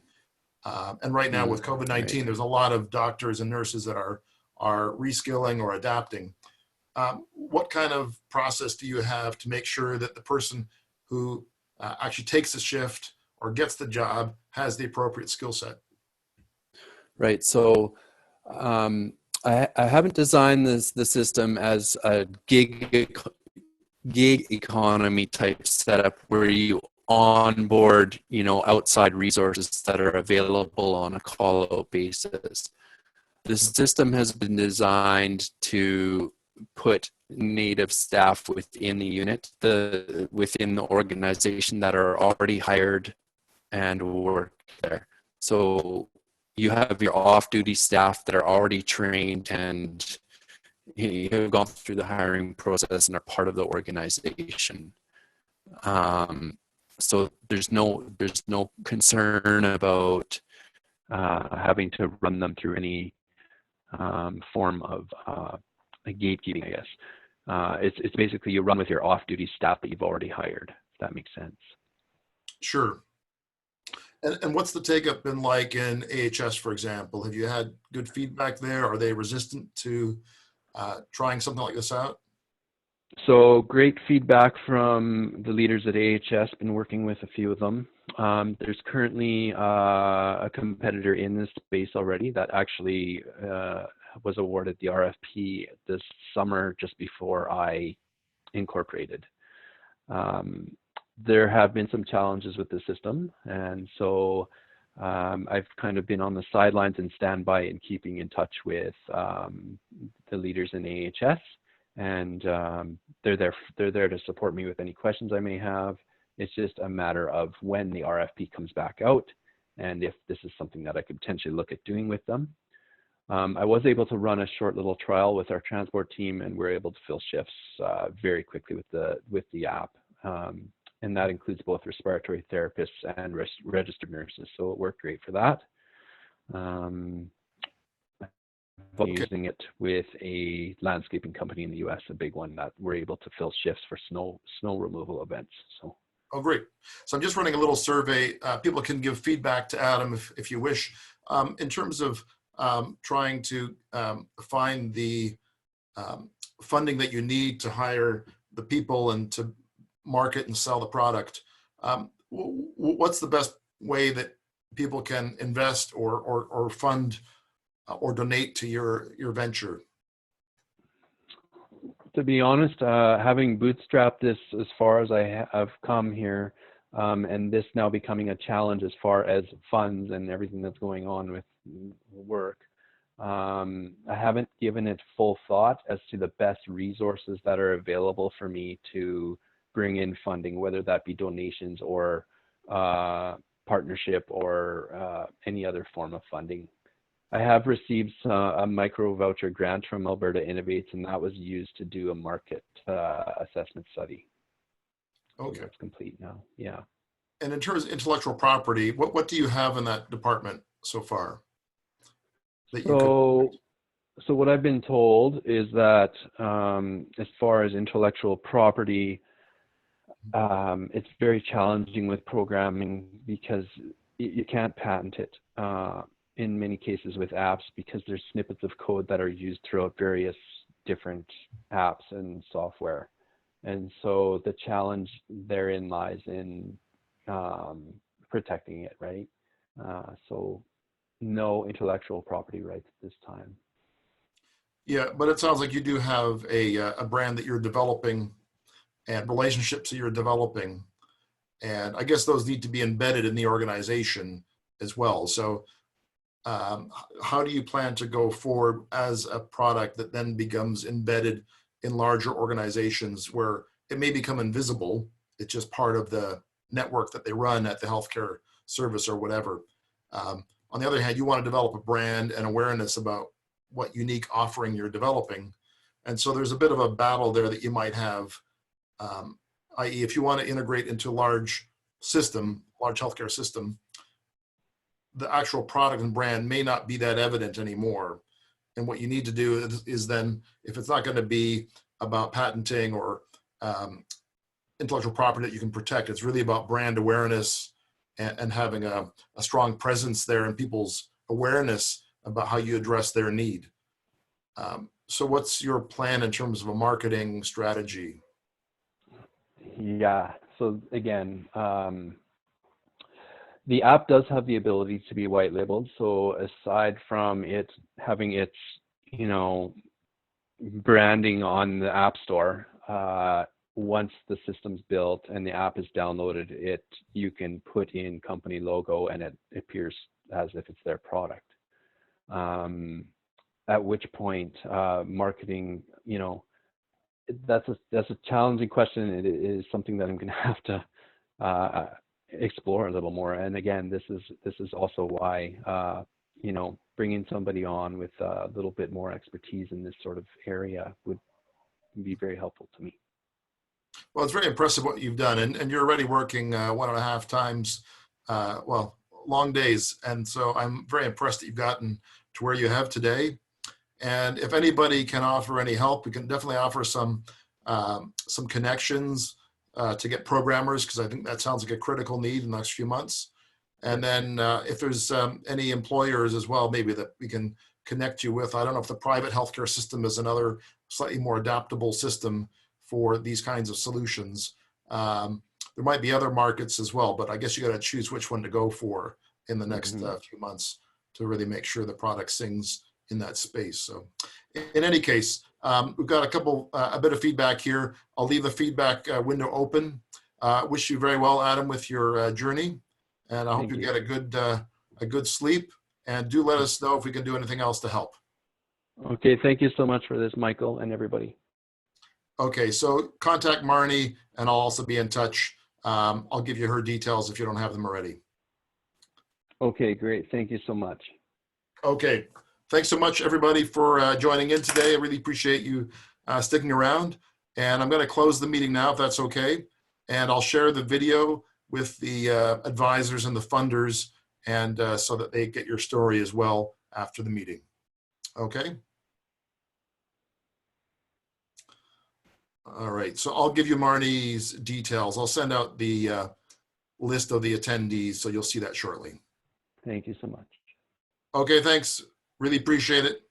And right now with COVID-19, there's a lot of doctors and nurses that are reskilling or adapting. What kind of process do you have to make sure that the person who actually takes the shift or gets the job has the appropriate skill set? Right. So I haven't designed the system as a gig economy type setup where you onboard, outside resources that are available on a call out basis. The system has been designed to put native staff within the unit, within the organization that are already hired and work there. So you have your off-duty staff that are already trained and have gone through the hiring process and are part of the organization. So there's no concern about having to run them through any form of gatekeeping, I guess. It's basically you run with your off-duty staff that you've already hired, if that makes sense. Sure. And what's the take-up been like in AHS, for example? Have you had good feedback there? Are they resistant to trying something like this out? So great feedback from the leaders at AHS, been working with a few of them. There's currently a competitor in this space already that actually was awarded the RFP this summer just before I incorporated. There have been some challenges with the system, and so I've kind of been on the sidelines and standby and keeping in touch with the leaders in AHS and they're there to support me with any questions I may have. It's just a matter of when the RFP comes back out, and if this is something that I could potentially look at doing with them. I was able to run a short little trial with our transport team, and we're able to fill shifts very quickly with the app. And that includes both respiratory therapists and registered nurses. So it worked great for that. Using it with a landscaping company in the US, a big one, that we're able to fill shifts for snow removal events. So. Oh, great. So I'm just running a little survey. People can give feedback to Adam if you wish. In terms of trying to find the funding that you need to hire the people and to market and sell the product, what's the best way that people can invest or fund or donate to your venture? To be honest, having bootstrapped this as far as I have come here, and this now becoming a challenge as far as funds and everything that's going on with work, I haven't given it full thought as to the best resources that are available for me to bring in funding, whether that be donations or partnership or any other form of funding. I have received a micro voucher grant from Alberta Innovates, and that was used to do a market assessment study. Okay. So that's complete now, yeah. And in terms of intellectual property, what do you have in that department so far? So what I've been told is that as far as intellectual property, it's very challenging with programming because you can't patent it in many cases with apps, because there's snippets of code that are used throughout various different apps and software. And so the challenge therein lies in protecting it, right? So no intellectual property rights at this time. Yeah, but it sounds like you do have a brand that you're developing and relationships that you're developing. And I guess those need to be embedded in the organization as well. So how do you plan to go forward as a product that then becomes embedded in larger organizations where it may become invisible? It's just part of the network that they run at the healthcare service or whatever. On the other hand, you want to develop a brand and awareness about what unique offering you're developing. And so there's a bit of a battle there that you might have, i.e. if you want to integrate into a large healthcare system, the actual product and brand may not be that evident anymore. And what you need to do is then, if it's not going to be about patenting or intellectual property that you can protect, it's really about brand awareness and having a strong presence there in people's awareness about how you address their need. So what's your plan in terms of a marketing strategy? Yeah, so again, the app does have the ability to be white labeled. So aside from it having its, branding on the App Store, once the system's built and the app is downloaded, you can put in company logo and it appears as if it's their product. At which point, marketing, that's a challenging question. It is something that I'm going to have to explore a little more. And again, this is also why bringing somebody on with a little bit more expertise in this sort of area would be very helpful to me. Well, it's very impressive what you've done, and you're already working 1.5 times, long days. And so I'm very impressed that you've gotten to where you have today. And if anybody can offer any help, we can definitely offer some connections to get programmers, because I think that sounds like a critical need in the next few months. And then if there's any employers as well, maybe that we can connect you with. I don't know if the private healthcare system is another slightly more adaptable system for these kinds of solutions. There might be other markets as well, but I guess you got to choose which one to go for in the next few months to really make sure the product sings in that space. So in any case, we've got a bit of feedback here. I'll leave the feedback window open. Wish you very well, Adam, with your journey. And I hope you get a good sleep, and do let us know if we can do anything else to help. Okay, thank you so much for this, Michael, and everybody. Okay, so contact Marnie and I'll also be in touch. I'll give you her details if you don't have them already. Okay, great. Thank you so much. Okay, thanks so much everybody for joining in today. I really appreciate you sticking around. And I'm going to close the meeting now if that's okay. And I'll share the video with the advisors and the funders, and so that they get your story as well after the meeting. Okay. All right, so I'll give you Marnie's details. I'll send out the list of the attendees, so you'll see that shortly. Thank you so much. Okay, thanks. Really appreciate it.